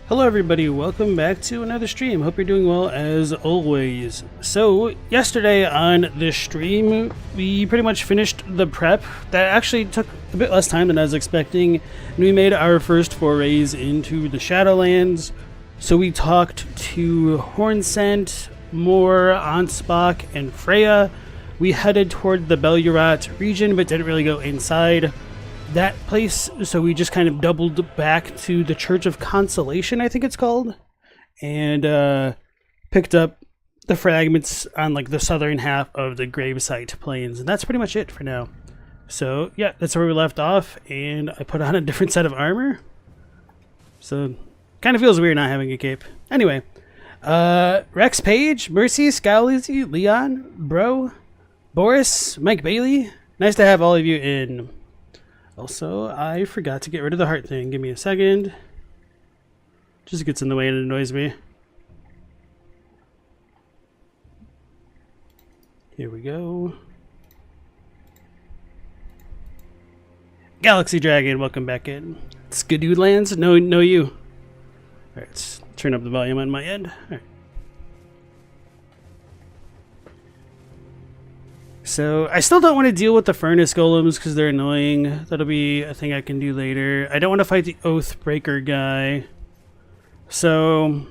Hello everybody, welcome back to another stream. Hope you're doing well as always. So, yesterday on this stream, we pretty much finished the prep. That actually took a bit less time than I was expecting. And we made our first forays into the Shadowlands. So we talked to Hornsent, Moore, Ansbach, and Freya. We headed toward the Bellurat region, but didn't really go inside that place, so we just kind of doubled back to the Church of Consolation, I think it's called, and picked up the fragments on like the southern half of the Gravesite Plains, and that's pretty much it for now. So yeah, that's where we left off, and I put on a different set of armor, so kind of feels weird not having a cape. Anyway, Rex Page, Mercy, Scowlizzy, Leon, Bro, Boris, Mike Bailey, nice to have all of you in. Also, I forgot to get rid of the heart thing. Give me a second. Just gets in the way and it annoys me. Here we go. Galaxy Dragon, welcome back in. Skidoo Lands? No you. Alright, let's turn up the volume on my end. Alright. So, I still don't want to deal with the furnace golems because they're annoying. That'll be a thing I can do later. I don't want to fight the Oathbreaker guy. So,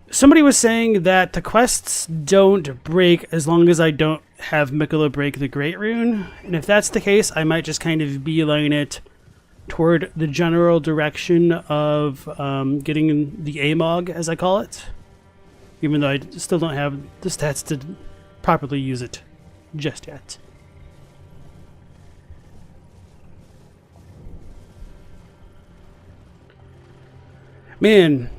somebody was saying that the quests don't break as long as I don't have Mikola break the Great Rune. And if that's the case, I might just kind of beeline it toward the general direction of getting the AMOG, as I call it. Even though I still don't have the stats to properly use it just yet. Man,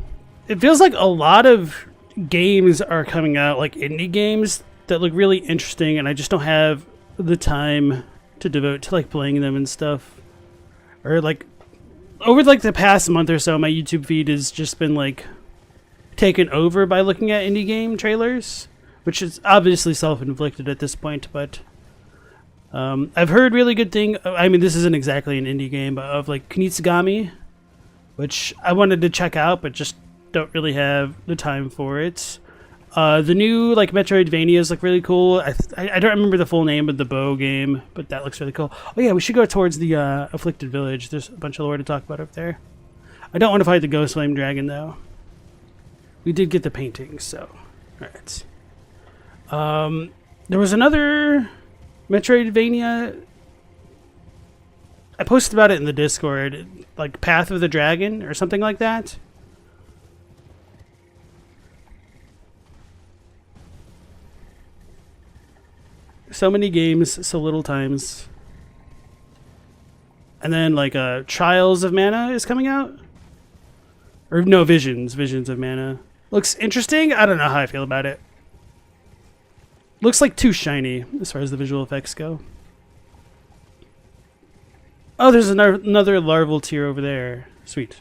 it feels like a lot of games are coming out, like indie games that look really interesting, and I just don't have the time to devote to like playing them and stuff. Or like over like the past month or so, my YouTube feed has just been like taken over by looking at indie game trailers, which is obviously self-inflicted at this point, but I've heard really good thing. I mean, this isn't exactly an indie game, but of like Kunitsugami, which I wanted to check out, but just don't really have the time for it. The new like Metroidvanias look really cool. I don't remember the full name of the bow game, but that looks really cool. Oh yeah, we should go towards the Afflicted Village. There's a bunch of lore to talk about up there. I don't want to fight the Ghost Flame Dragon though. We did get the paintings, so alright. There was another Metroidvania I posted about it in the Discord, like Path of the Dragon or something like that. So many games, so little times. And then like Trials of Mana is coming out. Or no, Visions of Mana. Looks interesting. I don't know how I feel about it. Looks like too shiny as far as the visual effects go. Oh, there's another larval tier over there. Sweet.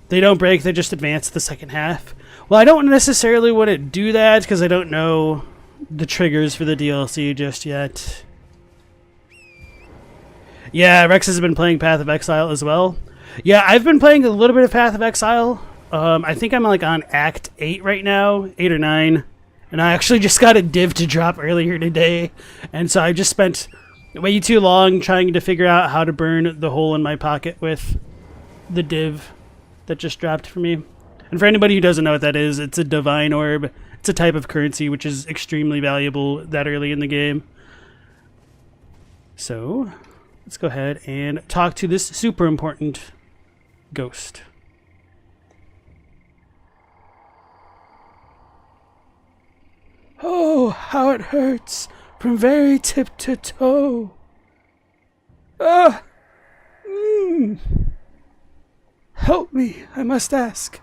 They don't break, they just advance the second half. Well, I don't necessarily want to do that because I don't know the triggers for the DLC just yet. Yeah, Rex has been playing Path of Exile as well. Yeah, I've been playing a little bit of Path of Exile. I think I'm like on Act 8 right now, 8 or 9. And I actually just got a div to drop earlier today. And so I just spent way too long trying to figure out how to burn the hole in my pocket with the div that just dropped for me. And for anybody who doesn't know what that is, it's a divine orb. It's a type of currency which is extremely valuable that early in the game. So let's go ahead and talk to this super important ghost. Oh, how it hurts from very tip to toe. Ah! Help me, I must ask.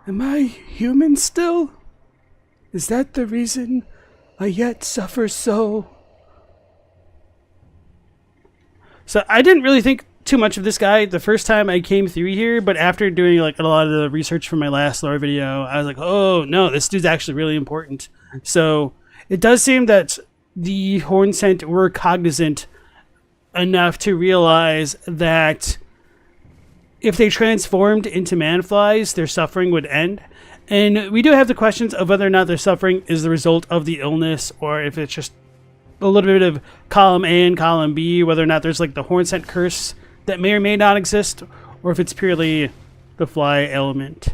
Am I human still? Is that the reason I yet suffer so? So I didn't really think too much of this guy the first time I came through here, but after doing like a lot of the research for my last lore video, I was like, oh no, this dude's actually really important. So it does seem that the Hornsent were cognizant enough to realize that if they transformed into manflies, their suffering would end. And we do have the questions of whether or not their suffering is the result of the illness or if it's just a little bit of column A and column B, whether or not there's like the Hornsent curse that may or may not exist, or if it's purely the fly ailment.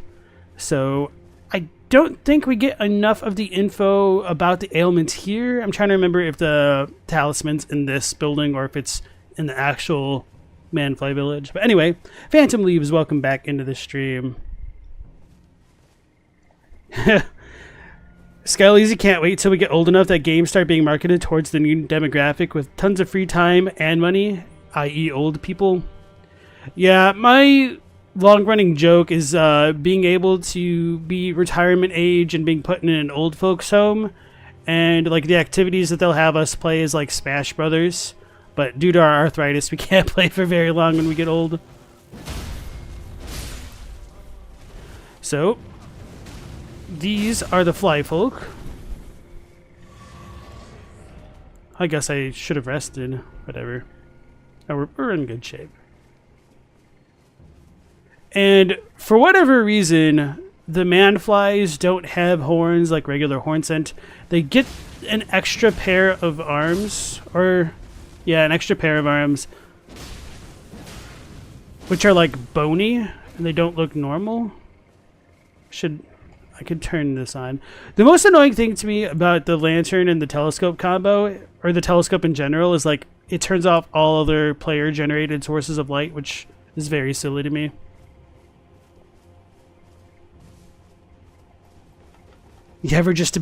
So I don't think we get enough of the info about the ailment here. I'm trying to remember if the talisman's in this building or if it's in the actual Manfly village. But anyway, Phantom Leaves, welcome back into the stream. Skellies, can't wait till we get old enough that games start being marketed towards the new demographic with tons of free time and money, i.e. old people. Yeah, my long-running joke is being able to be retirement age and being put in an old folks home, and like the activities that they'll have us play is like Smash Brothers, but due to our arthritis we can't play for very long when we get old. So these are the fly folk. I guess I should have rested. Whatever. Oh, we're in good shape. And for whatever reason, the manflies don't have horns like regular Hornsent. They get an extra pair of arms, or yeah, an extra pair of arms, which are like bony, and they don't look normal. I could turn this on. The most annoying thing to me about the lantern and the telescope combo, or the telescope in general, is like it turns off all other player generated sources of light, which is very silly to me. You ever just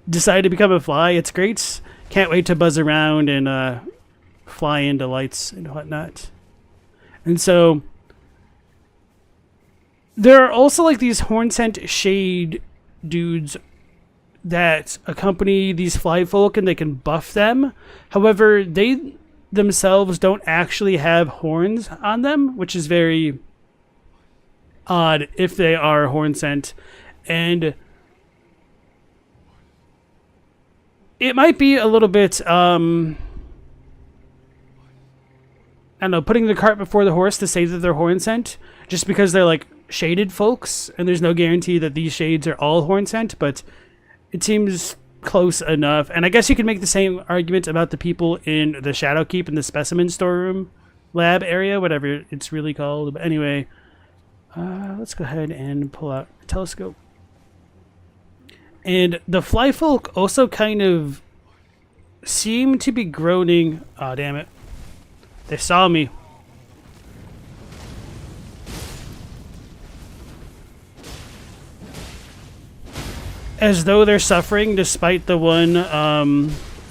decide to become a fly? It's great. Can't wait to buzz around and fly into lights and whatnot. And so there are also like these Hornsent shade dudes that accompany these fly folk and they can buff them. However, they themselves don't actually have horns on them, which is very odd if they are Hornsent. And it might be a little bit, I don't know, putting the cart before the horse to say that they're Hornsent, just because they're like shaded folks, and there's no guarantee that these shades are all Hornsent, but it seems close enough. And I guess you could make the same argument about the people in the Shadowkeep in the specimen storeroom lab area, whatever it's really called. But anyway, let's go ahead and pull out a telescope. And the fly folk also kind of seem to be groaning. Oh, damn it. They saw me. As though they're suffering, despite the one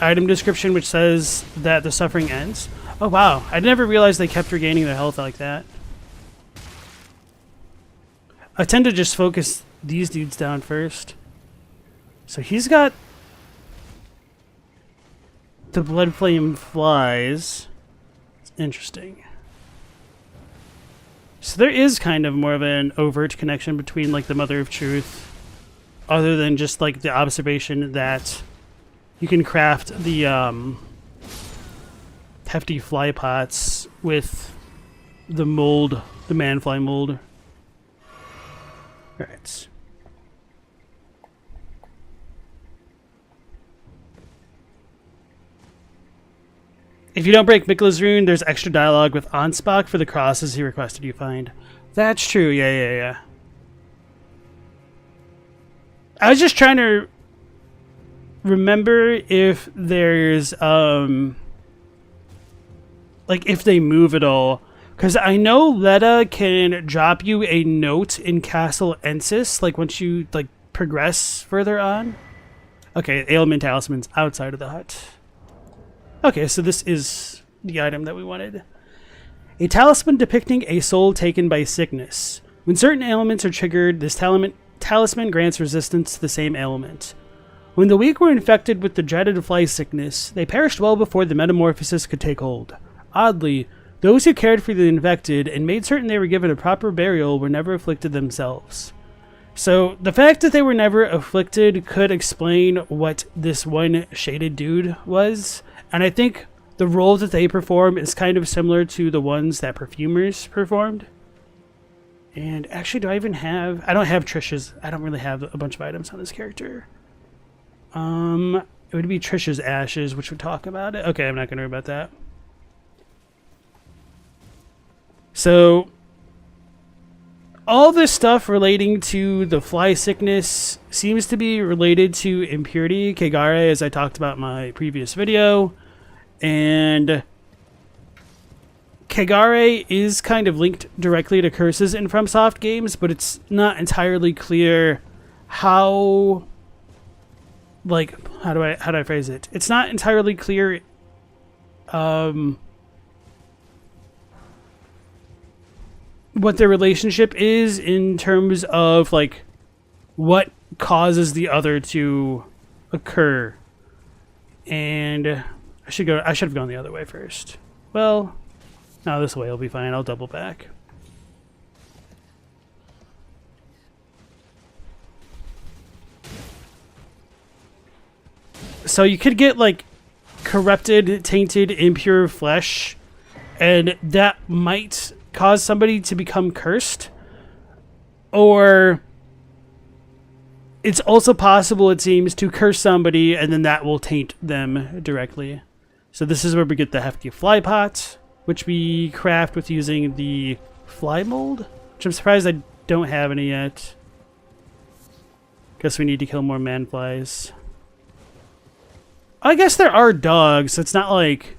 item description which says that the suffering ends. Oh wow, I never realized they kept regaining their health like that. I tend to just focus these dudes down first. So he's got the blood flame flies. It's interesting. So there is kind of more of an overt connection between like the Mother of Truth, other than just like the observation that you can craft the hefty fly pots with the mold, the manfly mold. Alright. If you don't break Mikla's rune, there's extra dialogue with Ansbach for the crosses he requested you find. That's true, yeah. I was just trying to remember if there's, like, if they move at all. Because I know Letta can drop you a note in Castle Ensis, like, once you, like, progress further on. Okay, Ailment Talisman's outside of the hut. Okay, so this is the item that we wanted. A talisman depicting a soul taken by sickness. When certain ailments are triggered, this talisman grants resistance to the same ailment. When the weak were infected with the dreaded fly sickness, they perished well before the metamorphosis could take hold. Oddly, those who cared for the infected and made certain they were given a proper burial were never afflicted themselves. So, the fact that they were never afflicted could explain what this one shaded dude was, and I think the role that they perform is kind of similar to the ones that perfumers performed. And actually, do I even have... I don't have Trish's... I don't really have a bunch of items on this character. It would be Trish's ashes, which would talk about it. Okay, I'm not going to worry about that. So, all this stuff relating to the fly sickness seems to be related to impurity, Kegare, as I talked about in my previous video. And Kegare is kind of linked directly to curses in FromSoft games, but it's not entirely clear how... Like, how do I phrase it? It's not entirely clear what their relationship is in terms of like what causes the other to occur. And I should have gone the other way first. Well, no, this way will be fine. I'll double back. So you could get like corrupted, tainted, impure flesh, and that might cause somebody to become cursed. Or it's also possible, it seems, to curse somebody and then that will taint them directly. So this is where we get the hefty fly pot, which we craft with using the fly mold, which I'm surprised I don't have any yet. Guess we need to kill more man flies. I guess there are dogs, so it's not like...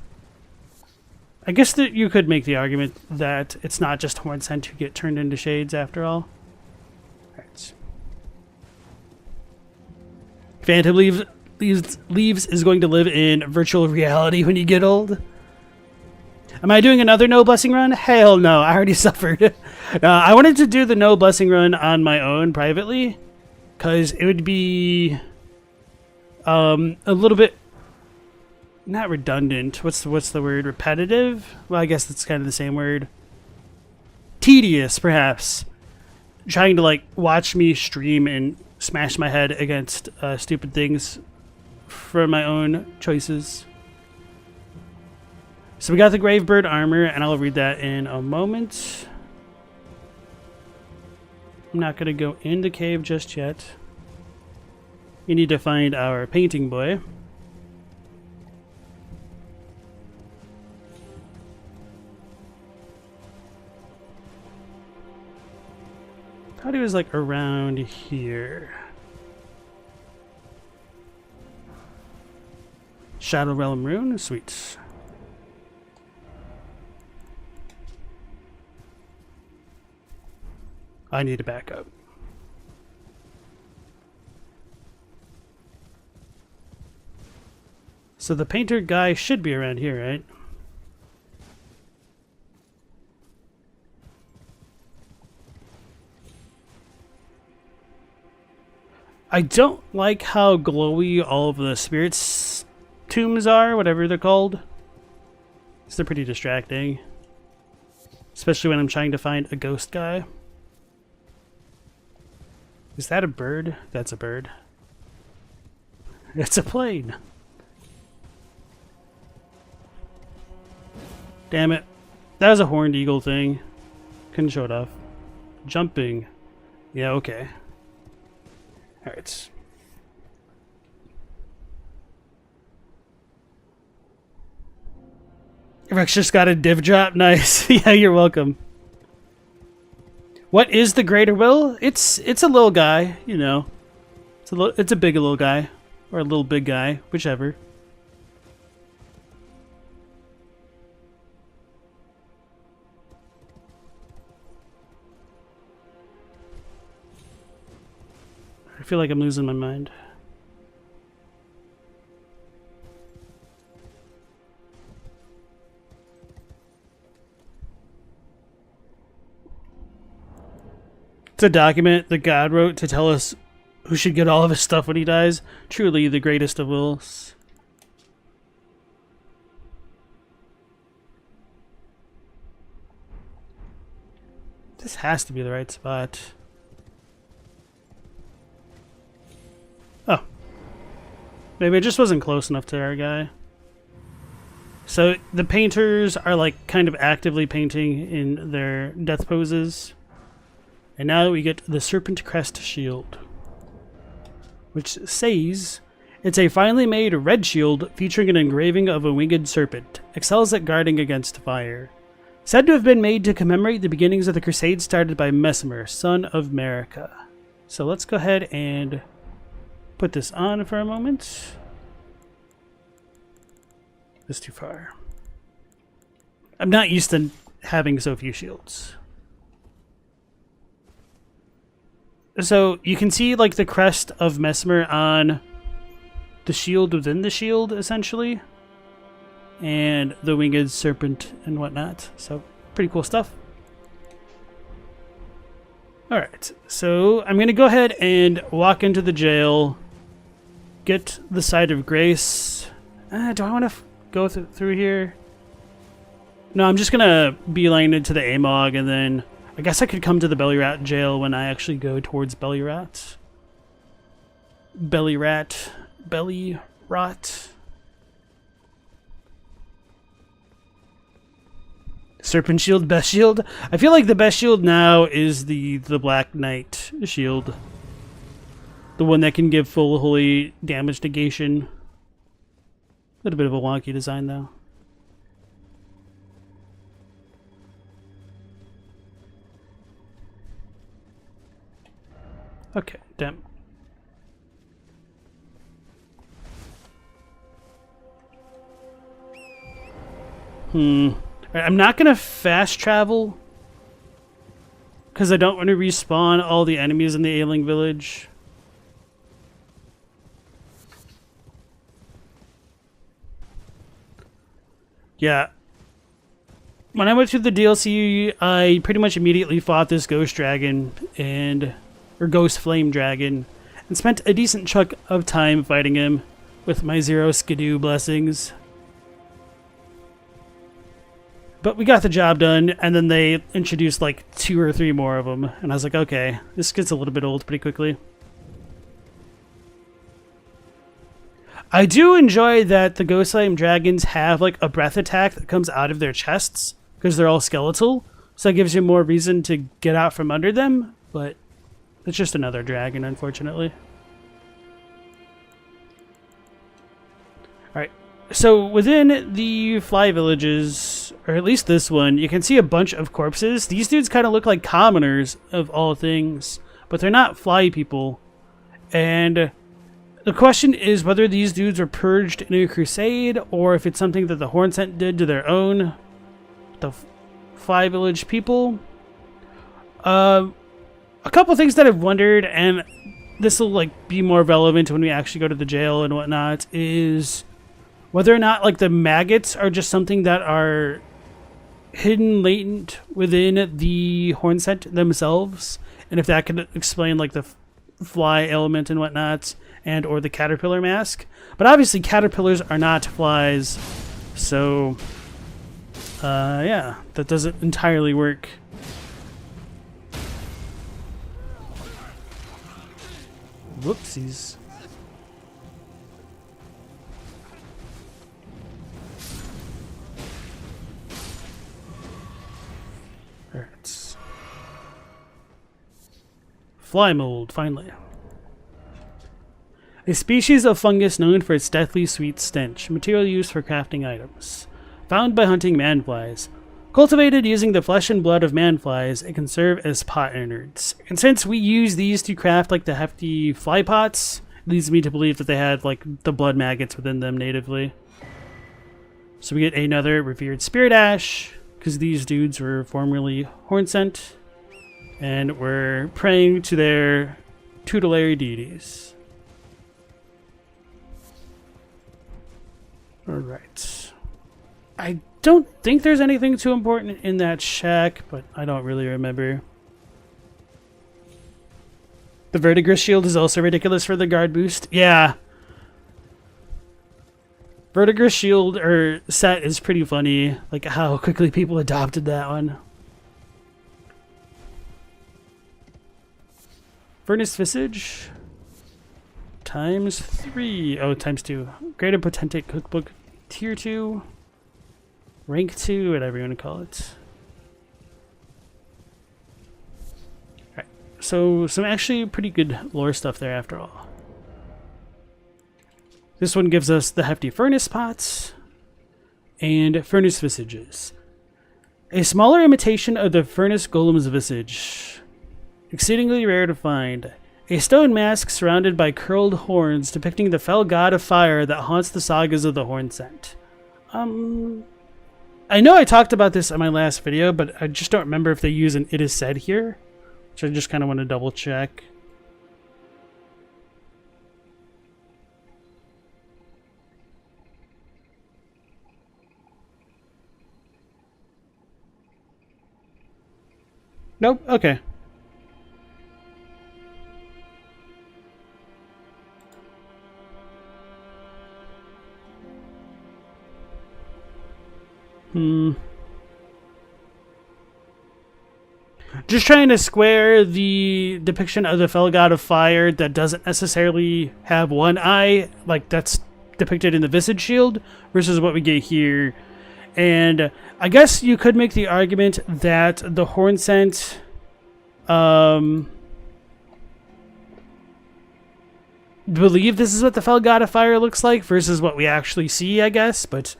I guess that you could make the argument that it's not just horned scent who get turned into shades after all. Alright. Phantom Leaves is going to live in virtual reality when you get old. Am I doing another no blessing run? Hell no, I already suffered. I wanted to do the no blessing run on my own privately, because it would be a little bit... Not redundant. What's the word? Repetitive? Well, I guess that's kind of the same word. Tedious, perhaps. Trying to, like, watch me stream and smash my head against stupid things for my own choices. So we got the Gravebird armor, and I'll read that in a moment. I'm not going to go in the cave just yet. We need to find our painting boy. Thought he was like around here. Shadow Realm rune, sweet. I need to back up. So the painter guy should be around here, right? I don't like how glowy all of the spirits tombs are, whatever they're called. They're pretty distracting. Especially when I'm trying to find a ghost guy. Is that a bird? That's a bird. It's a plane. Damn it. That was a horned eagle thing. Couldn't show it off. Jumping. Yeah, okay. Alright. Rex just got a div drop. Nice. Yeah, you're welcome. What is the greater will? It's a little guy, you know. It's a big little guy. Or a little big guy. Whichever. I feel like I'm losing my mind. It's a document that God wrote to tell us who should get all of his stuff when he dies. Truly the greatest of wills. This has to be the right spot. Oh. Maybe it just wasn't close enough to our guy. So the painters are like kind of actively painting in their death poses. And now we get the Serpent Crest Shield, which says it's a finely made red shield featuring an engraving of a winged serpent. Excels at guarding against fire. Said to have been made to commemorate the beginnings of the crusade started by Mesmer, son of Marika. So let's go ahead and put this on for a moment. This is too far. I'm not used to having so few shields. So you can see like the crest of Mesmer on the shield within the shield, essentially. And the winged serpent and whatnot. So pretty cool stuff. Alright, so I'm going to go ahead and walk into the jail. Get the Side of Grace. Do I want to go through here? No, I'm just going to beeline into the AMOG and then I guess I could come to the Belly Rat jail when I actually go towards Belly Rat. Belly Rat. Belly Rot. Serpent Shield, best shield. I feel like the best shield now is the Black Knight shield. The one that can give full holy damage negation. A little bit of a wonky design though. Okay, damn. I'm not gonna fast travel because I don't want to respawn all the enemies in the ailing village. Yeah. When I went through the DLC, I pretty much immediately fought this ghost dragon or ghost flame dragon and spent a decent chunk of time fighting him with my 0 skidoo blessings. But we got the job done, and then they introduced like 2 or 3 more of them, and I was like, okay, this gets a little bit old pretty quickly. I do enjoy that the Ghost Flame Dragons have like a breath attack that comes out of their chests, because they're all skeletal, so that gives you more reason to get out from under them, but it's just another dragon, unfortunately. Alright, so within the fly villages, or at least this one, you can see a bunch of corpses. These dudes kind of look like commoners of all things, but they're not fly people. And the question is whether these dudes were purged in a crusade, or if it's something that the Hornsent did to their own, the fly village people. a couple things that I've wondered, and this will like be more relevant when we actually go to the jail and whatnot, is whether or not like the maggots are just something that are hidden latent within the horn scent themselves, and if that could explain like the fly element and whatnot, and or the caterpillar mask. But obviously caterpillars are not flies, so yeah, that doesn't entirely work. Whoopsies. Alright. Fly mold, finally. A species of fungus known for its deathly sweet stench, material used for crafting items. Found by hunting manflies. Cultivated using the flesh and blood of manflies, it can serve as pot innards. And since we use these to craft like the hefty fly pots, it leads me to believe that they had like the blood maggots within them natively. So we get another revered spirit ash, because these dudes were formerly horn scent, and were praying to their tutelary deities. Alright. I don't think there's anything too important in that shack, but I don't really remember. The Verdigris shield is also ridiculous for the guard boost. Yeah. Verdigris shield or set is pretty funny, like how quickly people adopted that one. Furnace visage. Times 3. Oh, times 2. Greater Potentate Cookbook Tier 2. Rank 2, whatever you want to call it. Alright, so some actually pretty good lore stuff there after all. This one gives us the hefty furnace pots and furnace visages. A smaller imitation of the furnace golem's visage. Exceedingly rare to find. A stone mask surrounded by curled horns depicting the fell god of fire that haunts the sagas of the horn scent. I know I talked about this in my last video, but I just don't remember if they use an "it is said" here, which I just kind of want to double check. Nope, okay. Just trying to square the depiction of the fell god of fire that doesn't necessarily have one eye, like that's depicted in the visage shield, versus what we get here. And I guess you could make the argument that the horn scent believe this is what the fell god of fire looks like versus what we actually see, I guess, but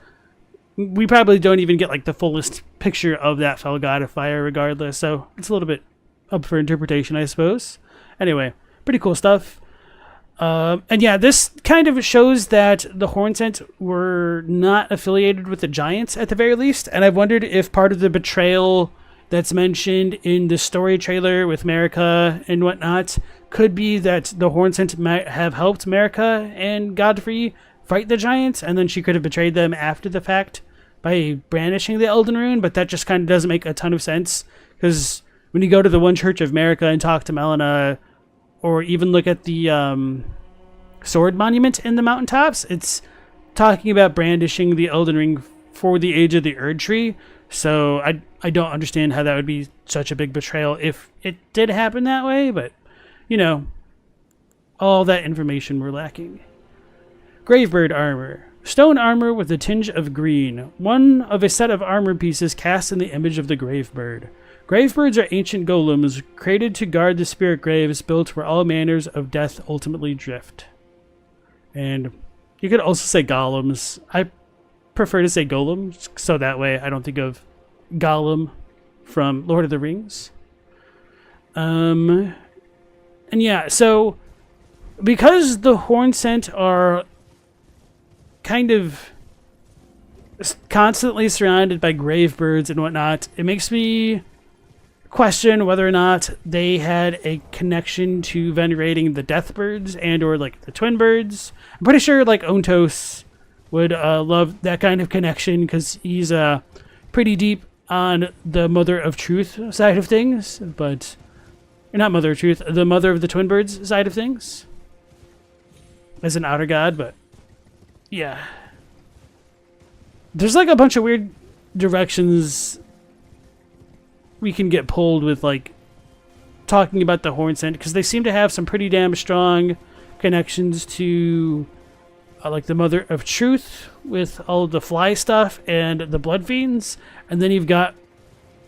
we probably don't even get like the fullest picture of that fell god of fire regardless, so it's a little bit up for interpretation, I suppose. Anyway, pretty cool stuff. And yeah, this kind of shows that the horn scent were not affiliated with the giants at the very least, and I've wondered if part of the betrayal that's mentioned in the story trailer with Marika and whatnot could be that the horn scent might have helped Marika and Godfrey fight the giants, and then she could have betrayed them after the fact by brandishing the Elden Rune, but that just kind of doesn't make a ton of sense, because when you go to the one church of Marika and talk to Melina, or even look at the sword monument in the mountaintops, it's talking about brandishing the Elden Ring for the age of the Erdtree, so I don't understand how that would be such a big betrayal if it did happen that way, but, you know, all that information we're lacking. Gravebird armor. Stone armor with a tinge of green. One of a set of armor pieces cast in the image of the Gravebird. Gravebirds are ancient golems created to guard the spirit graves built where all manners of death ultimately drift. And you could also say golems. I prefer to say golems, so that way I don't think of Gollum from Lord of the Rings. And yeah, so because the horn scent are kind of constantly surrounded by grave birds and whatnot, it makes me question whether or not they had a connection to venerating the death birds and or like the twin birds. I'm pretty sure like Ontos would love that kind of connection because he's pretty deep on the Mother of Truth side of things, but not Mother of Truth, the Mother of the Twin Birds side of things as an outer god. But yeah, there's like a bunch of weird directions we can get pulled with like talking about the Horn Scent, because they seem to have some pretty damn strong connections to like the Mother of Truth with all of the fly stuff and the blood fiends, and then you've got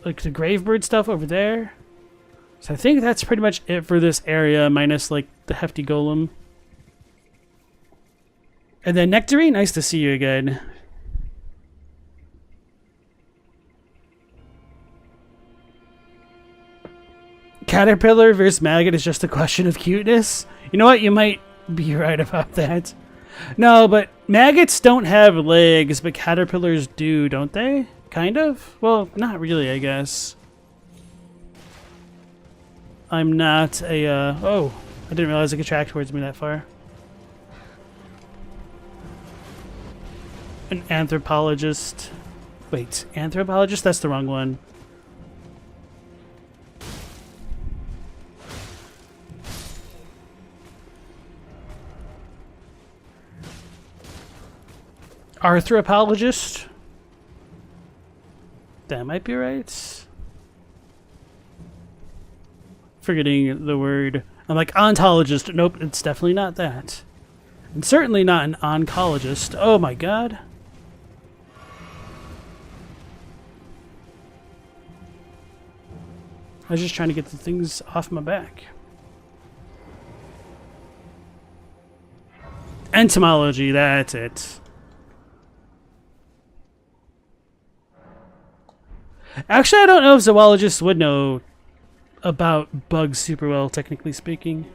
like the Gravebird stuff over there. So I think that's pretty much it for this area, minus like the hefty golem. And then Nectarine, nice to see you again. Caterpillar versus maggot is just a question of cuteness. You know what? You might be right about that. No, but maggots don't have legs, but caterpillars do, don't they? Kind of? Well, not really, I guess. I'm not a, oh, I didn't realize it could track towards me that far. An anthropologist. Wait, anthropologist? That's the wrong one. Arthropologist? That might be right. Forgetting the word. I'm like, ontologist. Nope, it's definitely not that. And certainly not an oncologist. Oh my god. I was just trying to get the things off my back. Entomology, that's it. Actually, I don't know if zoologists would know about bugs super well, technically speaking.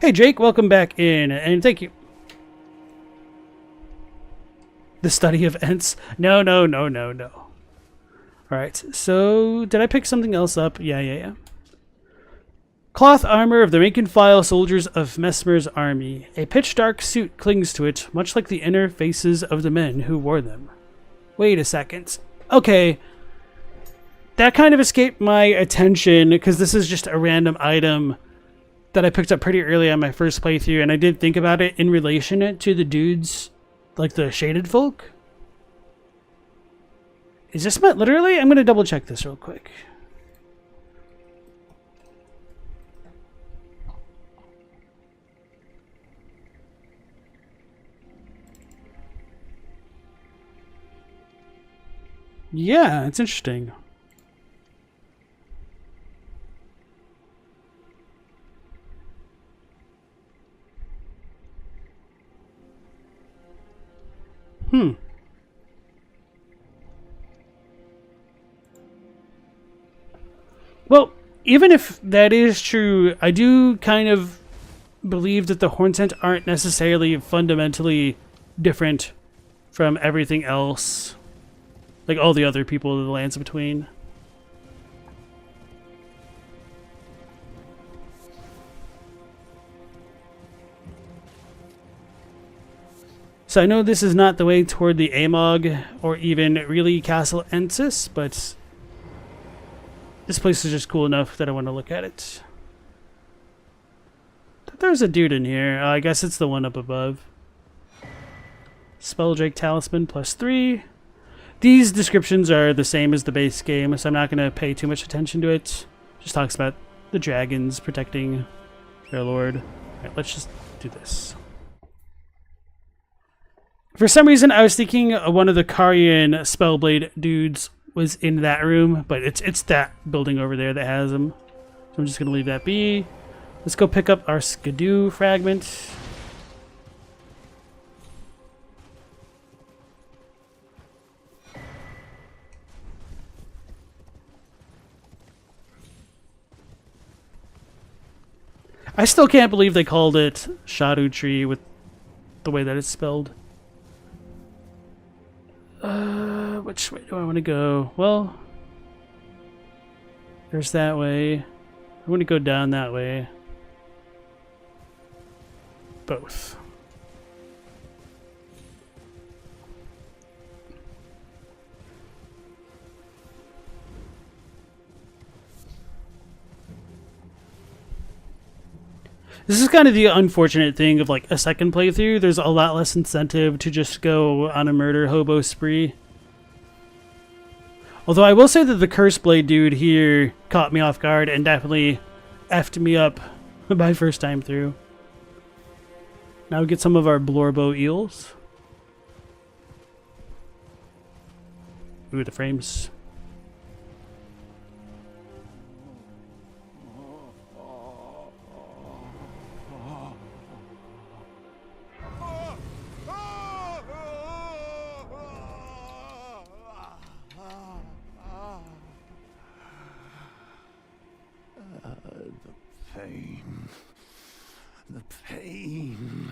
Hey, Jake, welcome back in, and thank you. The study of Ents? No, no, no, no, no. Alright, so did I pick something else up? Yeah. Cloth armor of the rank-and-file soldiers of Mesmer's army. A pitch-dark suit clings to it, much like the inner faces of the men who wore them. Wait a second. Okay. That kind of escaped my attention because this is just a random item that I picked up pretty early on my first playthrough, and I did think about it in relation to the dudes, like the shaded folk. Is this meant literally? I'm going to double check this real quick. Yeah, it's interesting. Well, even if that is true, I do kind of believe that the Hornsent aren't necessarily fundamentally different from everything else. Like all the other people of the lands between. So I know this is not the way toward the Amog or even really Castle Ensis, but this place is just cool enough that I want to look at it. There's a dude in here. I guess it's the one up above. Spelldrake Talisman +3. These descriptions are the same as the base game, so I'm not going to pay too much attention to it. Just talks about the dragons protecting their lord. Alright, let's just do this. For some reason, I was thinking one of the Karian Spellblade dudes was in that room, but it's that building over there that has them. So I'm just going to leave that be. Let's go pick up our Skidoo fragment. I still can't believe they called it Erdtree with the way that it's spelled. Which way do I want to go? Well, There's that way. I want to go down that way. Both. This is kind of the unfortunate thing of like a second playthrough. There's a lot less incentive to just go on a murder hobo spree. Although I will say that the Curse Blade dude here caught me off guard and definitely effed me up my first time through. Now we get some of our Blorbo eels. Ooh, the frames. The pain.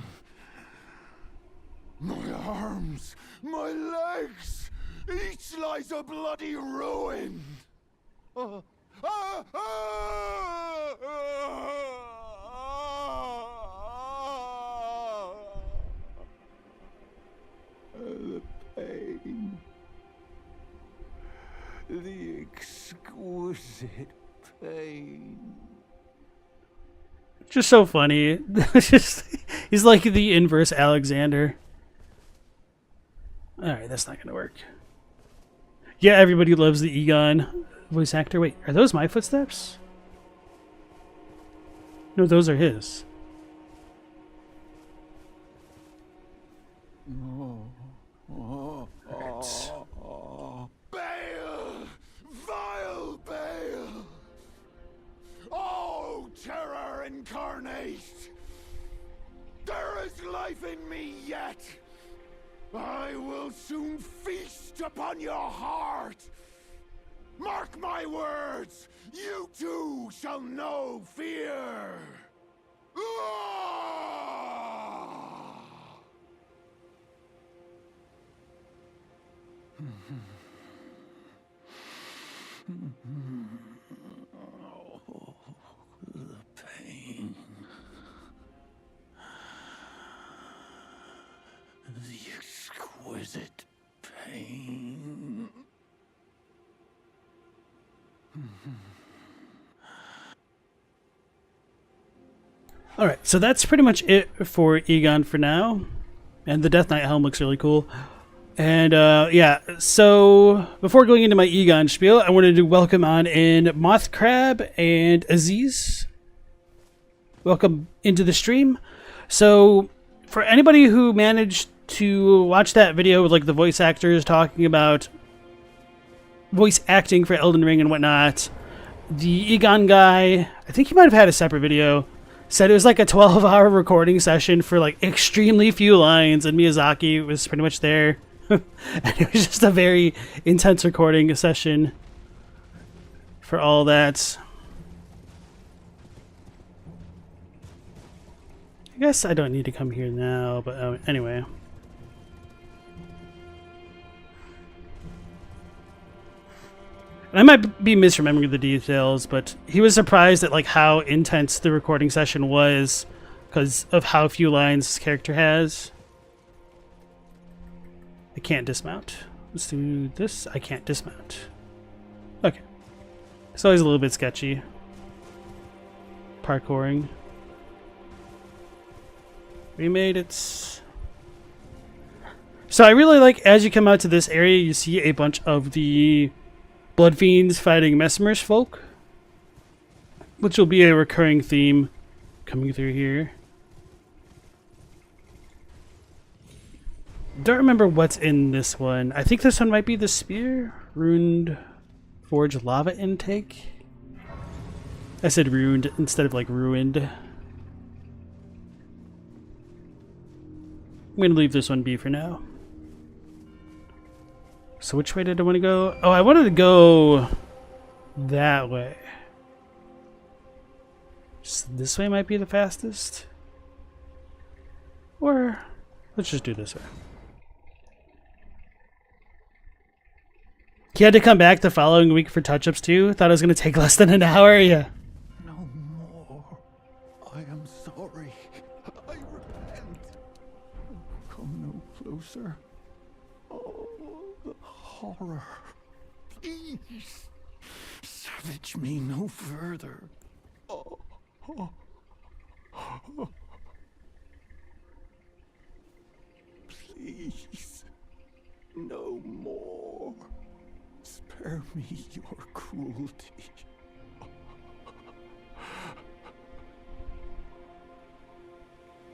My arms, my legs, each lies a bloody ruin. The pain. The exquisite pain. Just so funny. He's like the inverse Alexander. Alright, that's not gonna work. Yeah, everybody loves the Egon voice actor. Wait, are those my footsteps? No, those are his. Alright. Bale! Vile Bale! Oh, terror incarnate! There is life in me yet! I will soon feast upon your heart! Mark my words! You too shall know fear! The pain. The exquisite pain. Alright, so that's pretty much it for Egon for now. And the Death Knight helm looks really cool. And yeah, so before going into my Egon spiel, I wanted to welcome on in Moth Crab and Aziz. Welcome into the stream. So for anybody who managed to watch that video with like the voice actors talking about voice acting for Elden Ring and whatnot, the Egon guy, I think he might have had a separate video, said it was like a 12-hour recording session for like extremely few lines, and Miyazaki was pretty much there. And it was just a very intense recording session for all that. I guess I don't need to come here now, but anyway. And I might be misremembering the details, but he was surprised at like how intense the recording session was because of how few lines his character has. I can't dismount. Let's do this. I can't dismount. Okay. It's always a little bit sketchy. Parkouring. We made it. So I really like, as you come out to this area, you see a bunch of the Blood Fiends fighting Mesmer's folk, which will be a recurring theme coming through here. Don't remember what's in this one. I think this one might be the spear. Ruined Forge lava intake. I said ruined instead of like ruined. I'm going to leave this one be for now. So which way did I want to go? Oh, I wanted to go that way. So this way might be the fastest. Or let's just do this way. He had to come back the following week for touch-ups too. Thought it was going to take less than an hour. Yeah. No more. I am sorry. I repent. Come no closer. Oh, the horror. Please. Savage me no further. Oh. Please. No more. Spare me your cruelty.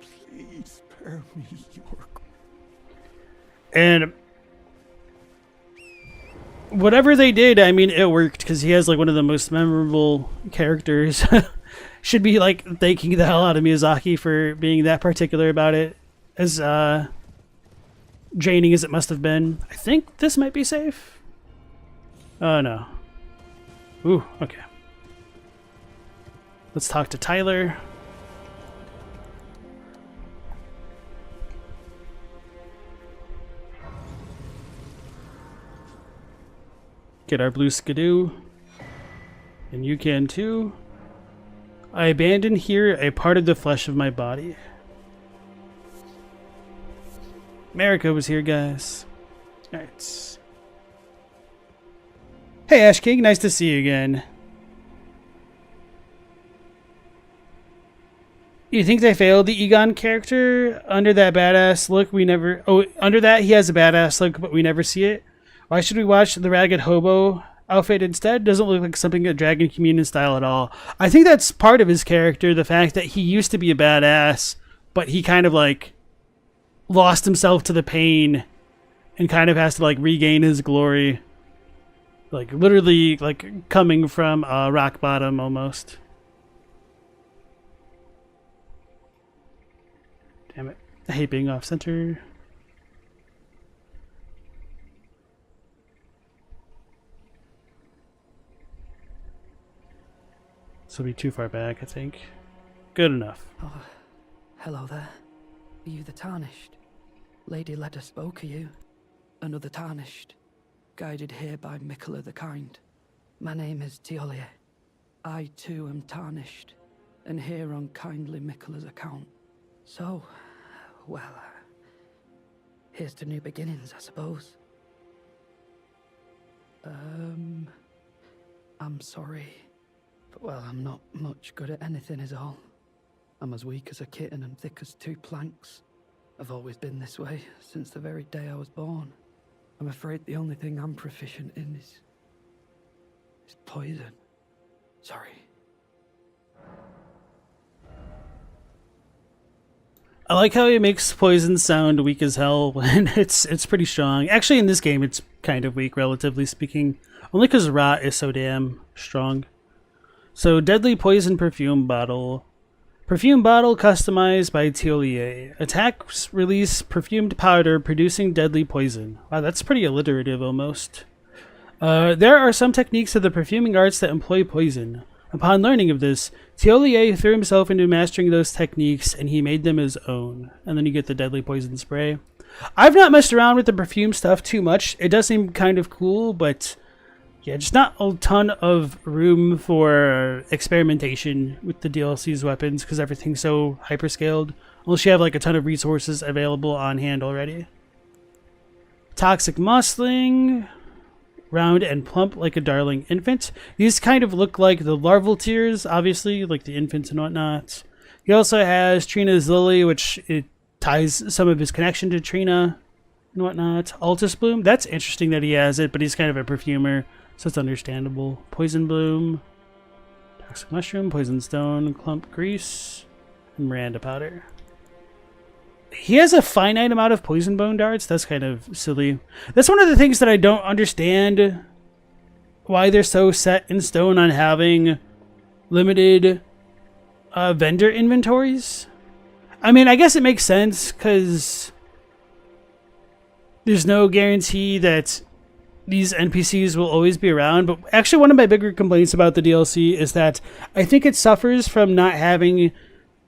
Please spare me your... And whatever they did, I mean, it worked because he has like one of the most memorable characters. Should be like thanking the hell out of Miyazaki for being that particular about it, as draining as it must have been. I think this might be safe. Oh no. Ooh, okay. Let's talk to Tyler. Get our blue skidoo. And you can too. I abandon here a part of the flesh of my body. America was here, guys. Alright. Hey, Ash King, nice to see you again. You think they failed the Egon character? Under that badass look, we never... Oh, under that, he has a badass look, but we never see it. Why should we watch the ragged hobo outfit instead? Doesn't look like something a Dragon Communion style at all. I think that's part of his character, the fact that he used to be a badass, but he kind of like lost himself to the pain and kind of has to like regain his glory. Like literally like coming from rock bottom almost. Damn it. I hate being off center. This will be too far back, I think. Good enough. Oh, hello there. Are you the Tarnished? Lady Leda spoke, are you? Another Tarnished, guided here by Mikola the Kind. My name is Thiollier. I too am Tarnished, and here on kindly Mikola's account. So, well, here's to new beginnings, I suppose. I'm sorry. But, well, I'm not much good at anything is all. I'm as weak as a kitten and thick as two planks. I've always been this way, since the very day I was born. I'm afraid the only thing I'm proficient in is poison. Sorry. I like how he makes poison sound weak as hell when it's pretty strong. Actually, in this game, it's kind of weak, relatively speaking. Only because Rot is so damn strong. So, Deadly Poison Perfume Bottle. Perfume bottle customized by Thiollier. Attacks release perfumed powder producing deadly poison. Wow, that's pretty alliterative almost. There are some techniques of the perfuming arts that employ poison. Upon learning of this, Thiollier threw himself into mastering those techniques and he made them his own. And then you get the deadly poison spray. I've not messed around with the perfume stuff too much. It does seem kind of cool, but yeah, just not a ton of room for experimentation with the DLC's weapons because everything's so hyperscaled. Unless you have like a ton of resources available on hand already. Toxic Muscling. Round and plump like a darling infant. These kind of look like the larval tears, obviously, like the infants and whatnot. He also has Trina's Lily, which it ties some of his connection to Trina and whatnot. Altus Bloom, that's interesting that he has it, but he's kind of a perfumer, so it's understandable. Poison Bloom, Toxic Mushroom, Poison Stone, Clump Grease, and Miranda Powder. He has a finite amount of poison bone darts. That's kind of silly. That's one of the things that I don't understand why they're so set in stone on having limited vendor inventories. I mean, I guess it makes sense because there's no guarantee that these NPCs will always be around. But actually, one of my bigger complaints about the DLC is that I think it suffers from not having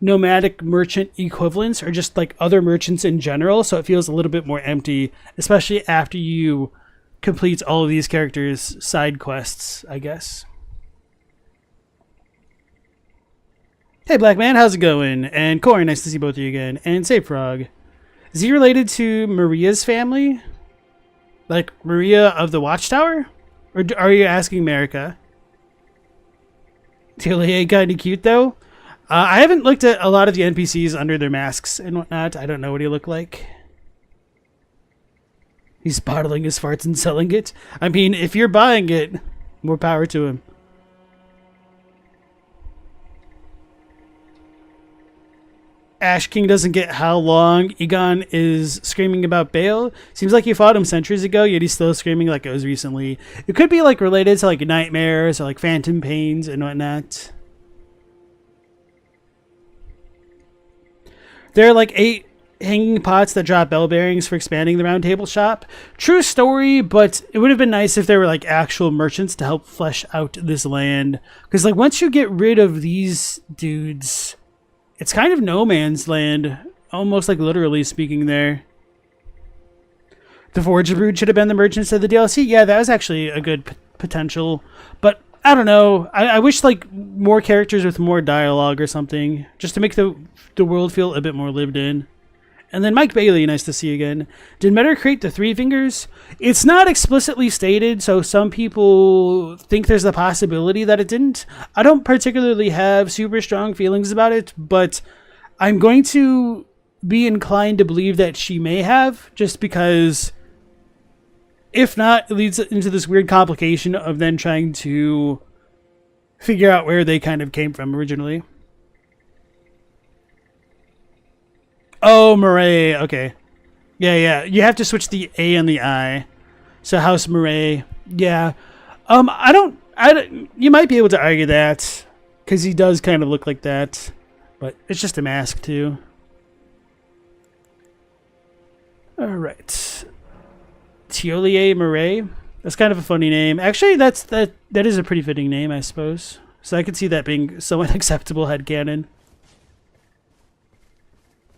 nomadic merchant equivalents or just like other merchants in general, so it feels a little bit more empty, especially after you complete all of these characters' side quests, I guess. Hey, Black Man, how's it going? And Corey, nice to see both of you again. And Say Frog. Is he related to Maria's family? Like Maria of the Watchtower? Or are you asking Marika? Thiollier kind of cute, though. I haven't looked at a lot of the NPCs under their masks and whatnot. I don't know what he looked like. He's bottling his farts and selling it. I mean, if you're buying it, more power to him. Ash King doesn't get how long Egon is screaming about Bale. Seems like he fought him centuries ago, yet he's still screaming like it was recently. It could be like related to like nightmares or like phantom pains and whatnot. There are like 8 hanging pots that drop bell bearings for expanding the round table shop. True story, but it would have been nice if there were like actual merchants to help flesh out this land. Because like once you get rid of these dudes, it's kind of no man's land, almost like literally speaking there. The Forge Brood should have been the merchants of the DLC. Yeah, that was actually a good potential. But I don't know. I wish like more characters with more dialogue or something, just to make the world feel a bit more lived in. And then Mike Bailey, nice to see you again. Did Metter create the 3 fingers? It's not explicitly stated, so some people think there's the possibility that it didn't. I don't particularly have super strong feelings about it, but I'm going to be inclined to believe that she may have, just because if not, it leads into this weird complication of then trying to figure out where they kind of came from originally. Oh, Murray. Okay. Yeah. You have to switch the A and the I. So House Murray. Yeah. I don't. You might be able to argue that because he does kind of look like that, but it's just a mask too. All right. Thiollier Murray. That's kind of a funny name. Actually, that is a pretty fitting name, I suppose. So I could see that being somewhat acceptable headcanon.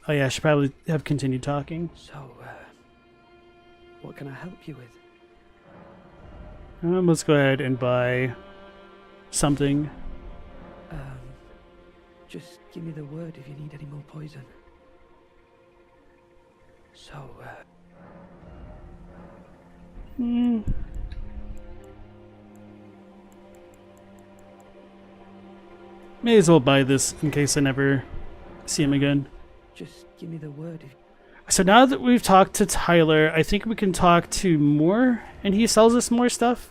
Oh yeah, I should probably have continued talking. So, what can I help you with? Let's go ahead and buy something. Just give me the word if you need any more poison. So, May as well buy this in case I never see him again. Just give me the word if... So now that we've talked to Tyler, I think we can talk to Moore, and he sells us more stuff.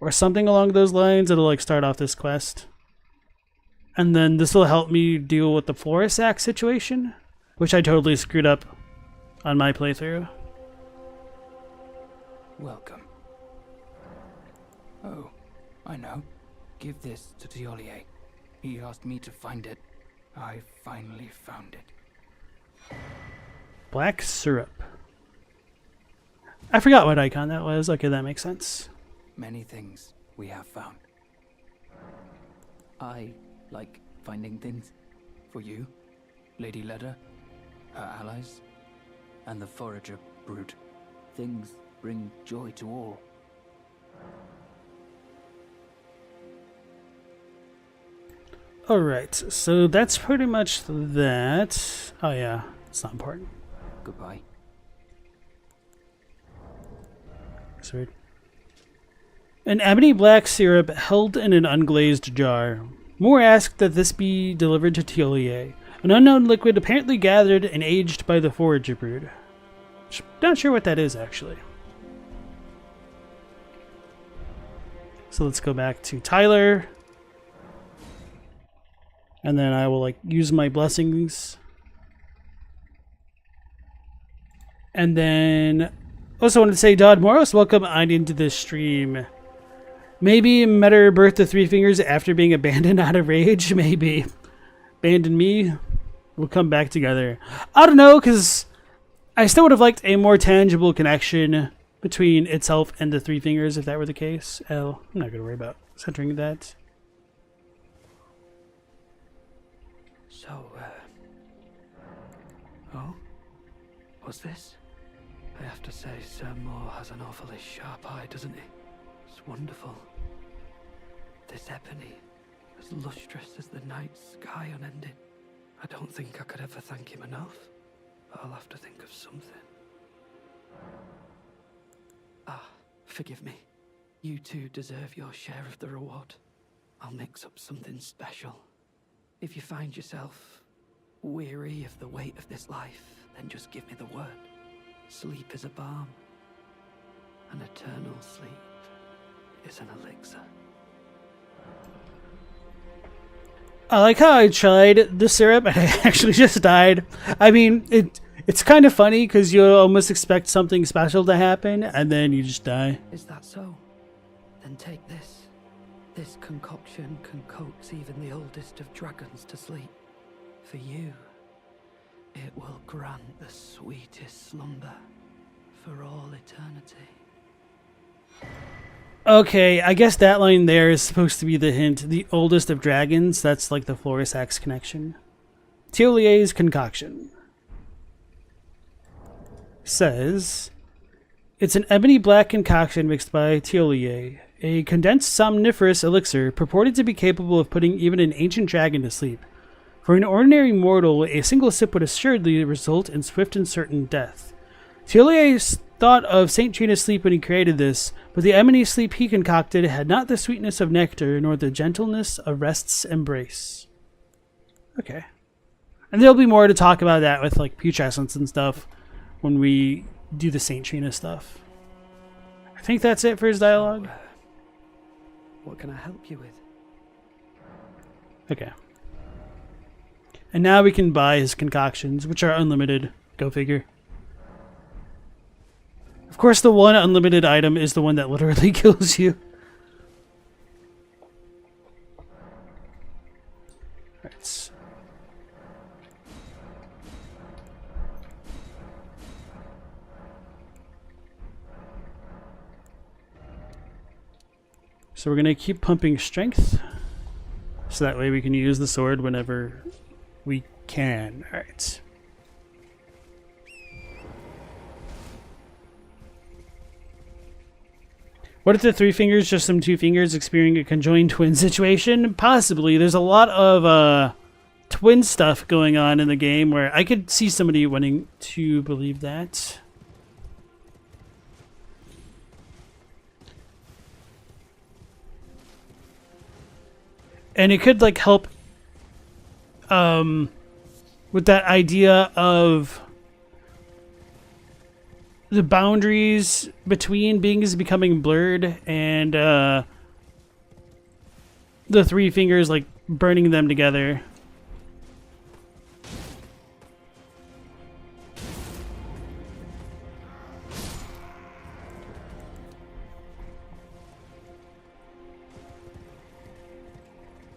Or something along those lines. It'll like start off this quest. And then this will help me deal with the Florist Axe situation, which I totally screwed up on my playthrough. Welcome. Oh, I know. Give this to Thiollier. He asked me to find it. I finally found it. Black syrup. I forgot what icon that was. Okay, that makes sense. Many things we have found. I like finding things. For you, Lady Leda, her allies, and the Forager Brood. Things bring joy to all. Alright, so that's pretty much that. Oh yeah, it's not important. Goodbye. That's weird. An ebony black syrup held in an unglazed jar. Moore asked that this be delivered to Thiollier, an unknown liquid apparently gathered and aged by the Forager Brood. Not sure what that is, actually. So let's go back to Tyler. And then I will like use my blessings. And then also wanted to say, Dodd Moros, welcome on into this stream. Maybe Metter birthed the 3 fingers after being abandoned out of rage. Maybe. Abandon me. We'll come back together. I don't know, because I still would have liked a more tangible connection between itself and the 3 fingers if that were the case. I'm not going to worry about centering that. So, oh? What's this? I have to say, Sir Moore has an awfully sharp eye, doesn't he? It's wonderful. This ebony, as lustrous as the night sky unending. I don't think I could ever thank him enough, but I'll have to think of something. Ah, forgive me. You two deserve your share of the reward. I'll mix up something special. If you find yourself weary of the weight of this life, then just give me the word. Sleep is a balm. An eternal sleep is an elixir. I like how I tried the syrup and I actually just died. I mean, it's kind of funny because you almost expect something special to happen and then you just die. Is that so? Then take this. This concoction can coax even the oldest of dragons to sleep. For you, it will grant the sweetest slumber for all eternity. Okay, I guess that line there is supposed to be the hint. The oldest of dragons, that's like the Florisax connection. Thiollier's concoction says, it's an ebony black concoction mixed by Thiollier, a condensed somniferous elixir purported to be capable of putting even an ancient dragon to sleep. For an ordinary mortal, a single sip would assuredly result in swift and certain death. Thiollier thought of St. Trina's sleep when he created this, but the ebony sleep he concocted had not the sweetness of nectar nor the gentleness of rest's embrace. Okay. And there'll be more to talk about that with like putrescence and stuff when we do the St. Trina stuff. I think that's it for his dialogue. What can I help you with? Okay. And now we can buy his concoctions, which are unlimited. Go figure. Of course, the one unlimited item is the one that literally kills you. Right. So we're going to keep pumping strength, so that way we can use the sword whenever we can. All right. What if the three fingers just some two fingers experiencing a conjoined twin situation? Possibly. There's a lot of twin stuff going on in the game where I could see somebody wanting to believe that. And it could like help with that idea of the boundaries between beings becoming blurred and the three fingers like burning them together.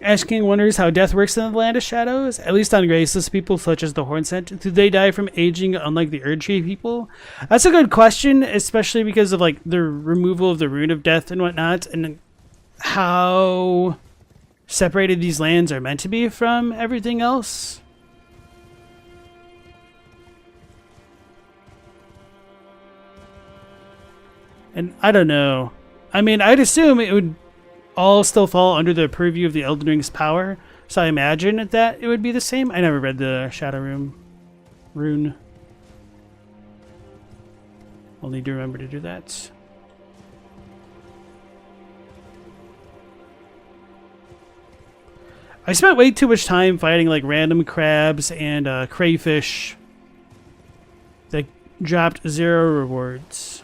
Ash King wonders how death works in the Land of Shadows. At least on graceless people such as the Hornsent, do they die from aging unlike the Erdtree people? That's a good question, especially because of like the removal of the rune of death and whatnot, and how separated these lands are meant to be from everything else. And I don't know. I mean, I'd assume it would all still fall under the purview of the Elden Ring's power, so I imagine that it would be the same. I never read the Shadow rune. I'll need to remember to do that. I spent way too much time fighting like random crabs and crayfish that dropped 0 rewards.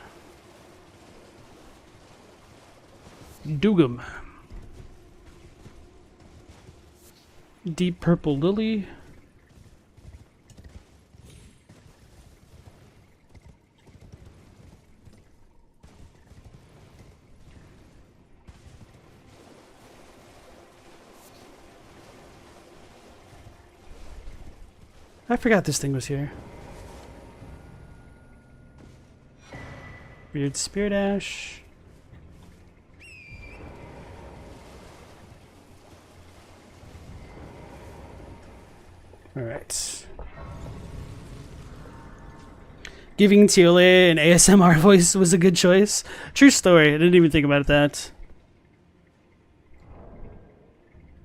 Dugum. Deep purple lily. I forgot this thing was here. Weird Spirit Ash. Alright. giving Thiollier an ASMR voice was a good choice. True story. I didn't even think about that.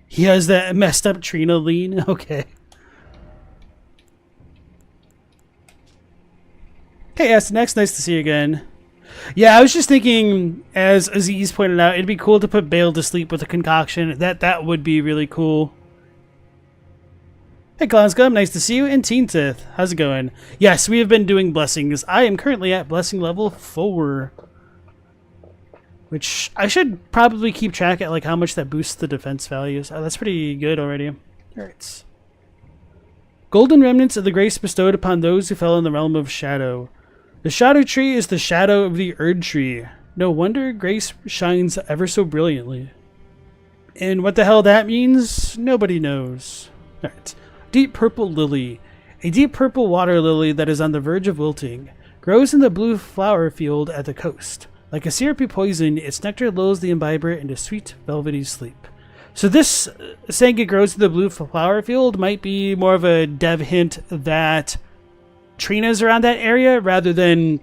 He has that messed up Trina lean. Okay. Hey, S-Next, nice to see you again. Yeah, I was just thinking, as Aziz pointed out, it'd be cool to put Bale to sleep with a concoction. That would be really cool. Hey, Clownscum, nice to see you. And Teen Sith, how's it going? Yes, we have been doing blessings. I am currently at blessing level 4. Which I should probably keep track at, like, how much that boosts the defense values. Oh, that's pretty good already. Alright. Golden remnants of the grace bestowed upon those who fell in the realm of shadow. The shadow tree is the shadow of the Erdtree. No wonder grace shines ever so brilliantly. And what the hell that means, nobody knows. Alright. Deep purple lily. A deep purple water lily that is on the verge of wilting. Grows in the blue flower field at the coast. Like a syrupy poison, its nectar lulls the imbiber into sweet, velvety sleep. So this, saying it grows in the blue flower field, might be more of a dev hint that Trina's around that area rather than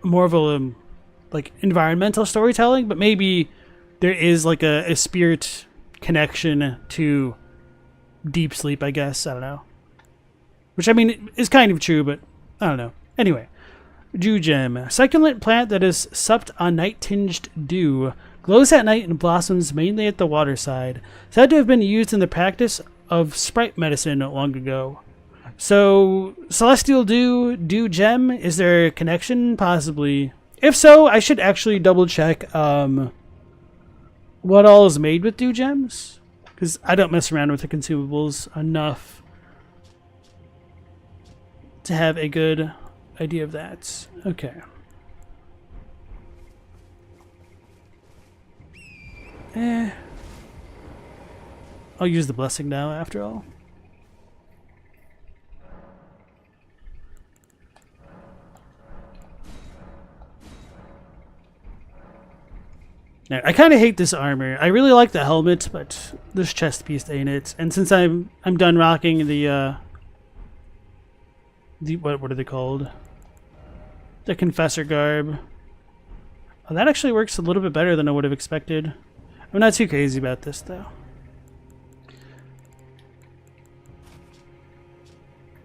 more of a like environmental storytelling, but maybe there is like a spirit connection to deep sleep, I guess. I don't know. Which, I mean, is kind of true, but I don't know. Anyway, dew gem. A succulent plant that is supped on night-tinged dew. Glows at night and blossoms mainly at the waterside. Said to have been used in the practice of sprite medicine long ago. So, celestial dew gem, is there a connection? Possibly. If so, I should actually double check what all is made with dew gems. Because I don't mess around with the consumables enough to have a good idea of that. Okay. I'll use the blessing now after all. Now, I kind of hate this armor. I really like the helmet, but this chest piece ain't it. And since I'm done rocking the what are they called? The Confessor garb. Oh, that actually works a little bit better than I would have expected. I'm not too crazy about this though.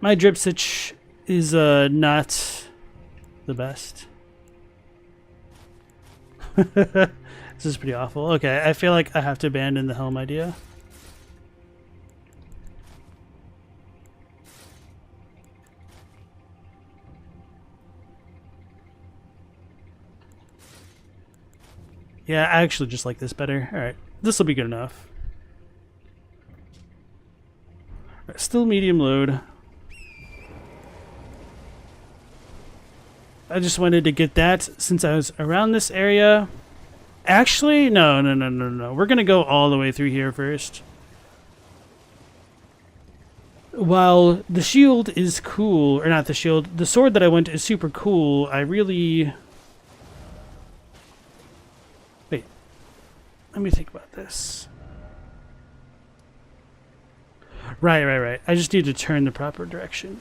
My drip stitch is not the best. This is pretty awful. Okay, I feel like I have to abandon the helm idea. Yeah, I actually just like this better. Alright, this will be good enough. Right, still medium load. I just wanted to get that since I was around this area. Actually, no. We're going to go all the way through here first. While the shield is cool, or not the shield, the sword that I went is super cool, I really... Wait. Let me think about this. Right. I just need to turn the proper direction.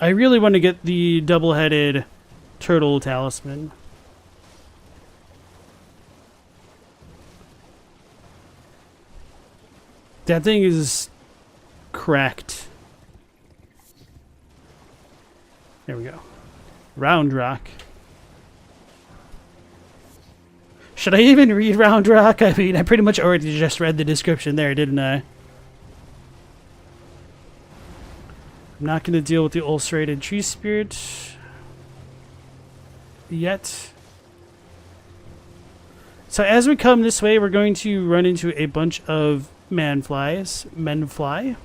I really want to get the double-headed turtle talisman. That thing is cracked. There we go. Round Rock. Should I even read Round Rock? I mean, I pretty much already just read the description there, didn't I? I'm not going to deal with the ulcerated tree spirit yet. So as we come this way, we're going to run into a bunch of menfly.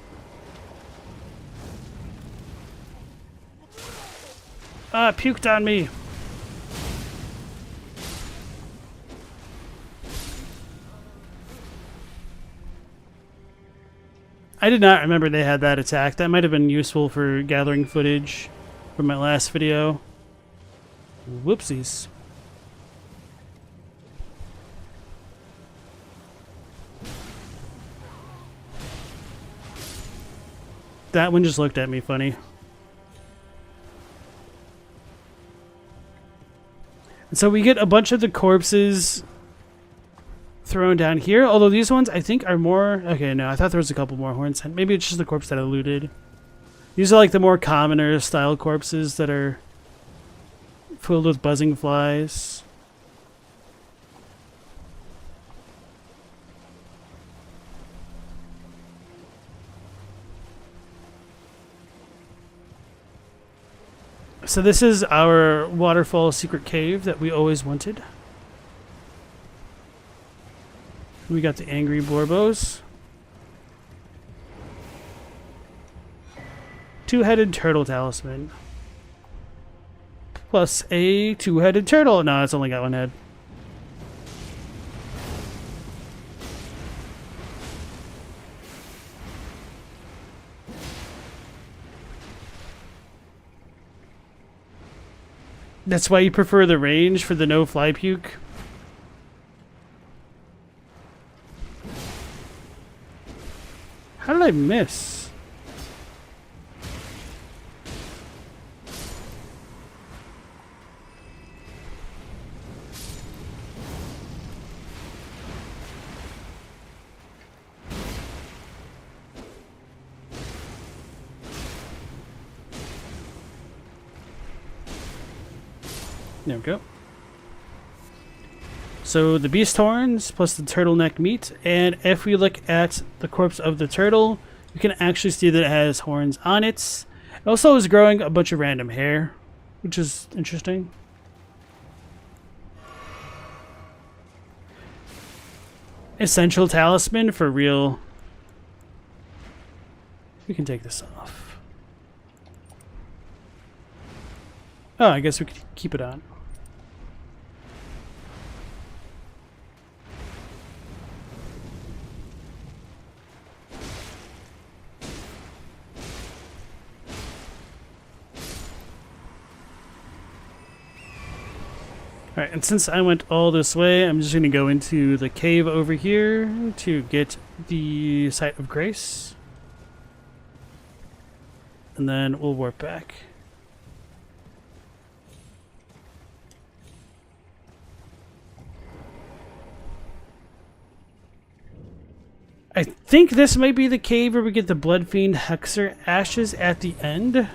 Puked on me. I did not remember they had that attack. That might have been useful for gathering footage from my last video. Whoopsies. That one just looked at me funny. And so we get a bunch of the corpses thrown down here. Although these ones, I think, are more... Okay, no, I thought there was a couple more horns. Maybe it's just the corpse that I looted. These are like the more commoner style corpses that are filled with buzzing flies. So this is our waterfall secret cave that we always wanted. We got the angry Borbos. Two-headed turtle talisman. Plus a two-headed turtle. No, it's only got one head. That's why you prefer the range for the no fly puke. How did I miss? There we go. So the beast horns plus the turtleneck meat, and if we look at the corpse of the turtle, you can actually see that it has horns on it. It also is growing a bunch of random hair, which is interesting. Essential talisman for real. We can take this off. Oh, I guess we could keep it on. Alright, and since I went all this way, I'm just going to go into the cave over here to get the Site of Grace. And then we'll warp back. I think this might be the cave where we get the Bloodfiend Hexer ashes at the end.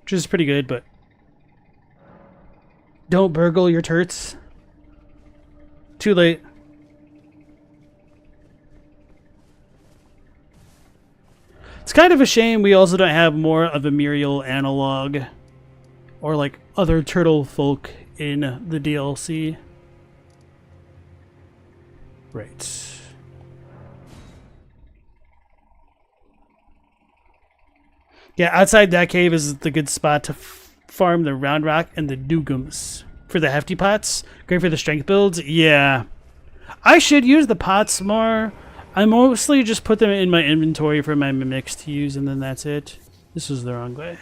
Which is pretty good, but don't burgle your turts. Too late. It's kind of a shame we also don't have more of a Muriel analog or like other turtle folk in the DLC. Right. Yeah, outside that cave is the good spot to farm the round rock and the dugums for the hefty pots. Great for the strength builds. Yeah. I should use the pots more. I mostly just put them in my inventory for my mimics to use, and then that's it. This was the wrong way.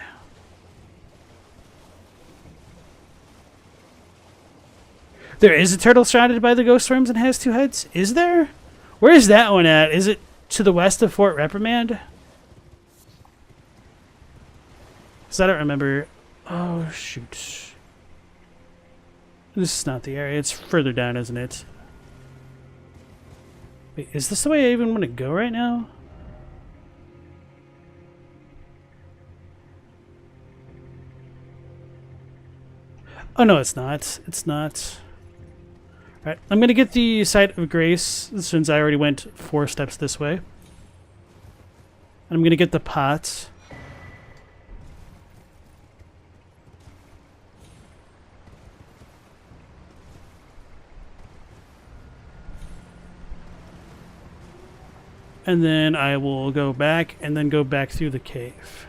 There is a turtle surrounded by the ghost worms and has two heads? Is there? Where is that one at? Is it to the west of Fort Reprimand? Because I don't remember. Oh, shoot. This is not the area. It's further down, isn't it? Wait, is this the way I even want to go right now? Oh, no, it's not. It's not. Alright, I'm going to get the Site of Grace since I already went 4 steps this way. I'm going to get the pot. And then I will go back and then go back through the cave.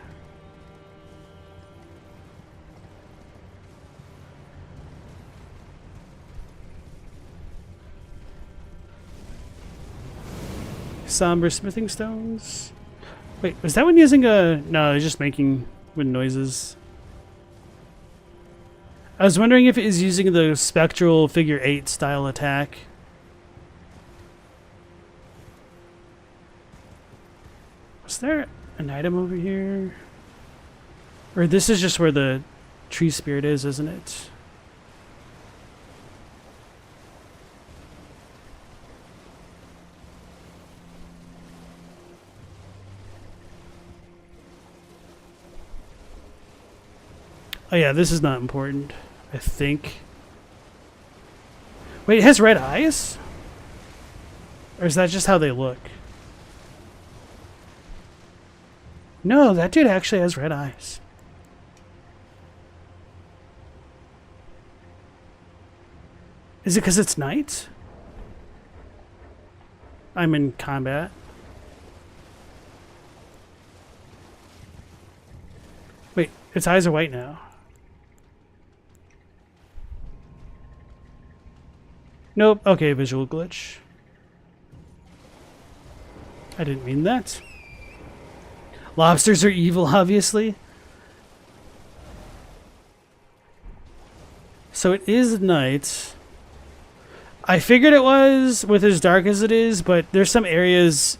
Somber smithing stones. Wait, was that one using a... No, it's just making wind noises. I was wondering if it is using the spectral figure 8 style attack. Is there an item over here? Or this is just where the tree spirit is, isn't it? Oh yeah, this is not important, I think. Wait, it has red eyes? Or is that just how they look? No, that dude actually has red eyes. Is it because it's night? I'm in combat. Wait, its eyes are white now. Nope. Okay, visual glitch. I didn't mean that. Lobsters are evil, obviously. So it is night. I figured it was with as dark as it is, but there's some areas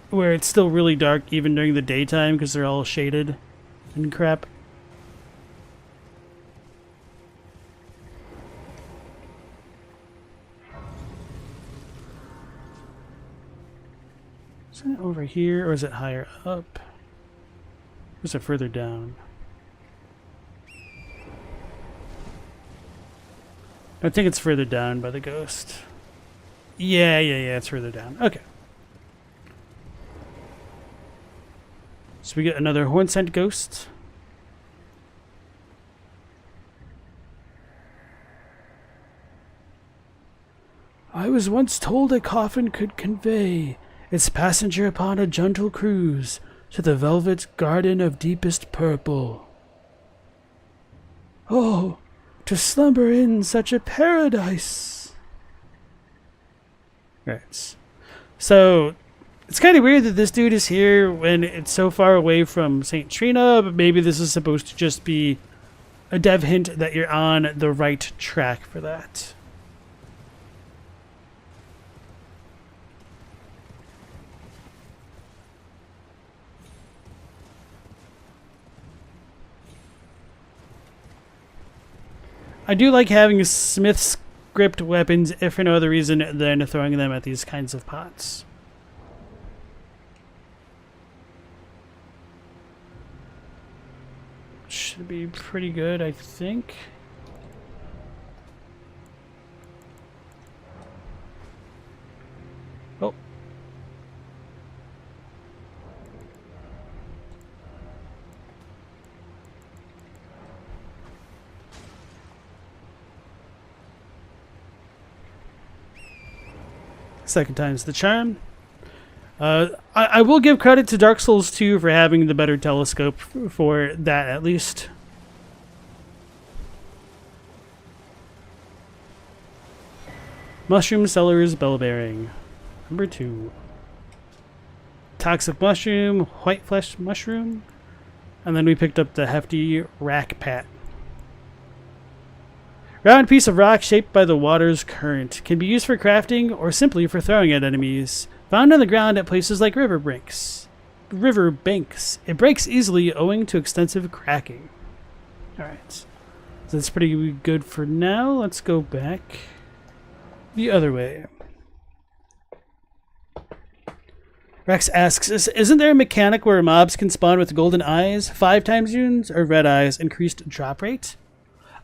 where it's still really dark even during the daytime because they're all shaded and crap. Isn't it over here, or is it higher up? Or is it further down? I think it's further down by the ghost. Yeah, it's further down. Okay. So we get another horn-scent ghost. I was once told a coffin could convey its passenger upon a gentle cruise to the velvet garden of deepest purple. Oh, to slumber in such a paradise. Right. So, it's kind of weird that this dude is here when it's so far away from St. Trina, but maybe this is supposed to just be a dev hint that you're on the right track for that. I do like having Smith's script weapons, if for no other reason than throwing them at these kinds of pots. Should be pretty good, I think. Oh. Second time's the charm. I will give credit to Dark Souls 2 for having the better telescope for that, at least. Mushroom Sellers Bell Bearing. Number 2. Toxic Mushroom, White Flesh Mushroom. And then we picked up the hefty Rack Pat. Round piece of rock shaped by the water's current. Can be used for crafting or simply for throwing at enemies. Found on the ground at places like river banks. It breaks easily owing to extensive cracking. Alright. So that's pretty good for now. Let's go back the other way. Rex asks, isn't there a mechanic where mobs can spawn with golden eyes, 5 times runes, or red eyes, increased drop rate?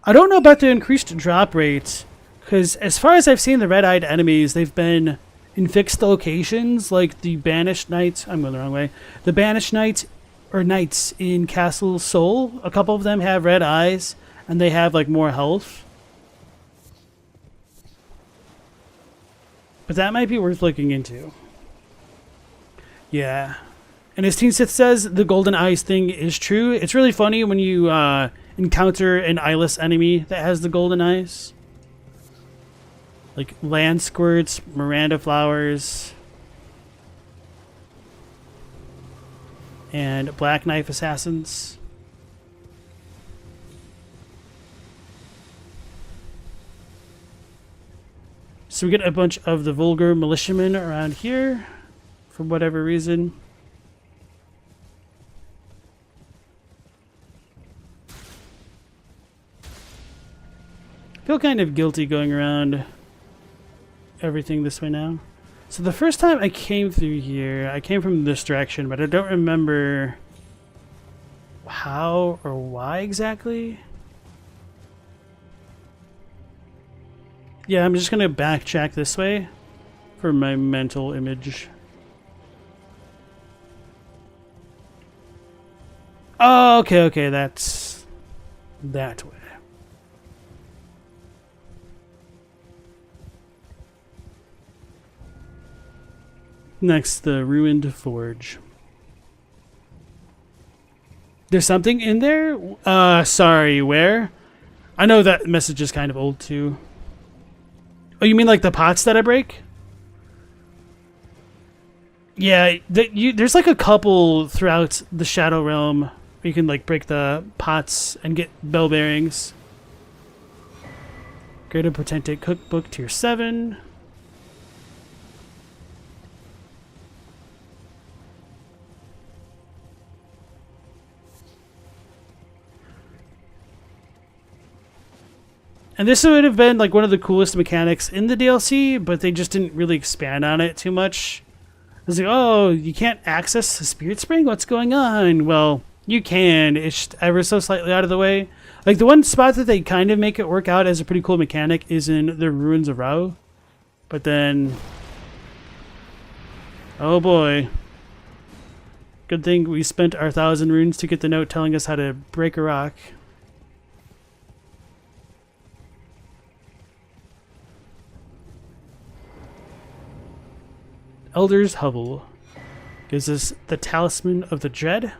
I don't know about the increased drop rate, because as far as I've seen the red-eyed enemies, they've been in fixed locations, like the Banished Knights. I'm going the wrong way. The Banished Knights, or Knights in Castle Sol. A couple of them have red eyes, and they have like more health. But that might be worth looking into. Yeah. And as Teen Sith says, the golden eyes thing is true. It's really funny when you encounter an eyeless enemy that has the golden eyes. Like land squirts, Miranda flowers, and black knife assassins. So we get a bunch of the vulgar militiamen around here for whatever reason. feel kind of guilty going around everything this way now. So the first time I came through here, I came from this direction, but I don't remember how or why exactly. Yeah, I'm just gonna backtrack this way for my mental image. Oh, okay, that's that way. Next, the ruined forge. There's something in there? Sorry, where? I know that message is kind of old too. Oh, you mean like the pots that I break? Yeah, there's like a couple throughout the Shadow Realm where you can like break the pots and get bell bearings. Greater Potentate Cookbook Tier 7. And this would have been like one of the coolest mechanics in the DLC, but they just didn't really expand on it too much. It's like, oh, you can't access the Spirit Spring? What's going on? Well, you can. It's just ever so slightly out of the way. Like, the one spot that they kind of make it work out as a pretty cool mechanic is in the Ruins of Rao. But then... oh boy. Good thing we spent our 1,000 runes to get the note telling us how to break a rock. Elder's Hovel gives us the Talisman of the Dread.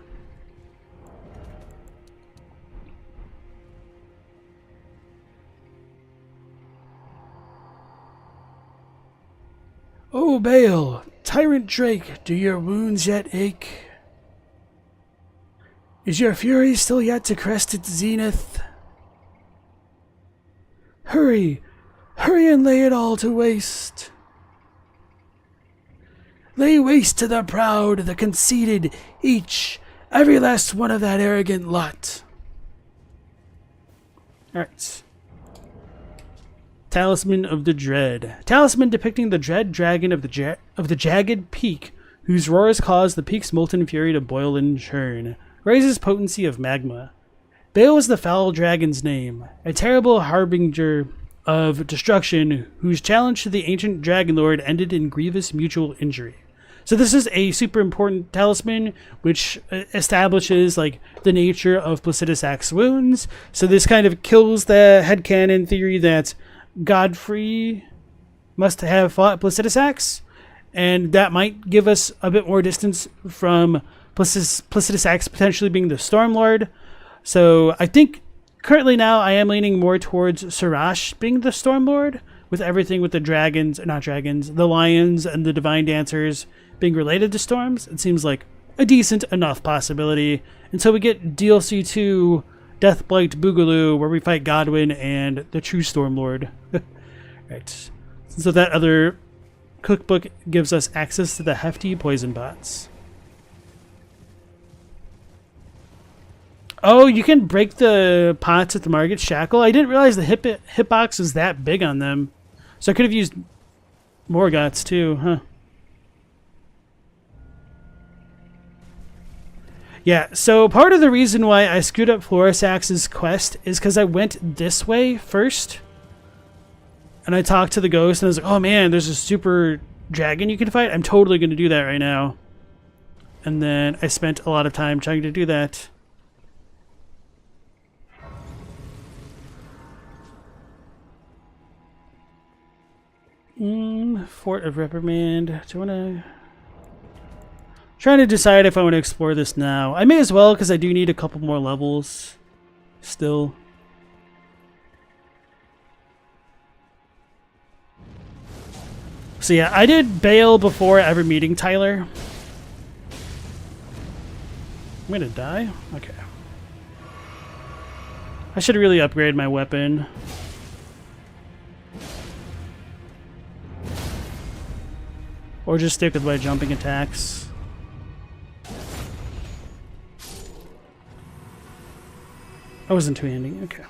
Oh, Bale, Tyrant Drake, do your wounds yet ache? Is your fury still yet to crest its zenith? Hurry, hurry and lay it all to waste. Lay waste to the proud, the conceited, every last one of that arrogant lot. Alright. Talisman of the Dread. Talisman depicting the dread dragon of the jagged peak, whose roars cause the peak's molten fury to boil and churn. Raises potency of magma. Bale was the foul dragon's name, a terrible harbinger of destruction, whose challenge to the ancient dragon lord ended in grievous mutual injury. So this is a super important talisman, which establishes like the nature of Placidus wounds. So this kind of kills the headcanon theory that Godfrey must have fought Placidus, and that might give us a bit more distance from Placidus potentially being the Stormlord. So I think currently now I am leaning more towards Sarash being the Stormlord, with everything with the the lions and the divine dancers being related to storms. It seems like a decent enough possibility until we get DLC 2 Deathblight Boogaloo, where we fight Godwyn and the true Stormlord. Right. So that other cookbook gives us access to the hefty poison pots. Oh, you can break the pots at the Market Shackle. I didn't realize the hitbox is that big on them. So I could have used Morgoth's too, huh? Yeah, so part of the reason why I screwed up Florisax's quest is because I went this way first. And I talked to the ghost and I was like, oh man, there's a super dragon you can fight. I'm totally going to do that right now. And then I spent a lot of time trying to do that. Fort of Reprimand. Do you want to... Trying to decide if I want to explore this now. I may as well, because I do need a couple more levels still. So yeah, I did Bale before ever meeting Tyler. I'm gonna die? Okay. I should really upgrade my weapon. Or just stick with my jumping attacks. I wasn't two-handing. Okay.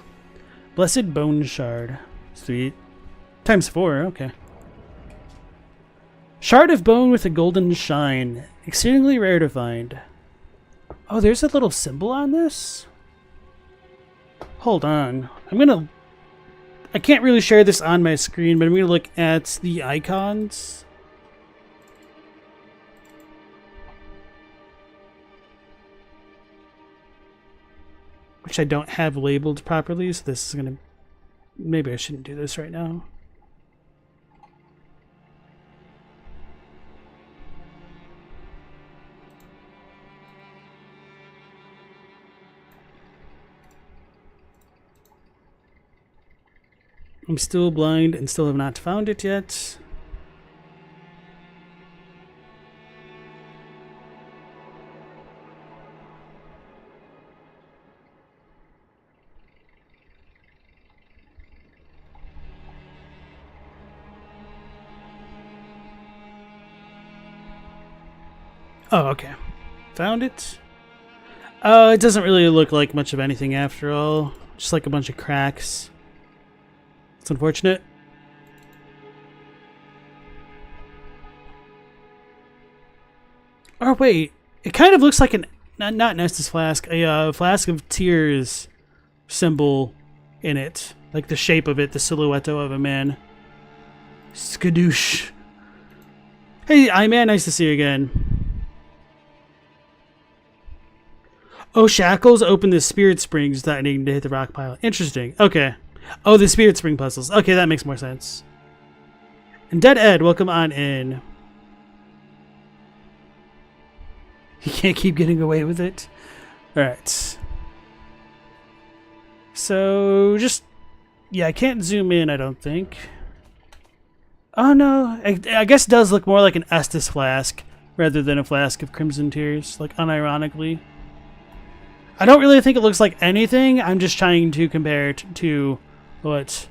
Blessed Bone Shard. Sweet. Times 4, okay. Shard of bone with a golden shine. Exceedingly rare to find. Oh, there's a little symbol on this? Hold on. I can't really share this on my screen, but I'm gonna look at the icons. Which I don't have labeled properly, so this is gonna... Maybe I shouldn't do this right now. I'm still blind and still have not found it yet. Oh, okay. Found it. It doesn't really look like much of anything after all. Just like a bunch of cracks. It's unfortunate. Oh wait, it kind of looks like an not Nestus flask, a flask of tears symbol in it, like the shape of it, the silhouette of a man. Skadoosh. Hey, I-Man, nice to see you again. Oh, shackles open the spirit springs without needing to hit the rock pile. Interesting. Okay. Oh, the Spirit Spring puzzles. Okay, that makes more sense. And Dead Ed, welcome on in. He can't keep getting away with it. Alright. So, just... Yeah, I can't zoom in, I don't think. Oh, no. I guess it does look more like an Estus flask rather than a flask of Crimson Tears, like, unironically. I don't really think it looks like anything. I'm just trying to compare it to what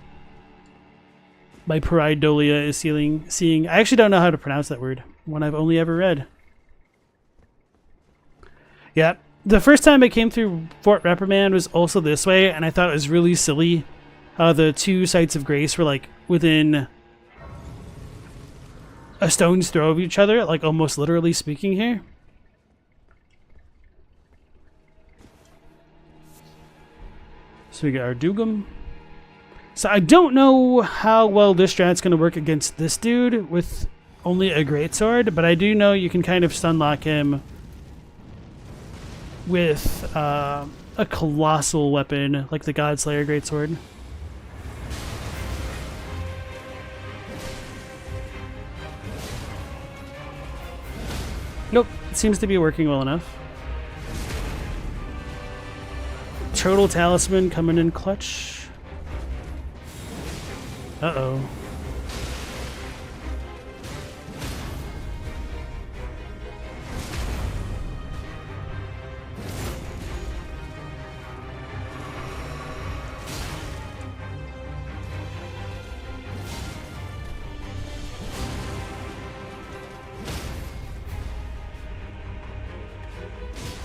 my Pareidolia is seeing. I actually don't know how to pronounce that word. One I've only ever read. Yeah, the first time I came through Fort Reprimand was also this way, and I thought it was really silly how the two sites of grace were like within a stone's throw of each other, like almost literally speaking here. So we got our Dugum. So I don't know how well this strat's going to work against this dude with only a greatsword, but I do know you can kind of stunlock him with a colossal weapon like the Godslayer greatsword. Nope, it seems to be working well enough. Turtle Talisman coming in clutch. Uh-oh.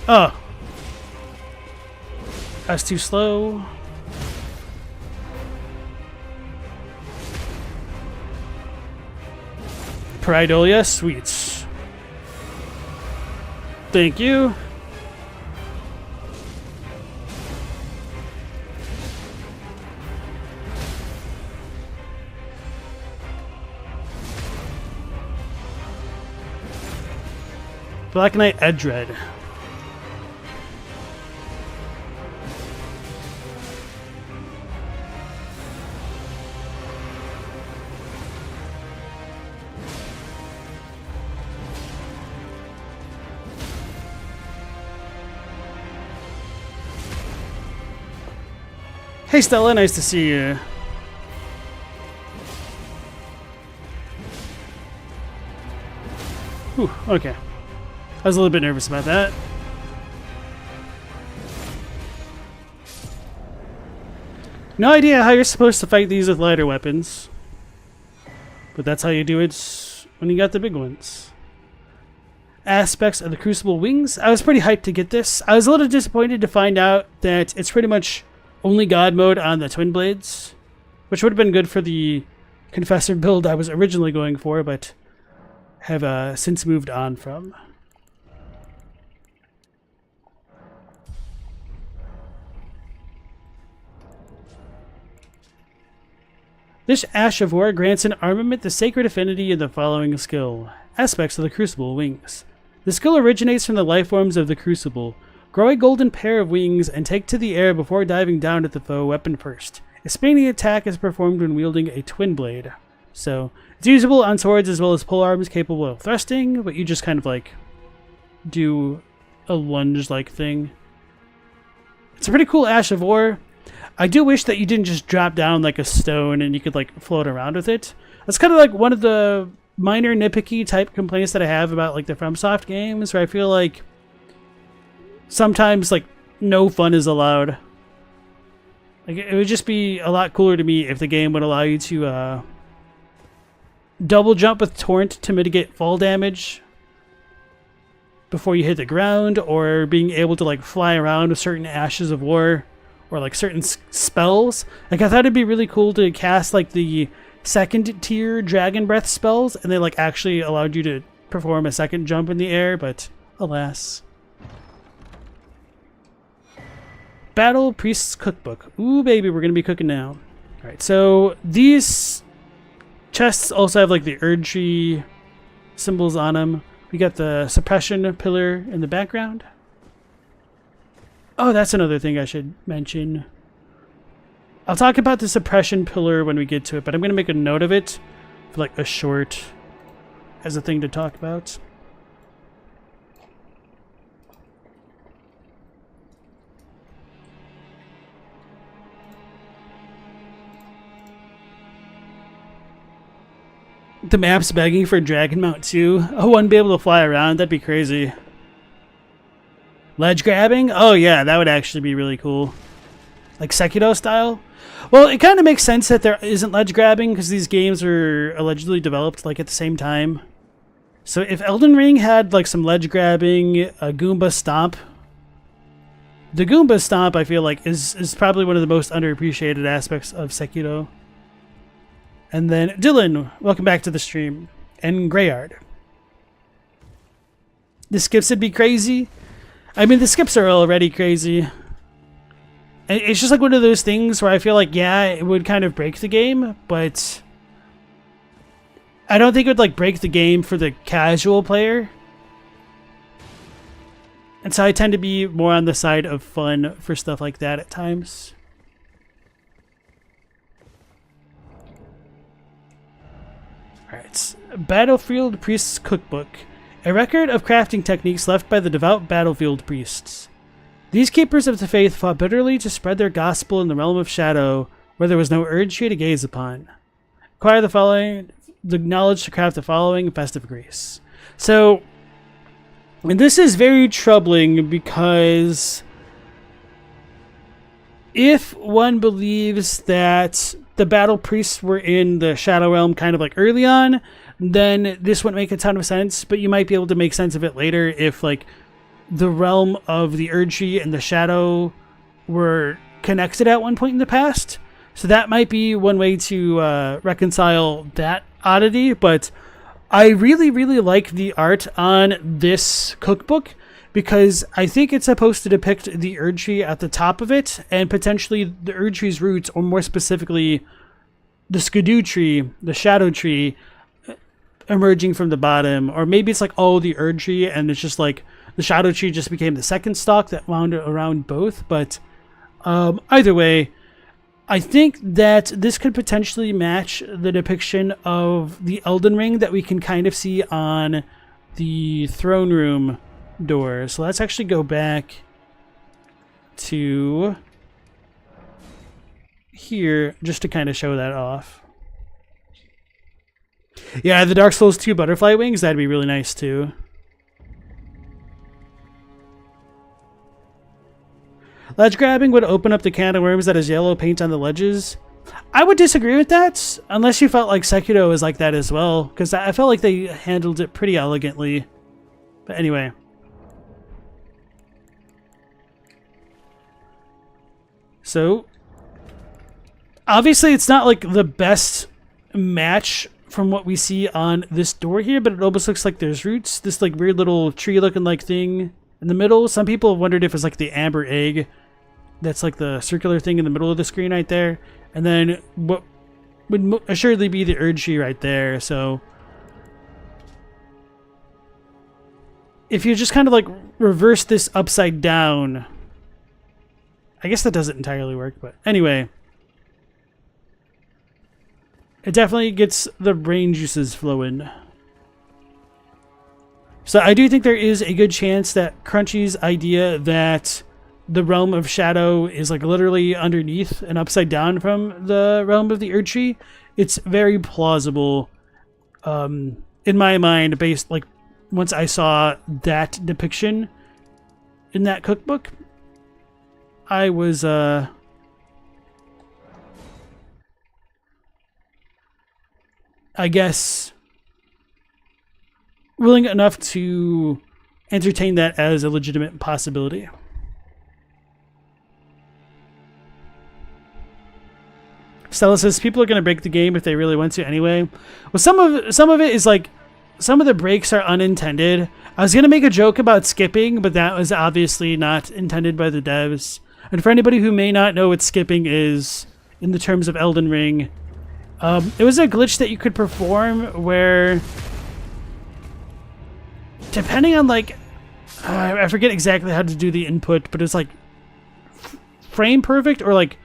Oh. That's too slow. Pareidolia, sweets. Thank you. Black Knight Edred. Hey Stella, nice to see you. Whew, okay. I was a little bit nervous about that. No idea how you're supposed to fight these with lighter weapons. But that's how you do it when you got the big ones. Aspects of the Crucible wings. I was pretty hyped to get this. I was a little disappointed to find out that it's pretty much only God mode on the Twin Blades. which would have been good for the Confessor build I was originally going for, but have since moved on from. This Ash of War grants an armament the sacred affinity in the following skill. Aspects of the Crucible wings. The skill originates from the life forms of the Crucible. Grow a golden pair of wings and take to the air before diving down at the foe weapon first. A spinning attack is performed when wielding a twin blade. So, it's usable on swords as well as polearms capable of thrusting, but you just kind of like do a lunge-like thing. It's a pretty cool Ash of War. I do wish that you didn't just drop down like a stone and you could like float around with it. That's kind of like one of the minor nitpicky type complaints that I have about like the FromSoft games, where I feel like sometimes like no fun is allowed. Like it would just be a lot cooler to me if the game would allow you to double jump with Torrent to mitigate fall damage before you hit the ground, or being able to like fly around with certain Ashes of War. Or like certain spells. Like I thought it'd be really cool to cast like the second tier Dragon Breath spells, and they like actually allowed you to perform a second jump in the air, but alas. Battle Priest's Cookbook. Ooh baby, we're gonna be cooking now. Alright, so these chests also have like the Erdtree symbols on them. We got the suppression pillar in the background. Oh, that's another thing I should mention. I'll talk about the suppression pillar when we get to it, but I'm going to make a note of it for like a short as a thing to talk about. The map's begging for Dragon Mount 2. I wouldn't be able to fly around. That'd be crazy. Ledge grabbing? Oh yeah, that would actually be really cool. Like Sekiro style? Well, it kind of makes sense that there isn't ledge grabbing because these games were allegedly developed like at the same time. So if Elden Ring had like some ledge grabbing, a Goomba Stomp. The Goomba Stomp I feel like is probably one of the most underappreciated aspects of Sekiro. And then Dylan, welcome back to the stream. And Greyard. The skips would be crazy. I mean, the skips are already crazy. It's just like one of those things where I feel like, yeah, it would kind of break the game, but I don't think it would like break the game for the casual player. And so I tend to be more on the side of fun for stuff like that at times. Alright, Battlefield Priest's Cookbook. A record of crafting techniques left by the devout battlefield priests. These keepers of the faith fought bitterly to spread their gospel in the realm of shadow, where there was no Erdtree to gaze upon. Acquire the knowledge to craft the following festive grace. So, and this is very troubling because if one believes that the battle priests were in the shadow realm kind of like early on, then this wouldn't make a ton of sense, but you might be able to make sense of it later if like the realm of the Erdtree and the shadow were connected at one point in the past. So that might be one way to reconcile that oddity, but I really, really like the art on this cookbook because I think it's supposed to depict the Erdtree at the top of it and potentially the Erdtree's roots, or more specifically the Skidoo tree, the shadow tree, emerging from the bottom. Or maybe it's like, oh, the Erdtree, and it's just like the shadow tree just became the second stalk that wound around both. But either way, I think that this could potentially match the depiction of the Elden Ring that we can kind of see on the throne room door. So let's actually go back to here just to kind of show that off. Yeah, the Dark Souls 2 butterfly wings, that'd be really nice too. Ledge grabbing would open up the can of worms that has yellow paint on the ledges. I would disagree with that, unless you felt like Sekiro is like that as well, because I felt like they handled it pretty elegantly. But anyway. So, Obviously, it's not like the best match from what we see on this door here, but it almost looks like there's roots. This like weird little tree-looking like thing in the middle. Some people have wondered if it's like the amber egg. That's like the circular thing in the middle of the screen right there. And then what would assuredly be the Erdtree right there. So if you just kind of like reverse this upside down, I guess that doesn't entirely work, but anyway. It definitely gets the brain juices flowing. So I do think there is a good chance that Crunchy's idea that the realm of shadow is like literally underneath and upside down from the realm of the Erdtree, it's very plausible in my mind, based like once I saw that depiction in that cookbook. I was I guess willing enough to entertain that as a legitimate possibility. Stella says people are going to break the game if they really want to anyway. Well, some of it is like some of the breaks are unintended. I was going to make a joke about skipping, but that was obviously not intended by the devs. And for anybody who may not know what skipping is in the terms of Elden Ring, it was a glitch that you could perform where, depending on like, I forget exactly how to do the input, but it's like frame perfect, or like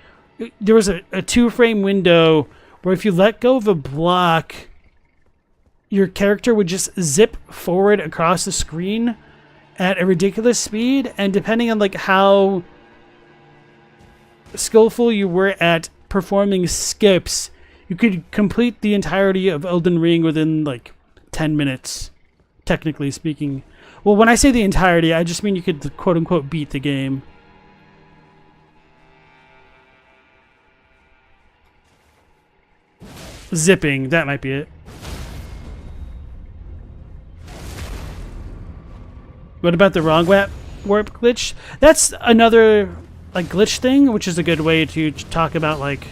there was a 2-frame window where if you let go of a block, your character would just zip forward across the screen at a ridiculous speed, and depending on like how skillful you were at performing skips, you could complete the entirety of Elden Ring within like 10 minutes, technically speaking. Well, when I say the entirety, I just mean you could quote-unquote beat the game. Zipping, that might be it. What about the wrong warp glitch? That's another like glitch thing, which is a good way to talk about like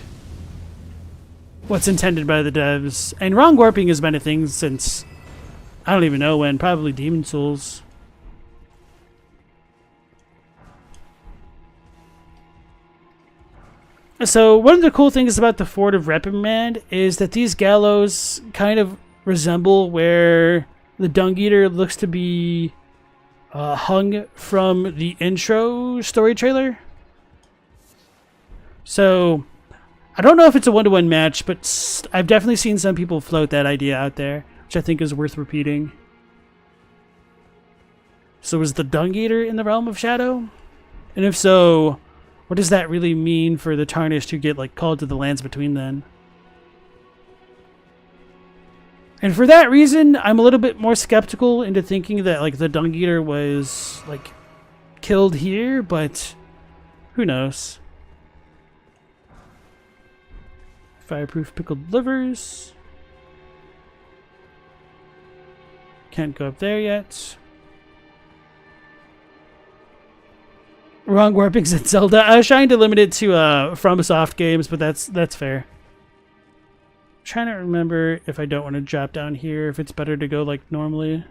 what's intended by the devs. And wrong warping has been a thing since I don't even know when, probably Demon Souls. So one of the cool things about the Fort of Reprimand is that these gallows kind of resemble where the Dung Eater looks to be hung from the intro story trailer. So I don't know if it's a one-to-one match, but I've definitely seen some people float that idea out there, which I think is worth repeating. So is the Dung Eater in the realm of shadow? And if so, what does that really mean for the Tarnished who get like called to the lands between then? And for that reason, I'm a little bit more skeptical into thinking that like the Dung Eater was like killed here, but who knows? Fireproof pickled livers. Can't go up there yet. Wrong warpings at Zelda. I was trying to limit it to FromSoft games, but that's fair. I'm trying to remember if I don't want to drop down here, if it's better to go like normally.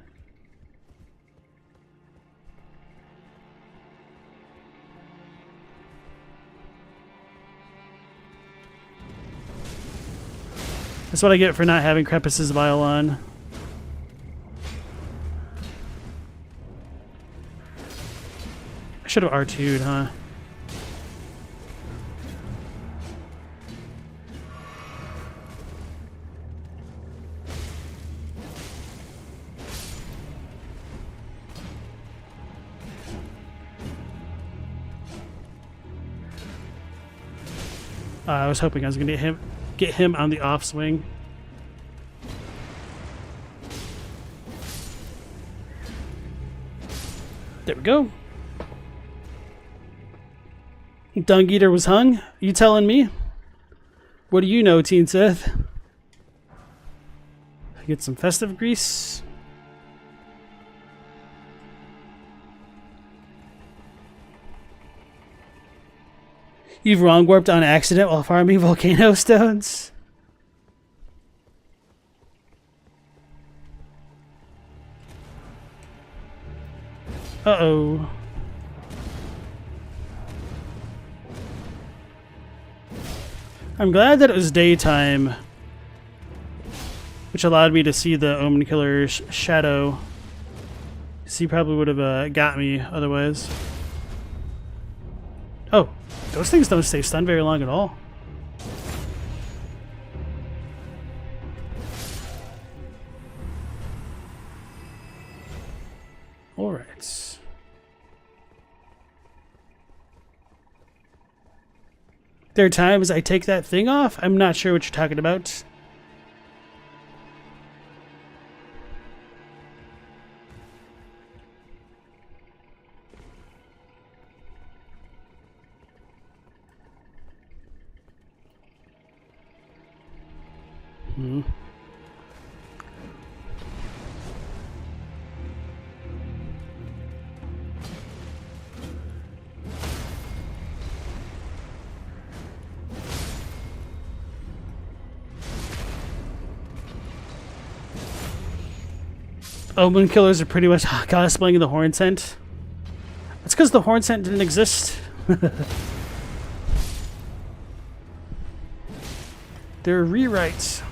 That's what I get for not having Crepus's Vial on. I should have R2'd, huh? I was hoping I was going to get him on the off swing. There we go. Dung Eater was hung? You telling me? What do you know, Teen Sith? Get some festive grease. You've wrong warped on accident while farming volcano stones. Uh-oh. I'm glad that it was daytime, which allowed me to see the Omen Killer's shadow. Because he probably would have got me otherwise. Oh, those things don't stay stunned very long at all. Alright. There are times I take that thing off. I'm not sure what you're talking about. Omen killers are pretty much cosplaying the horn scent. That's because the horn scent didn't exist. They're rewrites.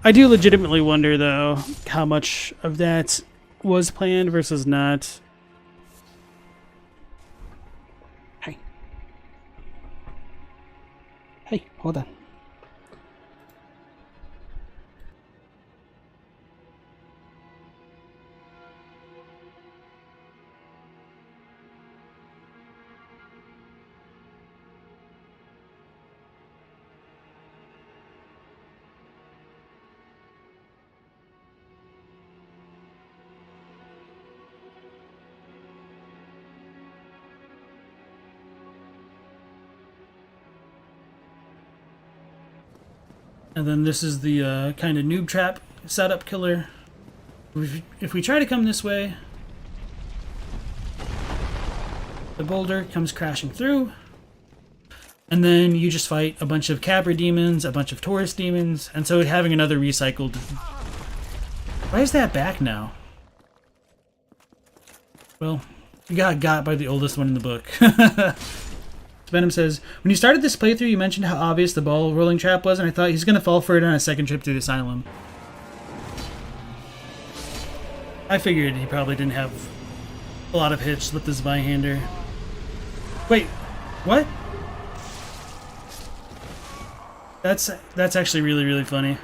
I do legitimately wonder, though, how much of that was planned versus not. Hey. Hey, hold on. And then this is the kind of noob trap setup killer. If we try to come this way, the boulder comes crashing through, and then you just fight a bunch of Cabra demons, a bunch of Taurus demons, and so having another recycled... Why is that back now? Well, you got by the oldest one in the book. Venom says, when you started this playthrough, you mentioned how obvious the ball rolling trap was, and I thought he's going to fall for it on a second trip through the asylum. I figured he probably didn't have a lot of hits with this Byhander. Wait, what? That's actually really, really funny.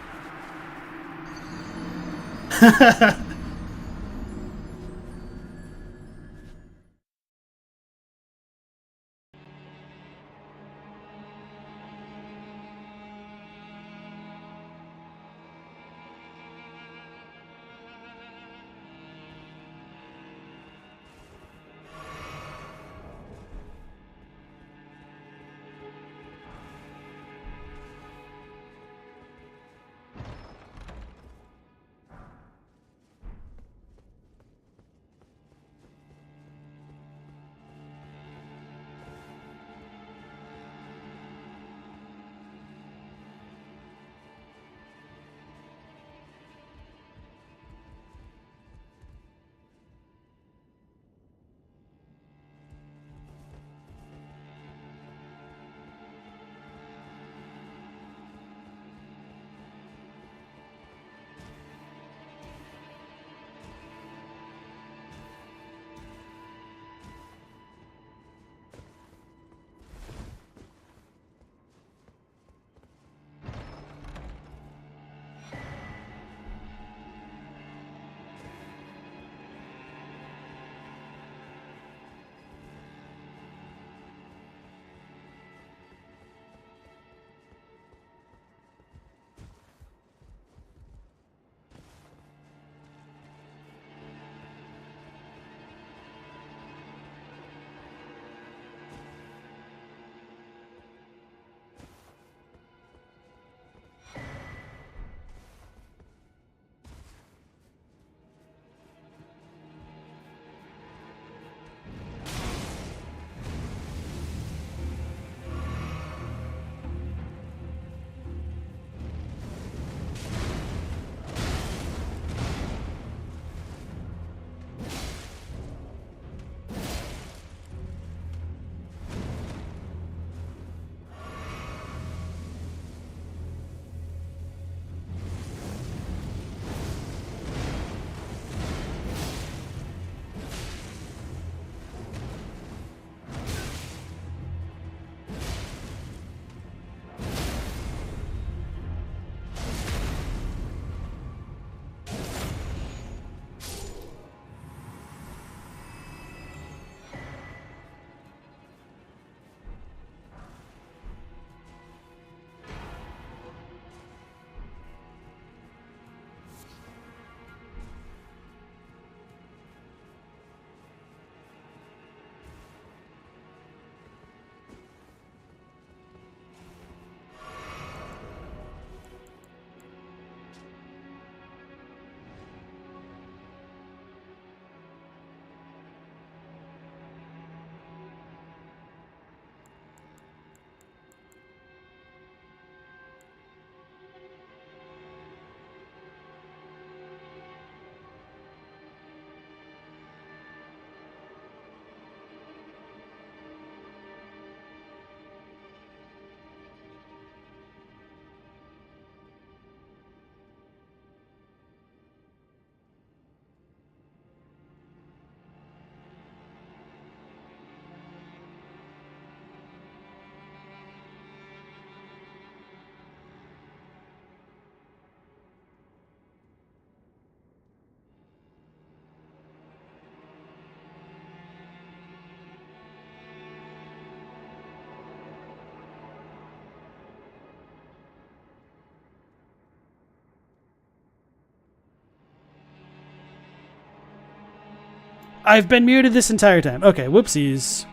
I've been muted this entire time. Okay, whoopsies.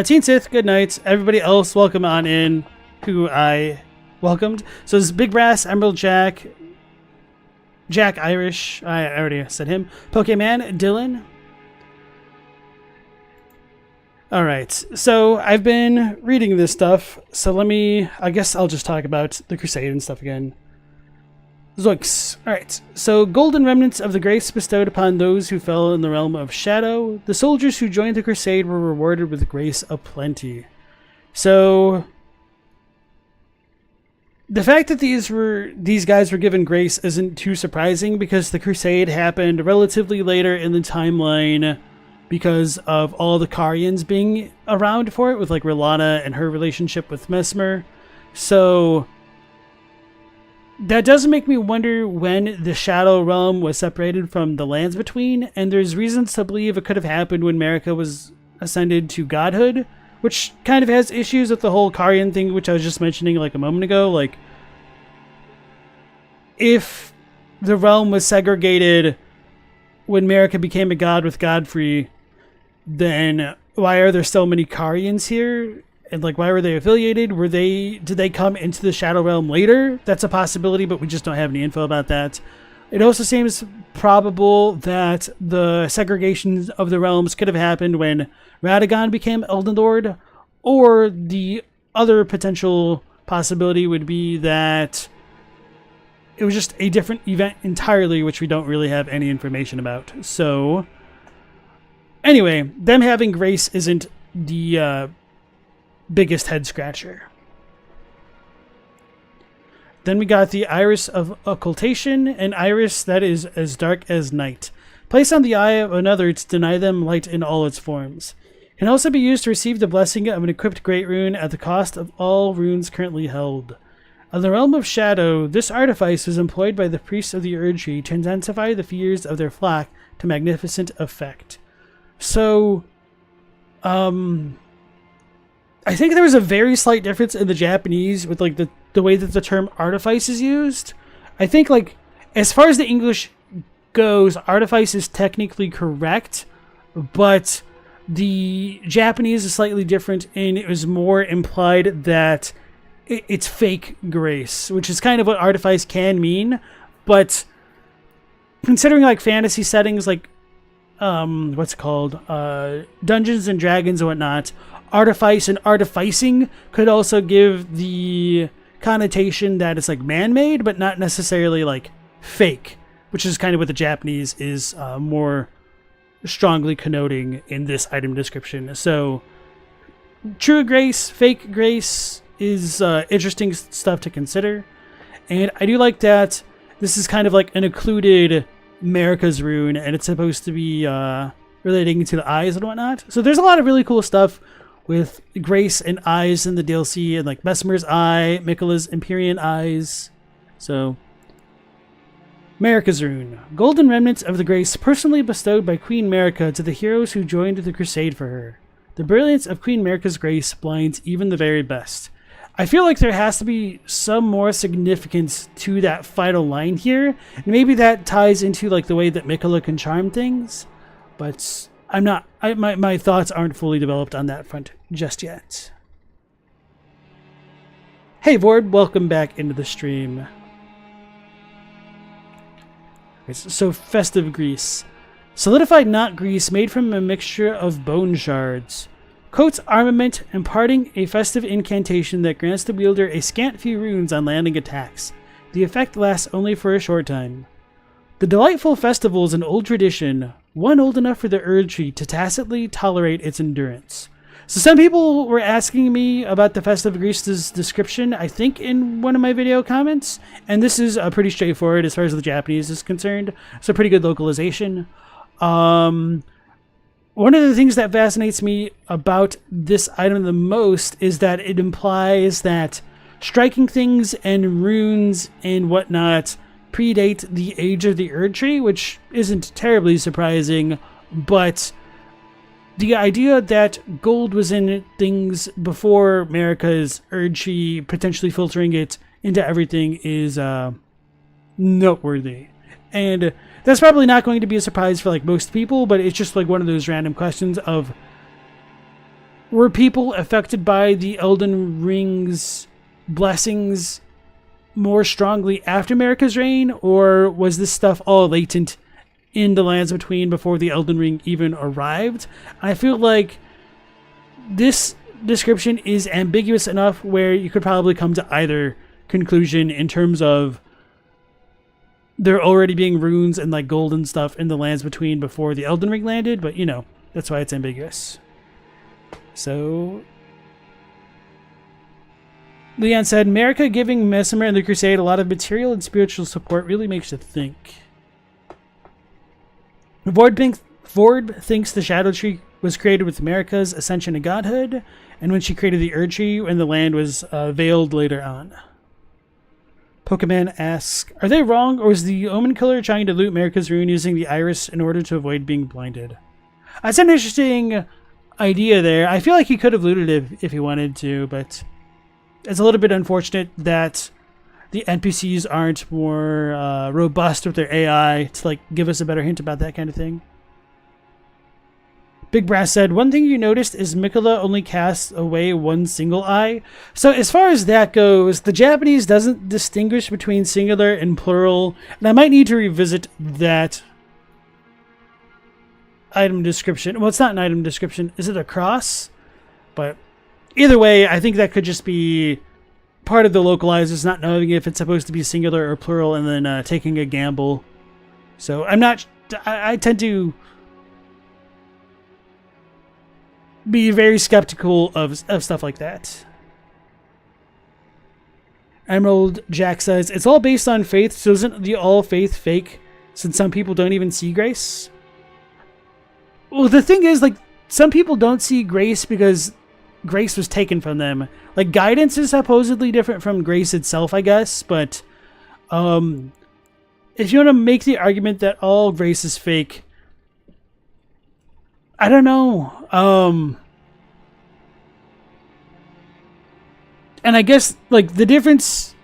Teen Sith, good night. Everybody else, welcome on in, who I welcomed. So this is Big Brass, Emerald Jack, Jack Irish, I already said him, Pokemon, Dylan. Alright, so I've been reading this stuff, so I guess I'll just talk about the Crusade and stuff again. Zoinks. Alright, so golden remnants of the grace bestowed upon those who fell in the realm of shadow. The soldiers who joined the crusade were rewarded with grace aplenty. So the fact that these guys were given grace isn't too surprising because the crusade happened relatively later in the timeline because of all the Carians being around for it, with like Rilana and her relationship with Mesmer. So that does make me wonder when the Shadow Realm was separated from the Lands Between, and there's reasons to believe it could have happened when Marika was ascended to godhood, which kind of has issues with the whole Carian thing, which I was just mentioning like a moment ago. Like, if the realm was segregated when Marika became a god with Godfrey, then why are there so many Carians here? And like, why were they affiliated? Did they come into the Shadow Realm later? That's a possibility, but we just don't have any info about that. It also seems probable that the segregation of the realms could have happened when Radagon became Elden Lord, or the other potential possibility would be that it was just a different event entirely, which we don't really have any information about. So anyway, them having grace isn't the biggest head scratcher. Then we got the Iris of Occultation, an iris that is as dark as night. Placed on the eye of another to deny them light in all its forms. Can also be used to receive the blessing of an equipped great rune at the cost of all runes currently held. In the realm of shadow, this artifice was employed by the priests of the Erdtree to intensify the fears of their flock to magnificent effect. So, I think there was a very slight difference in the Japanese with like the way that the term artifice is used. I think like as far as the English goes, artifice is technically correct, but the Japanese is slightly different, and it was more implied that it's fake grace, which is kind of what artifice can mean. But considering like fantasy settings like what's it called? Dungeons and Dragons and whatnot, artifice and artificing could also give the connotation that it's like man-made, but not necessarily like fake, which is kind of what the Japanese is more strongly connoting in this item description. So true grace, fake grace is interesting stuff to consider. And I do like that this is kind of like an occluded Marika's rune, and it's supposed to be relating to the eyes and whatnot. So there's a lot of really cool stuff with grace and eyes in the DLC, and like Mesmer's eye, Miquella's Empyrean eyes. So Marika's rune. Golden remnants of the grace personally bestowed by Queen Marika to the heroes who joined the crusade for her. The brilliance of Queen Marika's grace blinds even the very best. I feel like there has to be some more significance to that final line here. And maybe that ties into like the way that Miquella can charm things, but my thoughts aren't fully developed on that front just yet. Hey Vord, welcome back into the stream. So festive grease. Solidified knot grease made from a mixture of bone shards. Coats armament, imparting a festive incantation that grants the wielder a scant few runes on landing attacks. The effect lasts only for a short time. The delightful festival is an old tradition, one old enough for the Erdtree to tacitly tolerate its endurance. So some people were asking me about the Festive Grease's description, I think in one of my video comments, and this is pretty straightforward as far as the Japanese is concerned. It's a pretty good localization. One of the things that fascinates me about this item the most is that it implies that striking things and runes and whatnot predate the age of the Erdtree, which isn't terribly surprising, but the idea that gold was in things before Marika's Erdtree potentially filtering it into everything is noteworthy. And that's probably not going to be a surprise for like most people, but it's just like one of those random questions of, were people affected by the Elden Ring's blessings more strongly after Marika's reign, or was this stuff all latent in the Lands Between before the Elden Ring even arrived? I feel like this description is ambiguous enough where you could probably come to either conclusion in terms of there already being runes and like golden stuff in the Lands Between before the Elden Ring landed, but you know, that's why it's ambiguous. So Leon said, Marika giving Mesmer and the Crusade a lot of material and spiritual support really makes you think. Vord thinks the Shadow Tree was created with Marika's ascension to godhood, and when she created the Erdtree when the land was veiled later on. Pokemon asks, are they wrong, or is the Omen Killer trying to loot Marika's rune using the iris in order to avoid being blinded? That's an interesting idea there. I feel like he could have looted it if he wanted to, but it's a little bit unfortunate that the NPCs aren't more robust with their AI to like give us a better hint about that kind of thing. Big Brass said, one thing you noticed is Mikola only casts away one single eye. So as far as that goes, the Japanese doesn't distinguish between singular and plural, and I might need to revisit that item description. Well, it's not an item description. Is it a cross? But either way, I think that could just be part of the localizers not knowing if it's supposed to be singular or plural and then taking a gamble. So I'm not... I tend to be very skeptical of stuff like that. Emerald Jack says, it's all based on faith, so isn't the all faith fake since some people don't even see grace? Well, the thing is, like, some people don't see grace because grace was taken from them. Like, guidance is supposedly different from grace itself, I guess, but if you want to make the argument that all grace is fake, I don't know. And I guess, like, the difference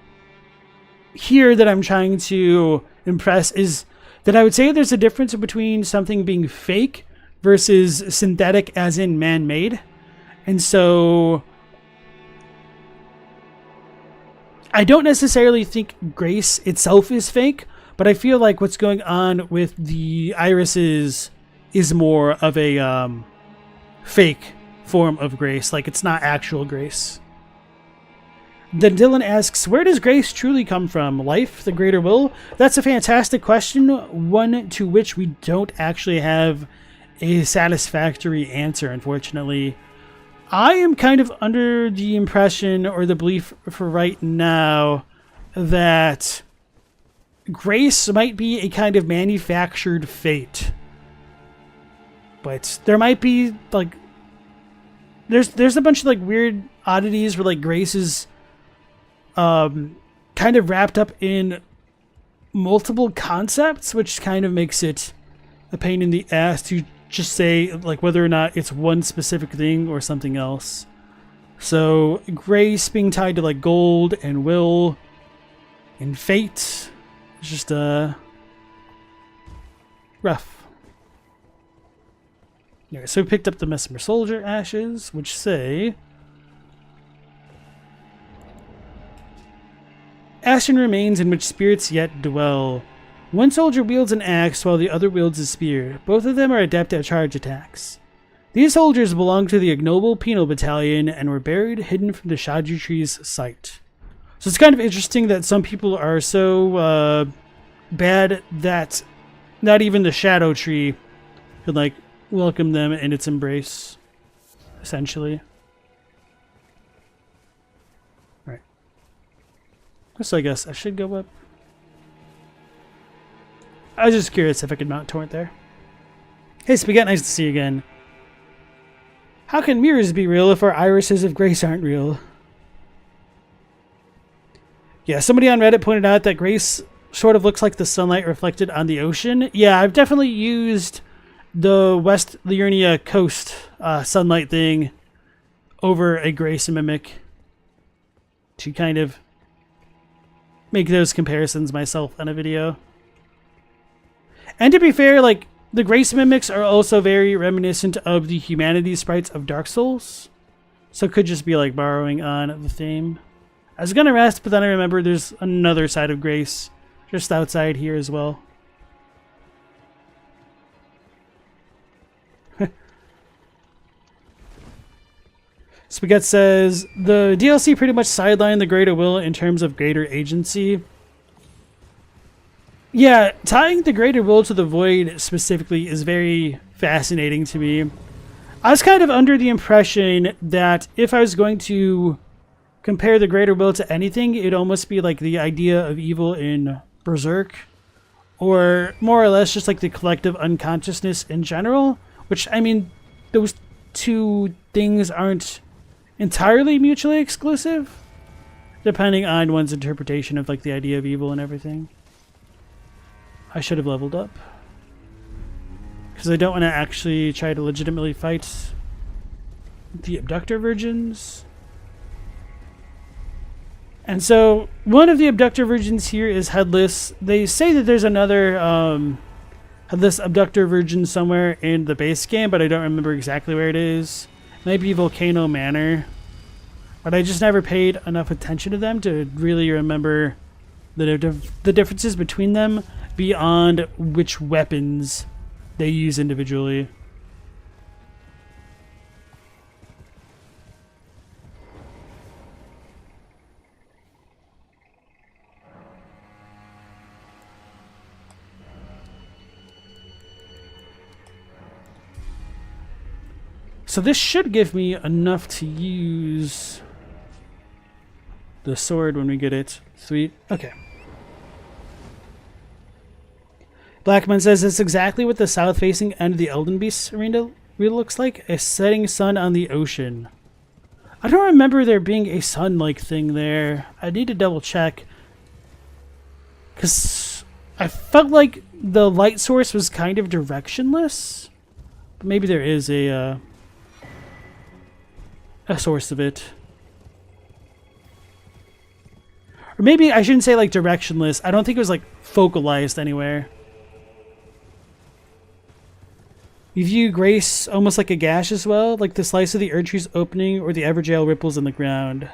here that I'm trying to impress is that I would say there's a difference between something being fake versus synthetic as in man-made. And so I don't necessarily think grace itself is fake, but I feel like what's going on with the irises is more of a fake form of grace. Like, it's not actual grace. Then Dylan asks, where does grace truly come from? Life, the greater will? That's a fantastic question, one to which we don't actually have a satisfactory answer, unfortunately. I am kind of under the impression or the belief for right now that grace might be a kind of manufactured fate. But there might be, like, there's a bunch of, like, weird oddities where, like, grace is kind of wrapped up in multiple concepts, which kind of makes it a pain in the ass to just say, like, whether or not it's one specific thing or something else. So grace being tied to, like, gold and will and fate is just rough. Anyway, so we picked up the Mesmer Soldier ashes, which say ashen remains in which spirits yet dwell. One soldier wields an axe while the other wields a spear. Both of them are adept at charge attacks. These soldiers belong to the ignoble penal battalion and were buried hidden from the Shadow Tree's sight. So it's kind of interesting that some people are so bad that not even the Shadow Tree could, like, welcome them in its embrace, essentially. Right. So I guess I should go up. I was just curious if I could mount Torrent there. Hey Spaghetti, nice to see you again. How can mirrors be real if our irises of grace aren't real? Yeah, somebody on Reddit pointed out that grace sort of looks like the sunlight reflected on the ocean. Yeah, I've definitely used the West Liurnia coast sunlight thing over a grace mimic to kind of make those comparisons myself on a video. And to be fair, like, the Grace mimics are also very reminiscent of the humanity sprites of Dark Souls. So it could just be like borrowing on the theme. I was gonna rest, but then I remember there's another side of Grace just outside here as well. Spaghetti says, the DLC pretty much sidelined the Greater Will in terms of greater agency. Yeah, tying the Greater Will to the Void specifically is very fascinating to me. I was kind of under the impression that if I was going to compare the Greater Will to anything, it'd almost be like the idea of evil in Berserk, or more or less just like the collective unconsciousness in general, which, I mean, those two things aren't entirely mutually exclusive, depending on one's interpretation of like the idea of evil and everything. I should have leveled up, because I don't want to actually try to legitimately fight the Abductor Virgins. And so one of the Abductor Virgins here is Headless. They say that there's another Headless Abductor Virgin somewhere in the base game, but I don't remember exactly where it is. It might be Volcano Manor, but I just never paid enough attention to them to really remember the differences between them beyond which weapons they use individually. So this should give me enough to use the sword when we get it. Sweet. Okay. Blackman says it's exactly what the south-facing end of the Elden Beast arena really looks like. A setting sun on the ocean. I don't remember there being a sun-like thing there. I need to double check, because I felt like the light source was kind of directionless. But maybe there is a source of it. Or maybe I shouldn't say like directionless. I don't think it was like focalized anywhere. You view Grace almost like a gash as well, like the slice of the Erdtree's opening or the Everjail ripples in the ground.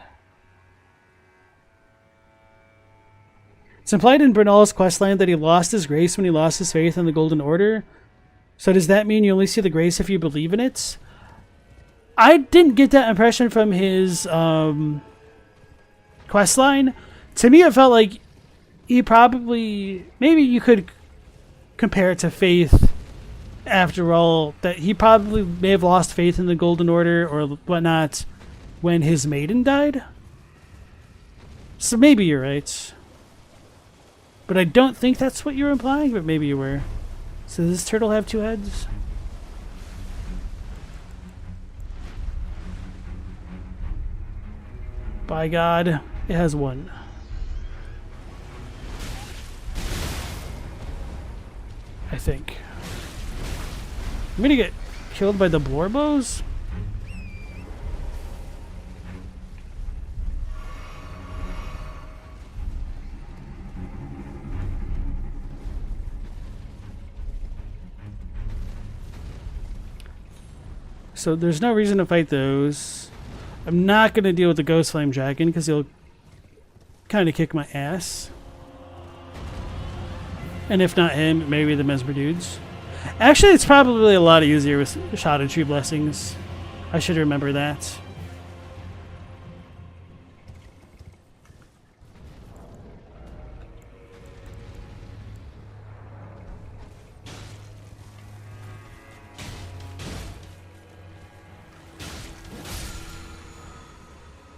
It's implied in Bernal's questline that he lost his grace when he lost his faith in the Golden Order. So does that mean you only see the grace if you believe in it? I didn't get that impression from his questline. To me, it felt like he probably... Maybe you could compare it to faith. After all, that he probably may have lost faith in the Golden Order or whatnot when his maiden died. So maybe you're right. But I don't think that's what you were implying, but maybe you were. So does this turtle have two heads? By God, it has one. I think. I'm gonna get killed by the Blorbos? So there's no reason to fight those. I'm not gonna deal with the Ghost Flame Dragon because he'll kind of kick my ass. And if not him, maybe the Mesmer dudes. Actually, it's probably a lot easier with Shot and Tree Blessings. I should remember that.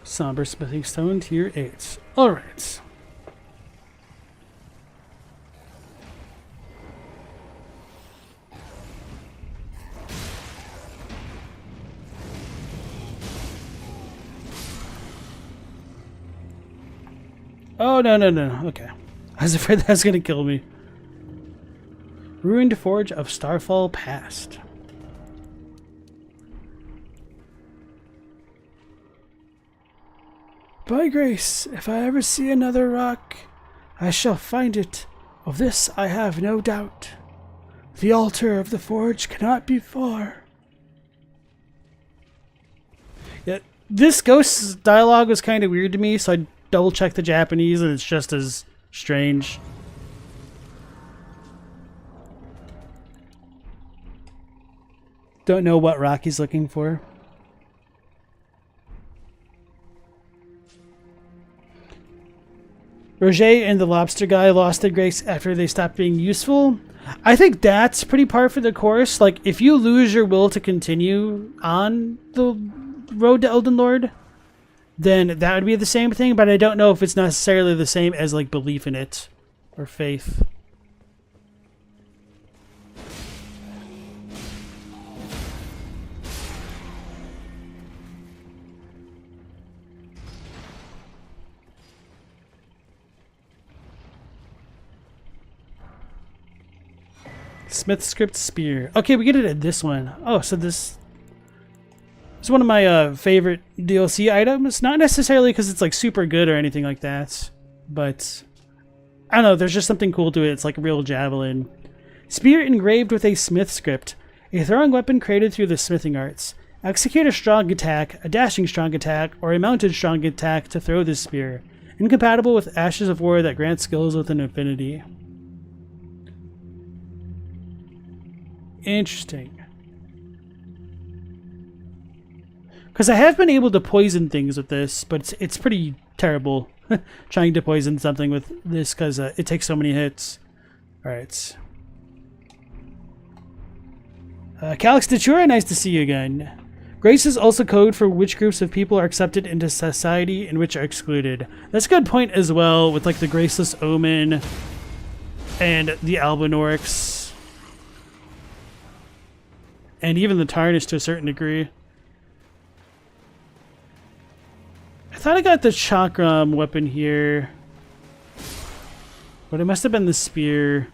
Somber Smithing Stone, Tier 8. Alright. Oh, no. Okay. I was afraid that was going to kill me. Ruined Forge of Starfall Past. By grace, if I ever see another rock, I shall find it. Of this I have no doubt. The altar of the forge cannot be far. Yeah, this ghost's dialogue was kind of weird to me, so I double-checked the Japanese, and it's just as strange. Don't know what Rocky's looking for. Roger and the lobster guy lost their grace after they stopped being useful. I think that's pretty par for the course. Like, if you lose your will to continue on the road to Elden Lord, then that would be the same thing, but I don't know if it's necessarily the same as, like, belief in it or faith. Smith script spear. Okay, we get it at this one. Oh, so this is one of my favorite DLC items. Not necessarily because it's like super good or anything like that, but I don't know. There's just something cool to it. It's like a real javelin. Spear engraved with a smith script. A throwing weapon created through the smithing arts. Execute a strong attack, a dashing strong attack, or a mounted strong attack to throw this spear. Incompatible with Ashes of War that grants skills with an infinity. Interesting. Because I have been able to poison things with this, but it's pretty terrible trying to poison something with this because it takes so many hits. Alright. Calix Datura, nice to see you again. Grace is also code for which groups of people are accepted into society and which are excluded. That's a good point as well with like the Graceless Omen and the Albinorics. And even the Tarnished to a certain degree. I thought I got the Chakram weapon here. But it must have been the spear.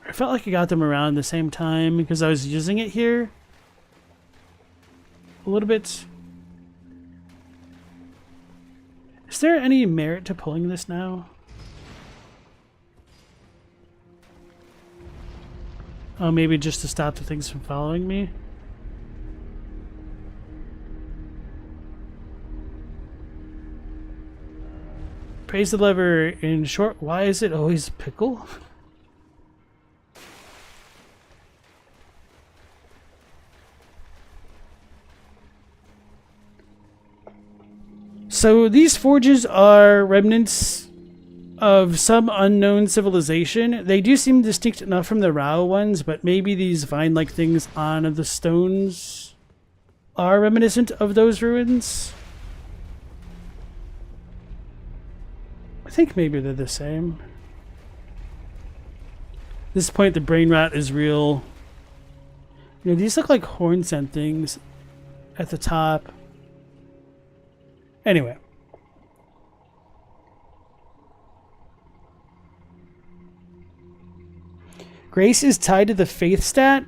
I felt like I got them around the same time because I was using it here. A little bit. Is there any merit to pulling this now? Oh, maybe just to stop the things from following me? Praise the lever. In short, why is it always pickle? So these forges are remnants of some unknown civilization. They do seem distinct enough from the Rao ones, but maybe these vine-like things on the stones are reminiscent of those ruins. I think maybe they're the same. At this point, the brain rot is real. You know, these look like horn scent things at the top. Anyway. Grace is tied to the faith stat.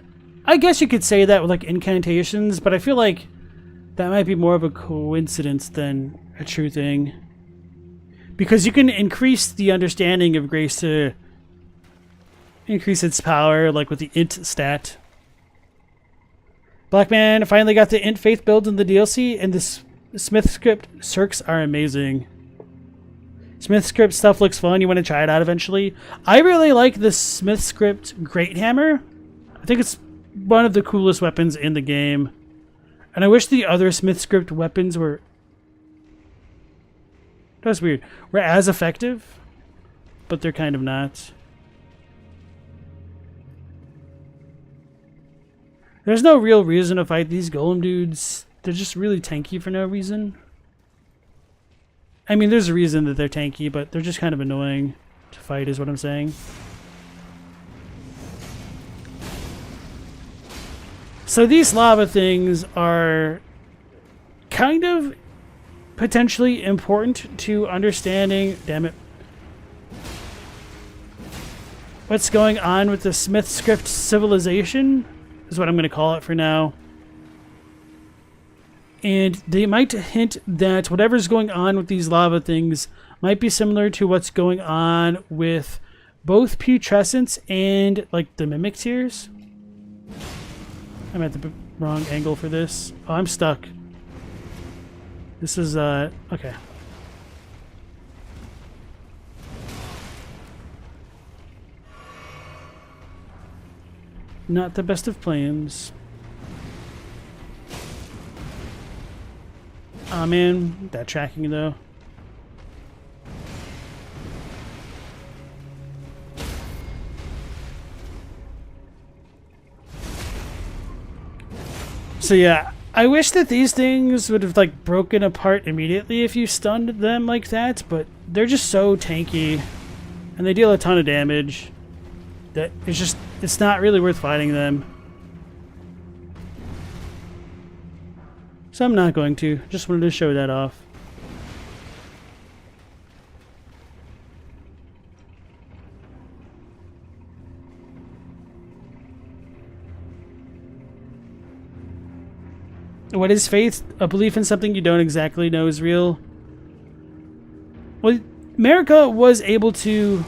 I guess you could say that with like incantations, but I feel like that might be more of a coincidence than a true thing. Because you can increase the understanding of Grace to increase its power, like with the int stat. Black Man finally got the int faith build in the DLC, and the Smith script circs are amazing. Smith script stuff looks fun. You want to try it out eventually. I really like the Smith script Great Hammer. I think it's one of the coolest weapons in the game. And I wish the other Smith script weapons were... That's weird. Were as effective, but they're kind of not. There's no real reason to fight these golem dudes. They're just really tanky for no reason. I mean, there's a reason that they're tanky, but they're just kind of annoying to fight is what I'm saying. So these lava things are kind of potentially important to understanding, damn it, what's going on with the Smith script civilization is what I'm going to call it for now. And they might hint that whatever's going on with these lava things might be similar to what's going on with both putrescence and like the mimic tears. I'm at the wrong angle for this. Oh, I'm stuck. This is okay. Not the best of plans. Oh man, that tracking though. So yeah, I wish that these things would have like broken apart immediately if you stunned them like that, but they're just so tanky and they deal a ton of damage that it's not really worth fighting them. So I'm not going to. Just wanted to show that off. What is faith? A belief in something you don't exactly know is real. Well, Marika was able to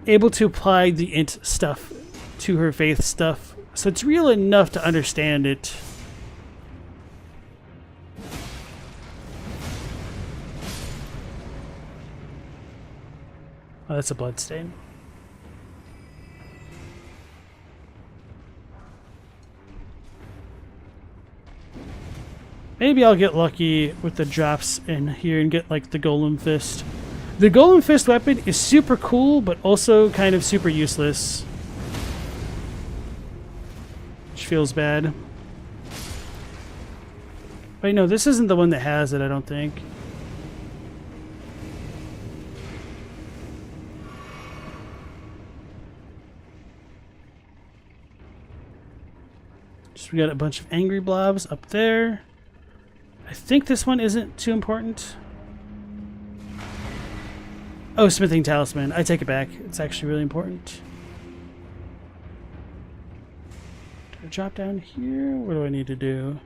apply the int stuff to her faith stuff, so it's real enough to understand it. Oh, that's a bloodstain. Maybe I'll get lucky with the drops in here and get like the Golem Fist. The Golem Fist weapon is super cool, but also kind of super useless. Which feels bad. Wait, no, this isn't the one that has it, I don't think. Just we got a bunch of angry blobs up there. I think this one isn't too important. Oh, smithing talisman. I take it back. It's actually really important. Do I drop down here? What do I need to do?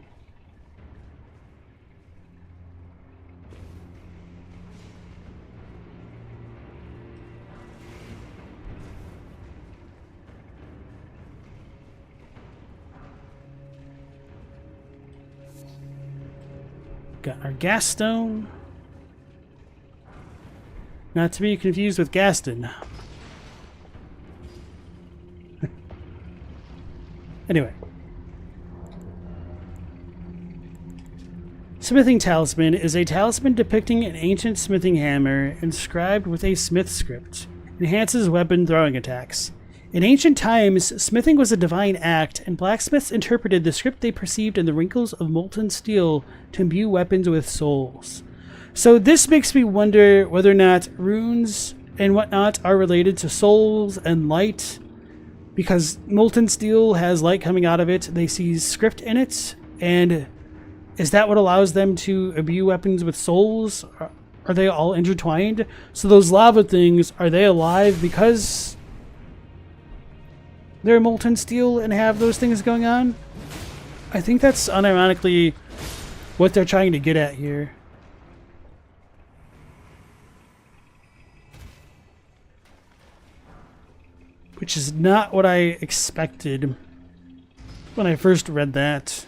Got our gas stone. Not to be confused with Gaston. Anyway. Smithing Talisman is a talisman depicting an ancient smithing hammer inscribed with a smith script. Enhances weapon throwing attacks. In ancient times, smithing was a divine act, and blacksmiths interpreted the script they perceived in the wrinkles of molten steel to imbue weapons with souls. So this makes me wonder whether or not runes and whatnot are related to souls and light, because molten steel has light coming out of it. They see script in it, and is that what allows them to imbue weapons with souls? Are they all intertwined? So those lava things, are they alive because they're molten steel and have those things going on? I think that's unironically what they're trying to get at here. Which is not what I expected when I first read that.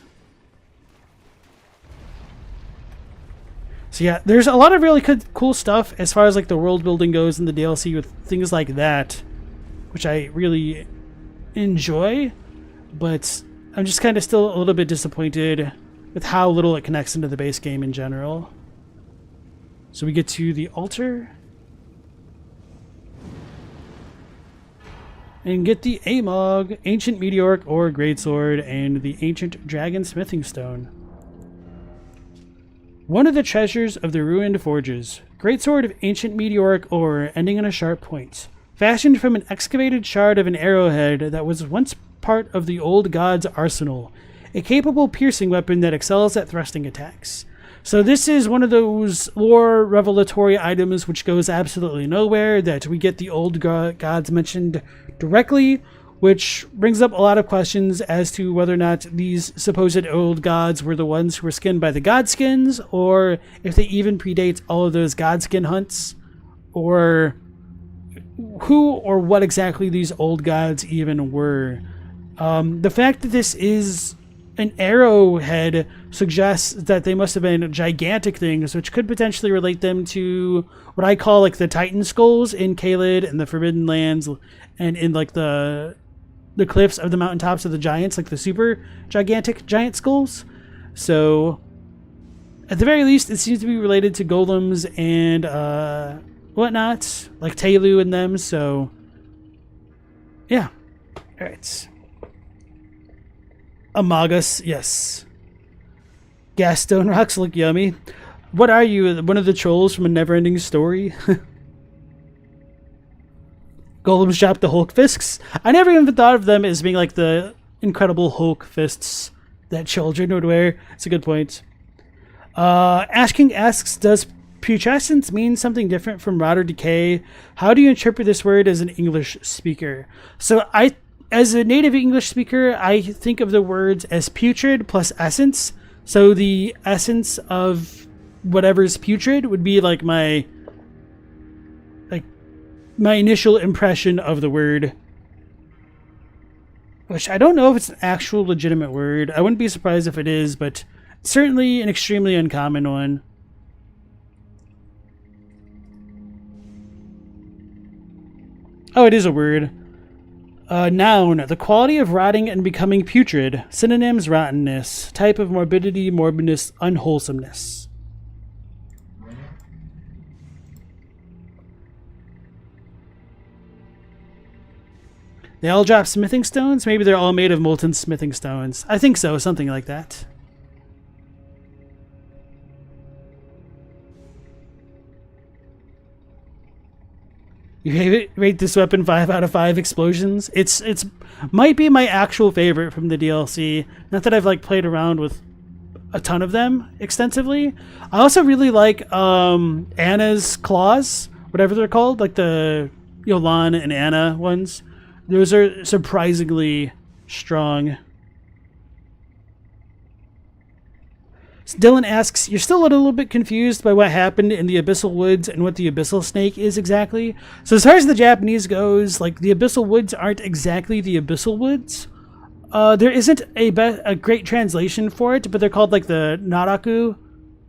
So yeah, there's a lot of really cool stuff as far as like the world building goes in the DLC with things like that, which I really enjoy, but I'm just kind of still a little bit disappointed with how little it connects into the base game in general. So we get to the altar and get the Amog, Ancient Meteoric or Greatsword, and the Ancient Dragon Smithing Stone. One of the treasures of the ruined forges. Greatsword of Ancient Meteoric ore ending in a sharp point. Fashioned from an excavated shard of an arrowhead that was once part of the old god's arsenal. A capable piercing weapon that excels at thrusting attacks. So this is one of those lore revelatory items which goes absolutely nowhere, that we get the old gods mentioned directly, which brings up a lot of questions as to whether or not these supposed old gods were the ones who were skinned by the godskins, or if they even predate all of those godskin hunts, or who or what exactly these old gods even were. The fact that this is an arrowhead suggests that they must have been gigantic things, which could potentially relate them to what I call like the Titan skulls in Caelid and the Forbidden Lands, and in like the cliffs of the mountaintops of the giants, like the super gigantic giant skulls. So at the very least, it seems to be related to golems and whatnot, like Telu and them. So yeah, all right. Amagus, yes. Gas stone rocks look yummy. What are you, one of the trolls from a never-ending story? Golems drop the Hulk fists. I never even thought of them as being like the incredible Hulk fists that children would wear. It's a good point. Ash King asks, does putrescence mean something different from rot or decay? How do you interpret this word as an English speaker? So as a native English speaker, I think of the words as putrid plus essence. So the essence of whatever's putrid would be like my initial impression of the word. Which I don't know if it's an actual legitimate word. I wouldn't be surprised if it is, but certainly an extremely uncommon one. Oh, it is a word. Noun, the quality of rotting and becoming putrid. Synonyms, rottenness. Type of morbidity, morbidness, unwholesomeness. They all drop smithing stones? Maybe they're all made of molten smithing stones. I think so, something like that. You rate this weapon 5 out of 5 explosions? It's might be my actual favorite from the DLC. Not that I've like played around with a ton of them extensively. I also really like Anna's claws, whatever they're called, like the Yolan and Anna ones. Those are surprisingly strong. Dylan asks, you're still a little bit confused by what happened in the Abyssal Woods and what the Abyssal Snake is exactly? So as far as the Japanese goes, like the Abyssal Woods aren't exactly the Abyssal Woods. There isn't a great translation for it, but they're called like the Naraku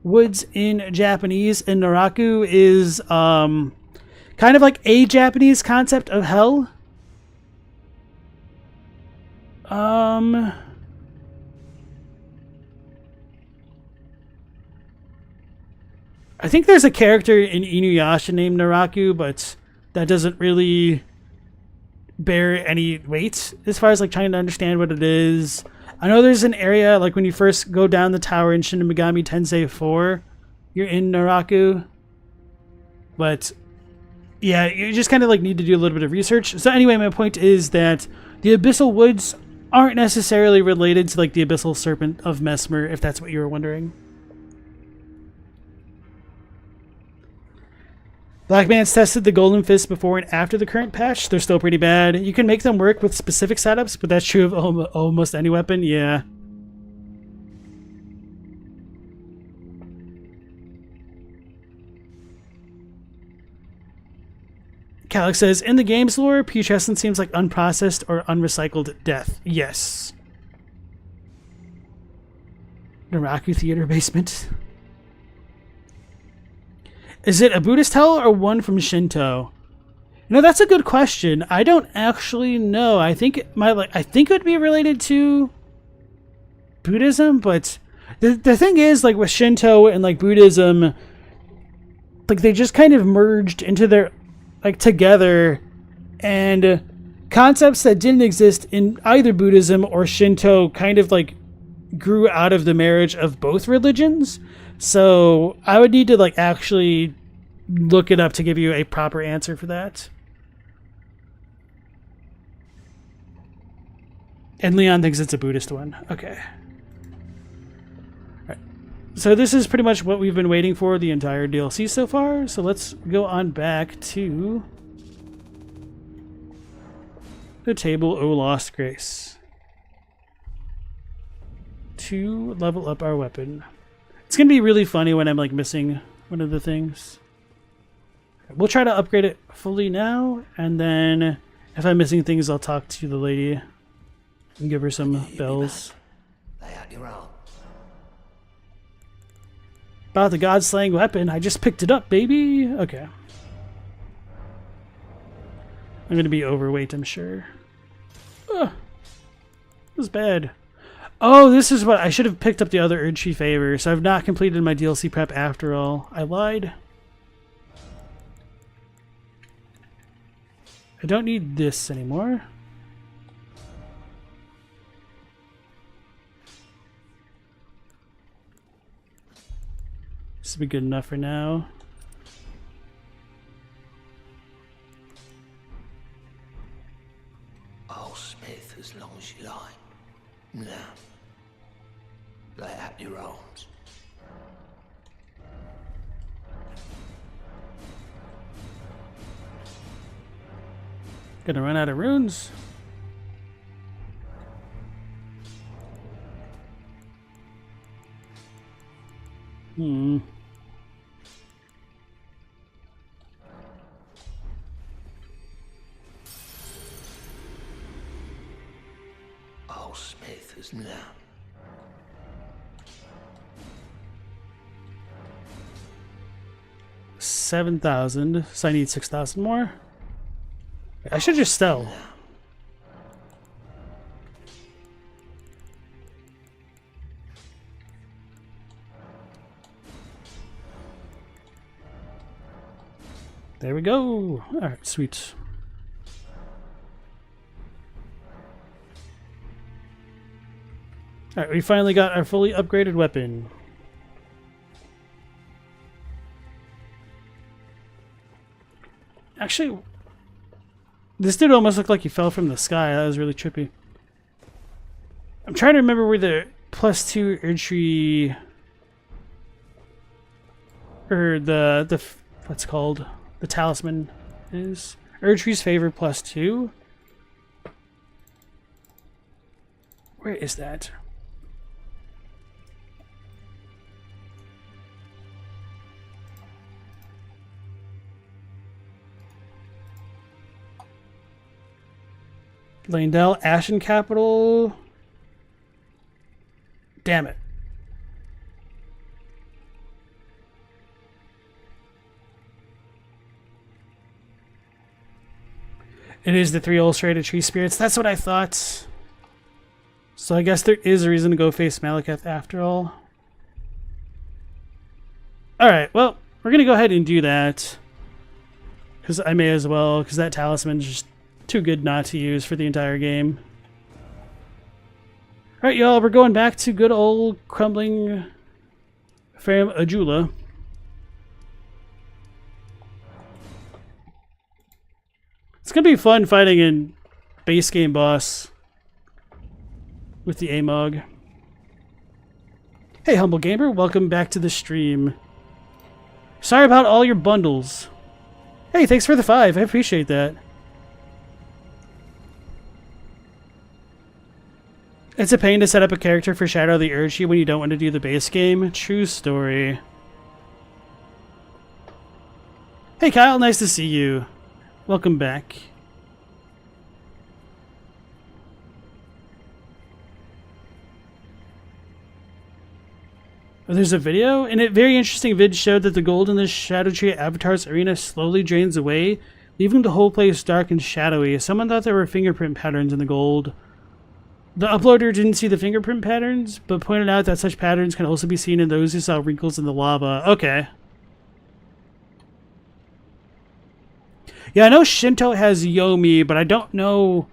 Woods in Japanese, and Naraku is kind of like a Japanese concept of hell. I think there's a character in Inuyasha named Naraku, but that doesn't really bear any weight as far as like trying to understand what it is. I know there's an area like when you first go down the tower in Shin Megami Tensei 4, you're in Naraku. But yeah, you just kind of like need to do a little bit of research. So anyway, my point is that the Abyssal Woods aren't necessarily related to like the Abyssal Serpent of Mesmer, if that's what you were wondering. Black Man's tested the Golden Fist before and after the current patch. They're still pretty bad. You can make them work with specific setups, but that's true of almost any weapon, yeah. Calyx says, in the game's lore, putrescence seems like unprocessed or unrecycled death. Yes. Naraku Theater Basement. Is it a Buddhist hell or one from Shinto? You know, that's a good question. I don't actually know. I think it would be related to Buddhism, but the thing is, like with Shinto and like Buddhism, like they just kind of merged into their like together, and concepts that didn't exist in either Buddhism or Shinto kind of like grew out of the marriage of both religions. So I would need to like actually look it up to give you a proper answer for that. And Leon thinks it's a Buddhist one. Okay. All right. So this is pretty much what we've been waiting for the entire DLC so far. So let's go on back to the table, O Lost Grace, to level up our weapon. It's gonna be really funny when I'm like missing one of the things. We'll try to upgrade it fully now, and then if I'm missing things, I'll talk to the lady and give her some bells. Lay out your arms. About the god-slaying weapon, I just picked it up, baby! Okay. I'm gonna be overweight, I'm sure. Ugh. This is bad. Oh, this is what I should have picked up the other Erdtree favor, so I've not completed my DLC prep after all. I lied. I don't need this anymore. This will be good enough for now. I'll smith as long as you like. Now, lay out your arms. Gonna run out of runes. I'll smith as now. 7,000, so I need 6,000 more. I should just sell. There we go. Alright, sweet. Alright, we finally got our fully upgraded weapon. Actually, this dude almost looked like he fell from the sky. That was really trippy. I'm trying to remember where the +2 Erdtree, or the what's it called, the Talisman is. Erdtree's favor +2. Where is that? Landell, Ashen Capital. Damn it. It is the 3 ulcerated tree spirits. That's what I thought. So I guess there is a reason to go face Maliketh after all. Alright, well, we're going to go ahead and do that. Because I may as well, because that talisman's just too good not to use for the entire game. Alright, y'all, we're going back to good old crumbling Farum Ajula. It's gonna be fun fighting in base game boss with the AMOG. Hey, Humble Gamer, welcome back to the stream. Sorry about all your bundles. Hey, thanks for the 5, I appreciate that. It's a pain to set up a character for Shadow of the Erdtree when you don't want to do the base game. True story. Hey Kyle, nice to see you. Welcome back. Oh, there's a video, and a very interesting vid showed that the gold in this Shadow Tree Avatar's arena slowly drains away, leaving the whole place dark and shadowy. Someone thought there were fingerprint patterns in the gold. The uploader didn't see the fingerprint patterns, but pointed out that such patterns can also be seen in those who saw wrinkles in the lava. Okay. Yeah, I know Shinto has Yomi, but I don't know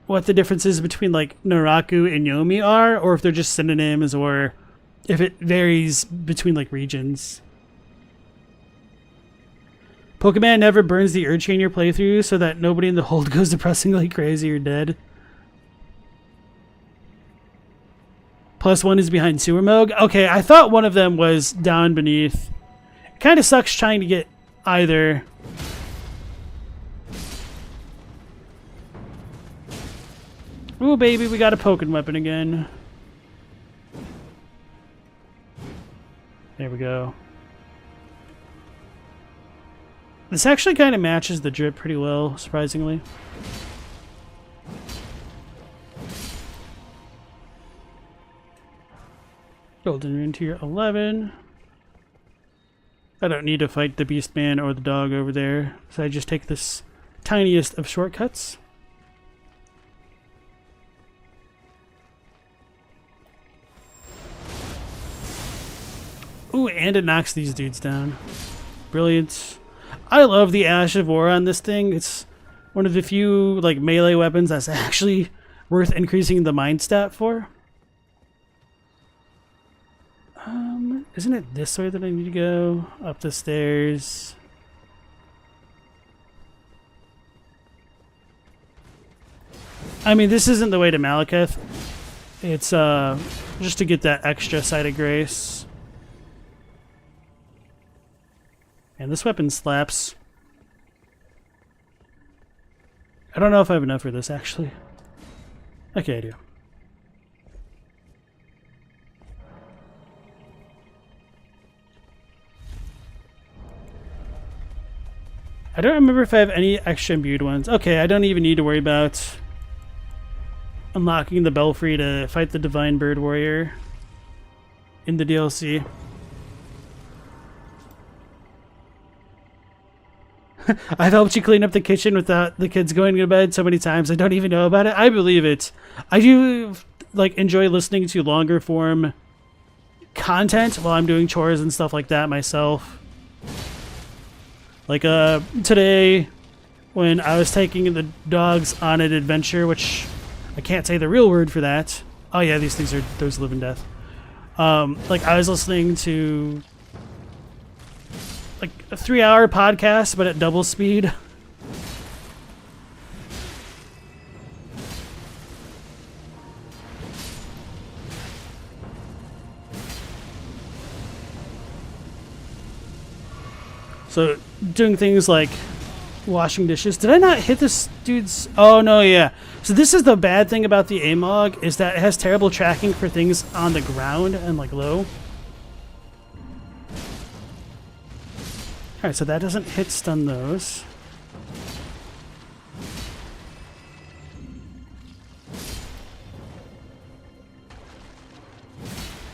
what the differences between, like, Naraku and Yomi are, or if they're just synonyms, or if it varies between, like, regions. Pokemon never burns the Erdtree in your playthrough so that nobody in the hold goes depressingly crazy or dead. +1 is behind Sewer Moog. Okay, I thought one of them was down beneath. It kind of sucks trying to get either. Ooh, baby, we got a Pokken weapon again. There we go. This actually kind of matches the drip pretty well, surprisingly. Golden Rune tier 11. I don't need to fight the Beastman or the dog over there, so I just take this tiniest of shortcuts. Ooh, and it knocks these dudes down. Brilliant. I love the Ash of War on this thing. It's one of the few like melee weapons that's actually worth increasing the mind stat for. Isn't it this way that I need to go? Up the stairs. I mean, this isn't the way to Maliketh. It's just to get that extra side of grace. And this weapon slaps. I don't know if I have enough for this, actually. Okay, I do. I don't remember if I have any extra imbued ones. Okay, I don't even need to worry about unlocking the belfry to fight the Divine Bird Warrior in the DLC. I've helped you clean up the kitchen without the kids going to bed so many times I don't even know about it. I believe it. I do like enjoy listening to longer form content while I'm doing chores and stuff like that myself. Like today when I was taking the dogs on an adventure, which I can't say the real word for that. Oh yeah, these things are those live and death. Like I was listening to like a 3-hour podcast, but at double speed. So doing things like washing dishes. Did I not hit this dude's? Oh no, yeah. So this is the bad thing about the aim log, is that it has terrible tracking for things on the ground and like low. Alright, so that doesn't hit stun those.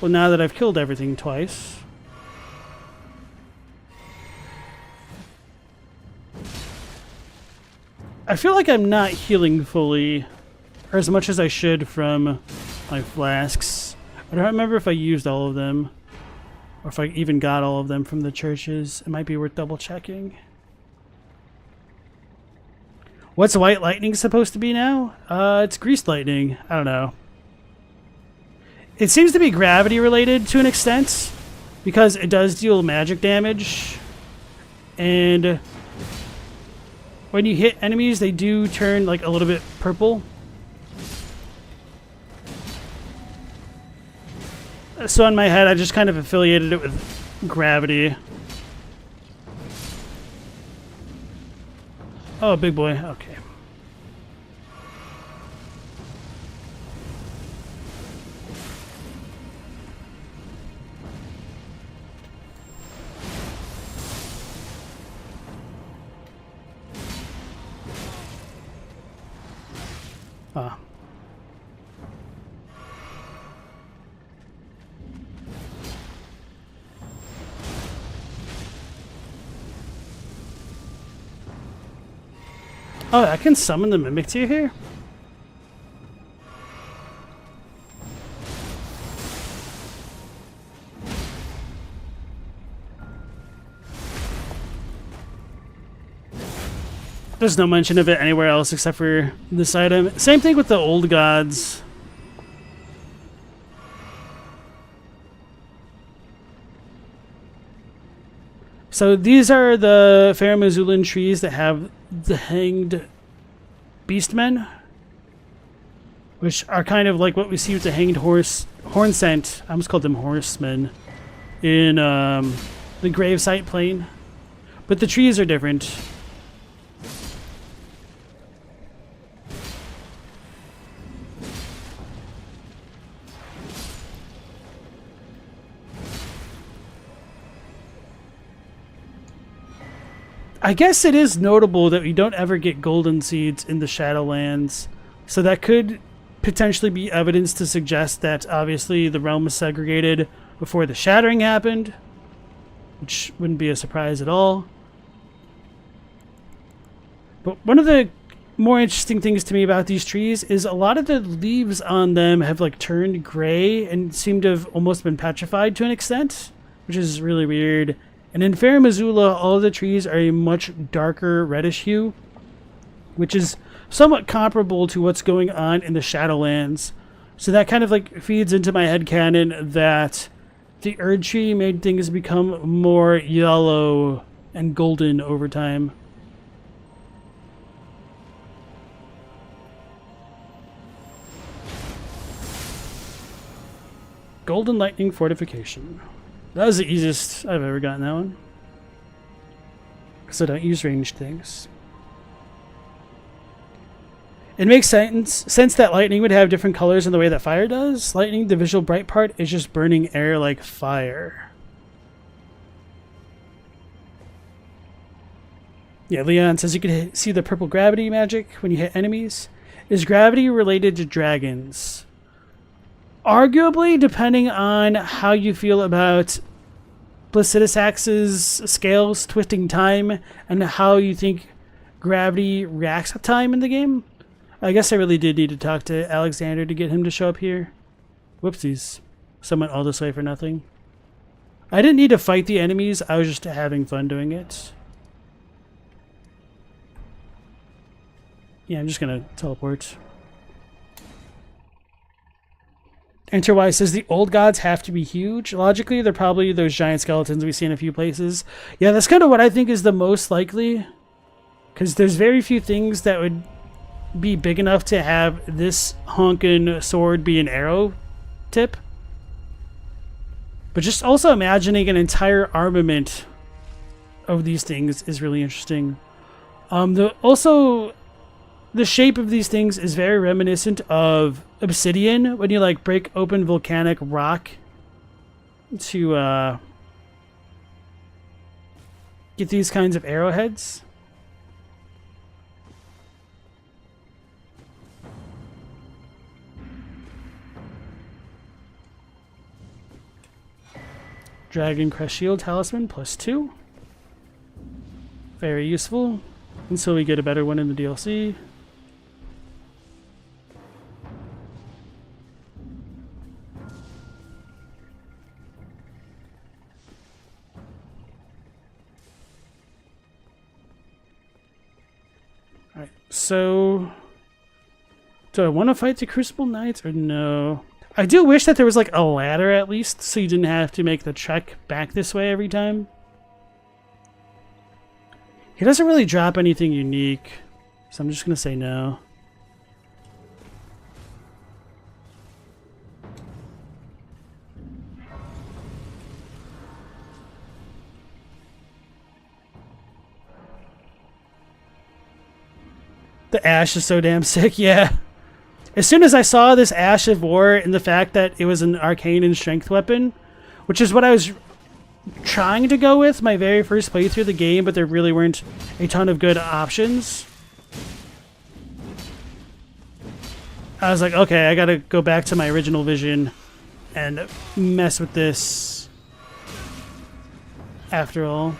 Well, now that I've killed everything twice. I feel like I'm not healing fully, or as much as I should from my flasks. I don't remember if I used all of them, or if I even got all of them from the churches. It might be worth double checking. What's white lightning supposed to be now? It's greased lightning. I don't know. It seems to be gravity related to an extent, because it does deal magic damage, and when you hit enemies, they do turn like a little bit purple. So in my head, I just kind of affiliated it with gravity. Oh, big boy. Okay. Ah. Oh, I can summon the Mimic Tier here? There's no mention of it anywhere else except for this item. Same thing with the old gods. So these are the Faramazulan trees that have the hanged beastmen, which are kind of like what we see with the hanged horn scent. I almost called them horsemen in the gravesite plane, but the trees are different. I guess it is notable that we don't ever get golden seeds in the Shadowlands, so that could potentially be evidence to suggest that obviously the realm was segregated before the shattering happened, which wouldn't be a surprise at all. But one of the more interesting things to me about these trees is a lot of the leaves on them have like turned gray and seem to have almost been petrified to an extent, which is really weird. And in Fair Missoula, all of the trees are a much darker reddish hue, which is somewhat comparable to what's going on in the Shadowlands. So that kind of like feeds into my headcanon that the Erdtree made things become more yellow and golden over time. Golden Lightning Fortification. That was the easiest I've ever gotten that one. Because I don't use ranged things. It makes sense that lightning would have different colors in the way that fire does. Lightning, the visual bright part, is just burning air like fire. Yeah, Leon says you can see the purple gravity magic when you hit enemies. Is gravity related to dragons? Arguably, depending on how you feel about Blasidisax's scales twisting time and how you think gravity reacts to time in the game. I guess I really did need to talk to Alexander to get him to show up here. Whoopsies. Someone all this way for nothing. I didn't need to fight the enemies, I was just having fun doing it. Yeah, I'm just gonna teleport. Enterwise says the old gods have to be huge. Logically, they're probably those giant skeletons we see in a few places. Yeah, that's kind of what I think is the most likely. Because there's very few things that would be big enough to have this honkin' sword be an arrow tip. But just also imagining an entire armament of these things is really interesting. The shape of these things is very reminiscent of obsidian when you like break open volcanic rock to get these kinds of arrowheads. Dragon Crest Shield Talisman +2. Very useful until we get a better one in the DLC. Alright, so do I want to fight the Crucible Knights or no? I do wish that there was like a ladder at least, so you didn't have to make the trek back this way every time. He doesn't really drop anything unique, so I'm just going to say no. The Ash is so damn sick, yeah. As soon as I saw this Ash of War and the fact that it was an arcane and strength weapon, which is what I was trying to go with my very first playthrough of the game, but there really weren't a ton of good options. I was like, okay, I gotta go back to my original vision and mess with this after all.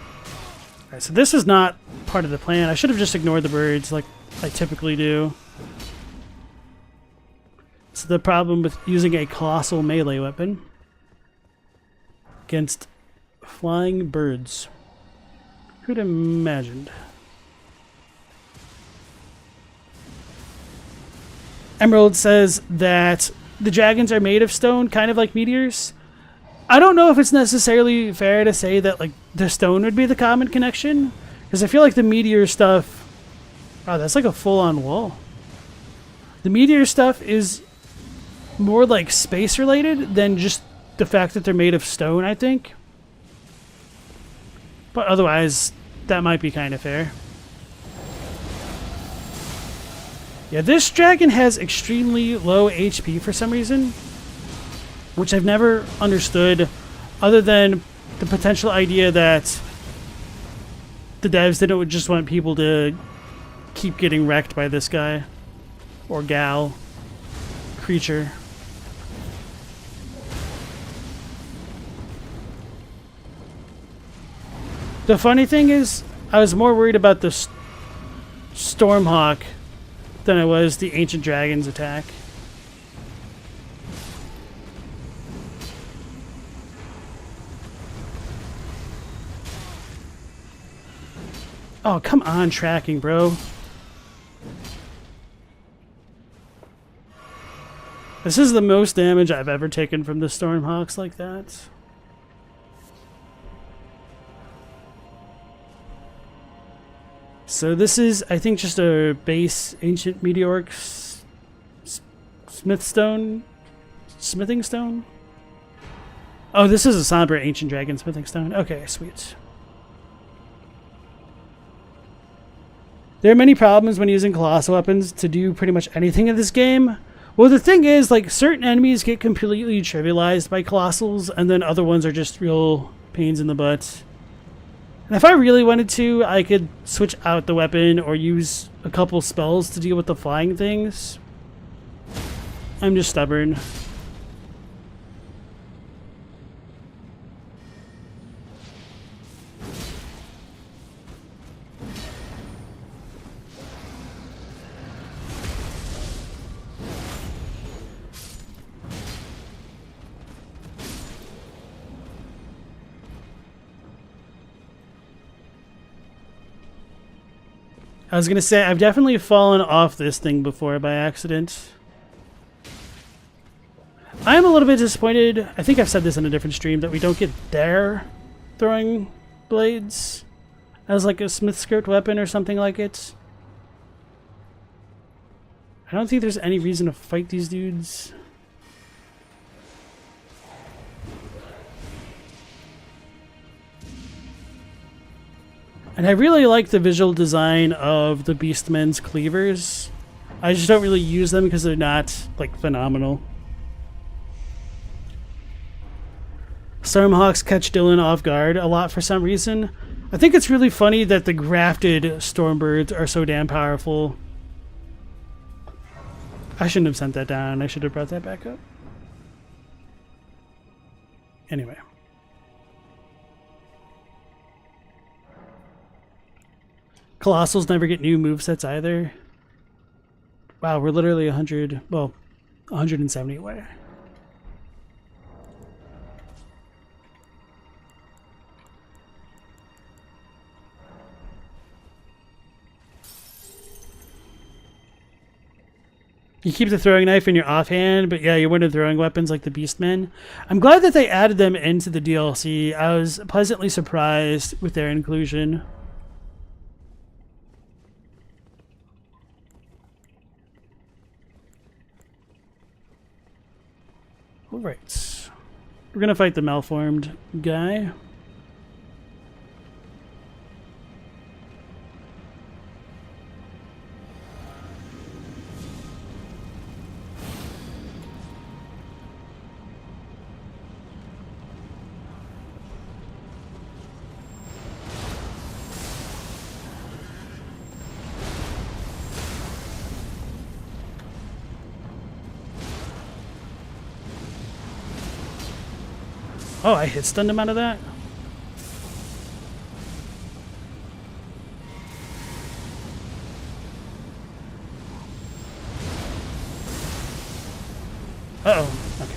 Alright, so this is not part of the plan. I should have just ignored the birds like I typically do. So the problem with using a colossal melee weapon against flying birds. Who'd have imagined? Emerald says that the dragons are made of stone, kind of like meteors. I don't know if it's necessarily fair to say that like the stone would be the common connection, because I feel like the meteor stuff... Wow, that's like a full-on wall. The meteor stuff is more like space related than just the fact that they're made of stone, I think. But otherwise, that might be kind of fair. Yeah, this dragon has extremely low HP for some reason, which I've never understood, other than the potential idea that the devs didn't just want people to keep getting wrecked by this guy or gal creature. The funny thing is, I was more worried about the Stormhawk than I was the Ancient Dragon's attack. Oh, come on, tracking, bro. This is the most damage I've ever taken from the Stormhawks like that. So this is, I think, just a base Ancient Meteoric smithing stone? Oh, this is a Somber Ancient Dragon smithing stone. Okay, sweet. There are many problems when using colossal weapons to do pretty much anything in this game. Well, the thing is, like, certain enemies get completely trivialized by colossals, and then other ones are just real pains in the butt. And if I really wanted to, I could switch out the weapon or use a couple spells to deal with the flying things. I'm just stubborn. I was gonna say, I've definitely fallen off this thing before by accident. I'm a little bit disappointed, I think I've said this in a different stream, that we don't get their throwing blades as like a smith skirt weapon or something like it. I don't think there's any reason to fight these dudes. And I really like the visual design of the Beastmen's cleavers. I just don't really use them because they're not, like, phenomenal. Stormhawks catch Dylan off guard a lot for some reason. I think it's really funny that the grafted Stormbirds are so damn powerful. I shouldn't have sent that down. I should have brought that back up. Anyway. Colossals never get new movesets either. Wow, we're literally 170 away. You keep the throwing knife in your offhand, but yeah, you're one of throwing weapons like the Beastmen. I'm glad that they added them into the DLC. I was pleasantly surprised with their inclusion. Alright. We're gonna fight the malformed guy. Oh, I hit stunned him out of that? Uh-oh. Okay.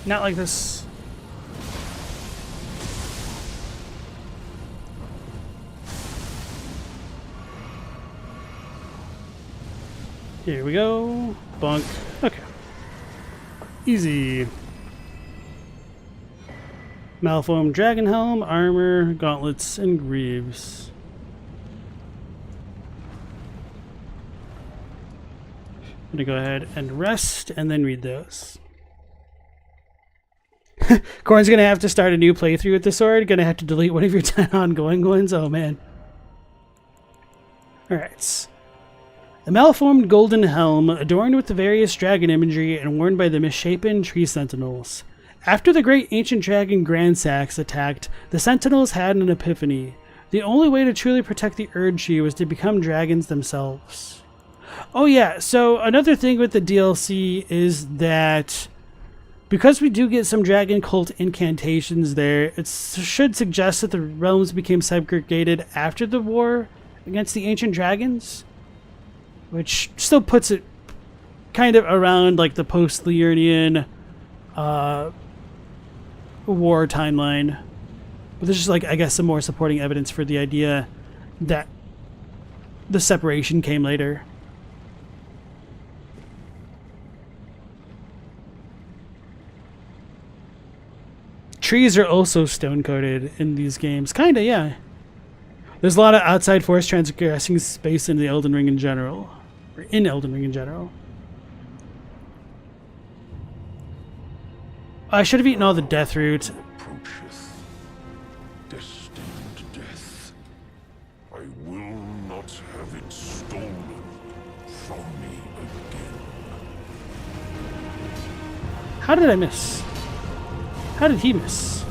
Not like this. Here we go. Bonk. Okay. Easy. Malformed dragon helm, armor, gauntlets, and greaves. I'm gonna go ahead and rest and then read those. Corn's gonna have to start a new playthrough with the sword. Gonna have to delete one of your 10 ongoing ones. Oh man. Alright. A malformed golden helm adorned with the various dragon imagery and worn by the misshapen tree sentinels. After the great ancient dragon Grandsax attacked, the sentinels had an epiphany. The only way to truly protect the Erdtree was to become dragons themselves. Oh yeah, so another thing with the DLC is that because we do get some dragon cult incantations there, it should suggest that the realms became segregated after the war against the ancient dragons, which still puts it kind of around like the post-Liurnian war timeline. But there's just like, I guess, some more supporting evidence for the idea that the separation came later. Trees are also stone-coated in these games. Kinda, yeah. There's a lot of outside force transgressing space in the Elden Ring in general. Or in Elden Ring in general. I should have eaten all the death root. Approacheth destined death. I will not have it stolen from me again. How did I miss? How did he miss?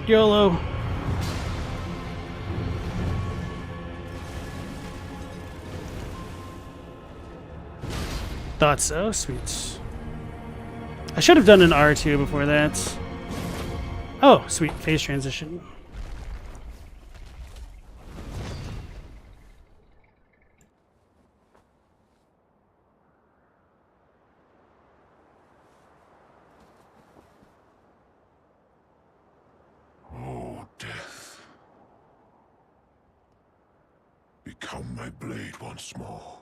YOLO. Thought so. Sweet. I should have done an R2 before that. Oh, sweet. Phase transition. Oh, death. Become my blade once more.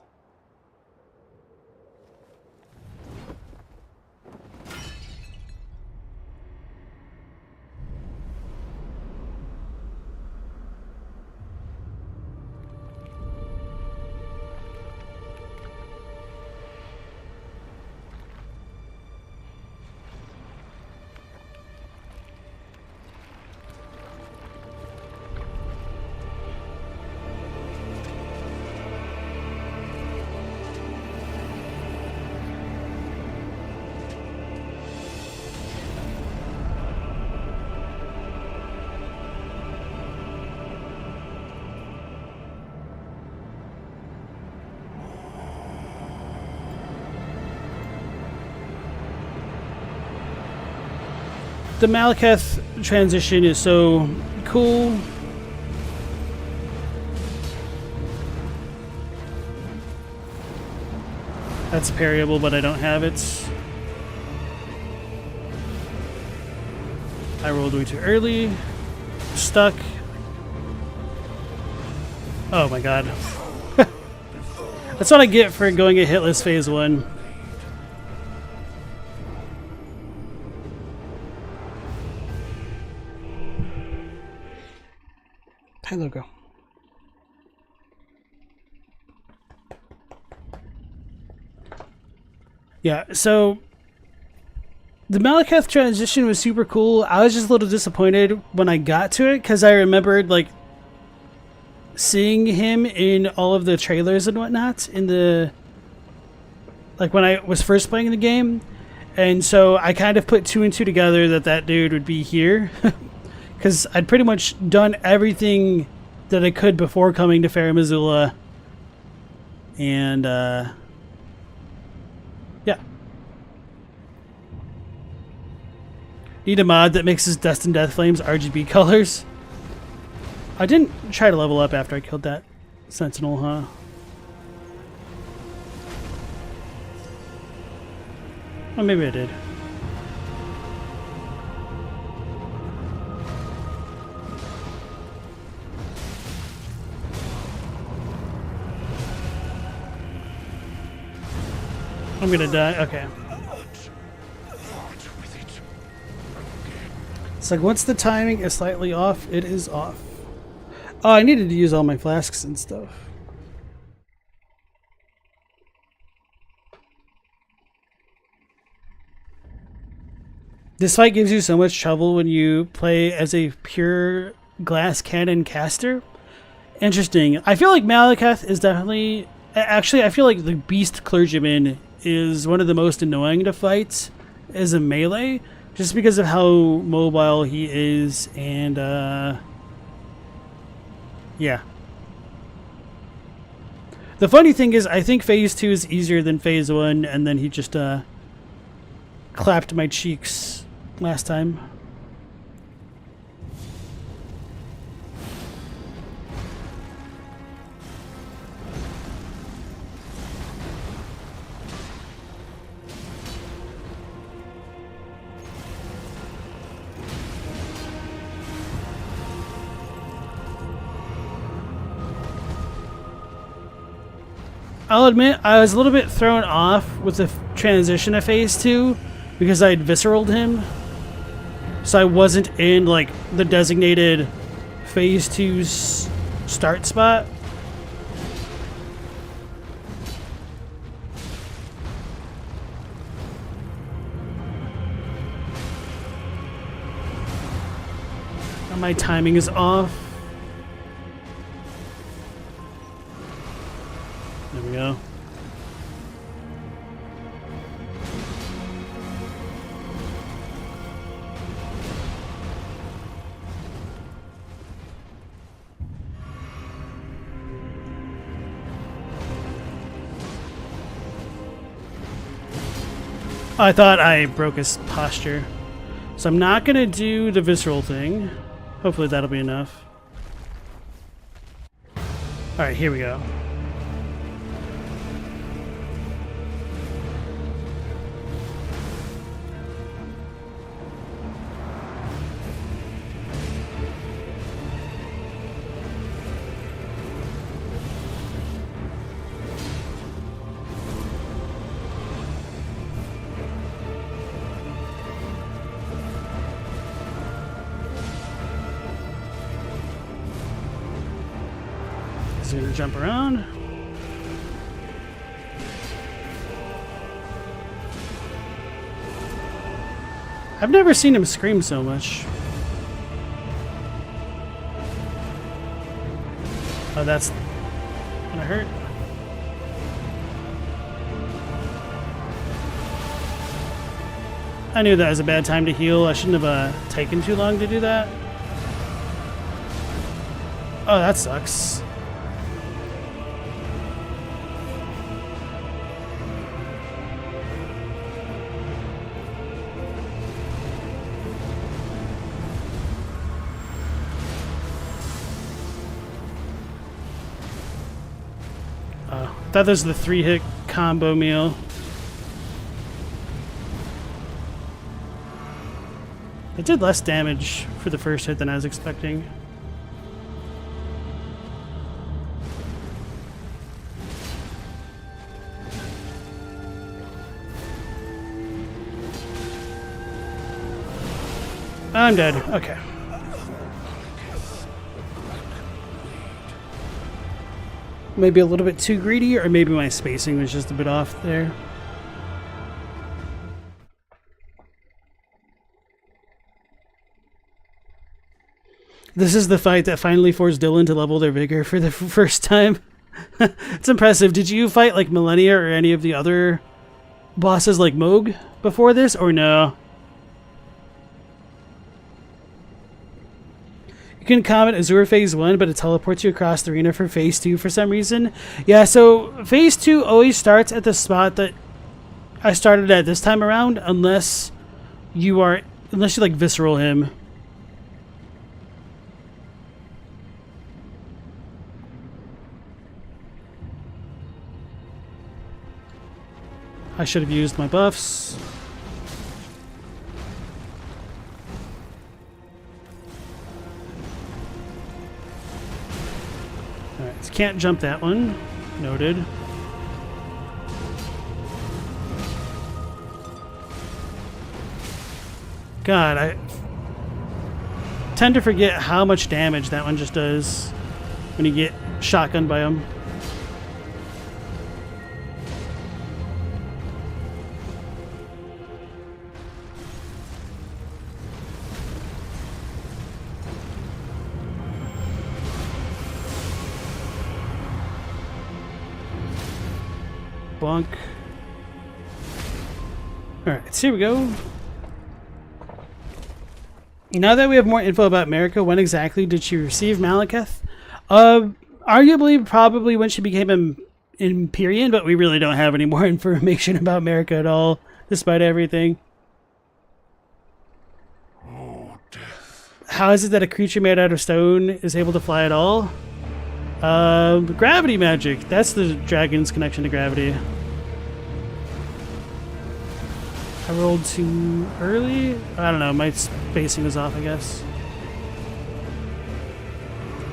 The Maliketh transition is so cool. That's parryable, but I don't have it. I rolled way too early. Stuck. Oh my god. That's what I get for going a hitless phase 1. Hi, logo. Yeah, so the Maliketh transition was super cool. I was just a little disappointed when I got to it because I remembered like seeing him in all of the trailers and whatnot in the like when I was first playing the game, and so I kind of put 2 and 2 together that dude would be here. Because I'd pretty much done everything that I could before coming to Farum Azula. And, yeah. Need a mod that mixes Destined Death Flames RGB colors. I didn't try to level up after I killed that Sentinel, huh? Oh, maybe I did. I'm gonna die. Okay. It's like once the timing is slightly off, it is off. Oh, I needed to use all my flasks and stuff. This fight gives you so much trouble when you play as a pure glass cannon caster. Interesting. I feel like Maliketh is definitely... Actually, I feel like the Beast Clergyman is one of the most annoying to fight as a melee, just because of how mobile he is, and yeah. The funny thing is, I think Phase 2 is easier than Phase 1, and then he just clapped my cheeks last time. I'll admit, I was a little bit thrown off with the transition of Phase 2 because I had visceraled him. So I wasn't in, like, the designated Phase 2's start spot. And my timing is off. There we go. I thought I broke his posture. So I'm not going to do the visceral thing. Hopefully that'll be enough. Alright, here we go. He's gonna jump around. I've never seen him scream so much. Oh, that's gonna hurt. I knew that was a bad time to heal. I shouldn't have taken too long to do that. Oh, that sucks. I thought this was the 3-hit combo meal. It did less damage for the first hit than I was expecting. I'm dead. Okay. Maybe a little bit too greedy, or maybe my spacing was just a bit off there. This is the fight that finally forced Dylan to level their vigor for the first time. It's impressive. Did you fight like Millennia or any of the other bosses like Moog before this, or no? You can comment Azure Phase 1, but it teleports you across the arena for Phase 2 for some reason. Yeah, so Phase 2 always starts at the spot that I started at this time around, unless you like visceral him. I should have used my buffs. Alright, so can't jump that one. Noted. God, I tend to forget how much damage that one just does when you get shotgunned by him. Bonk. Alright, so here we go. Now that we have more info about Marika, when exactly did she receive Maliketh? Arguably, probably when she became an Empyrean, but we really don't have any more information about Marika at all, despite everything. Oh, death. How is it that a creature made out of stone is able to fly at all? Gravity magic. That's the dragon's connection to gravity. I rolled too early? I don't know, my spacing is off, I guess.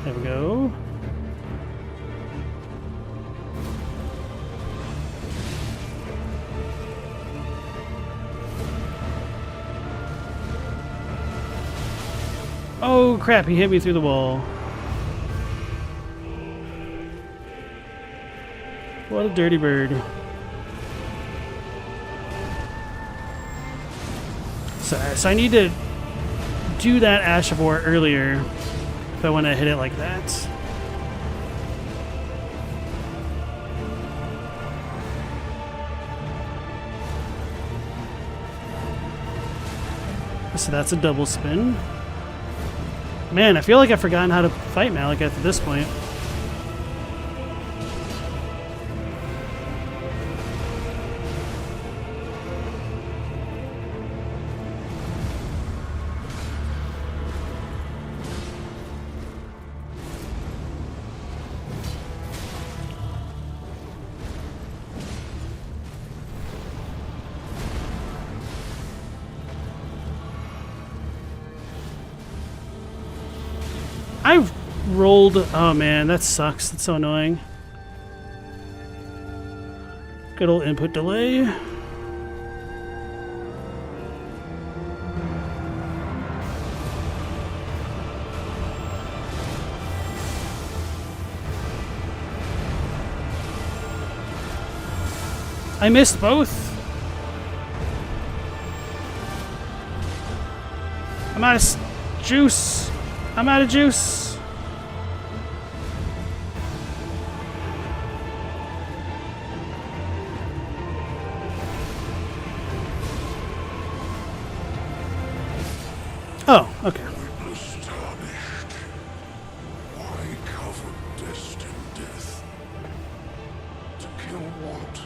There we go. Oh crap, he hit me through the wall. What a dirty bird. So I need to do that Ash of War earlier if I want to hit it like that. So that's a double spin. Man, I feel like I've forgotten how to fight Maliketh at this point. I've rolled... Oh man, that sucks. That's so annoying. Good old input delay. I missed both. I'm out of juice. I'm out of juice. Oh, okay. Astonished. Why cover destined death? To kill what?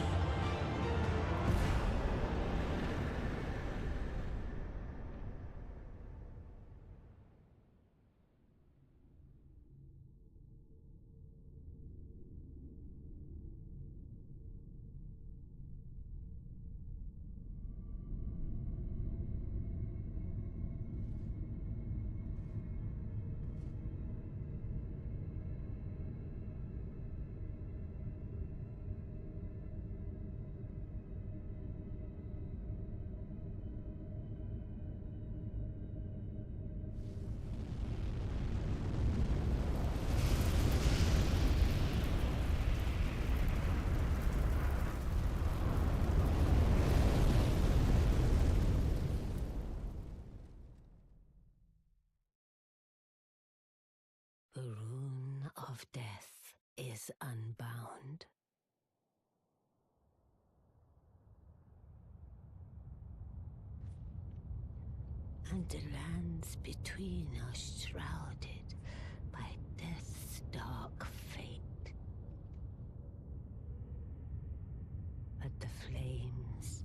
The rune of death is unbound. And the lands between are shrouded by death's dark fate. But the flames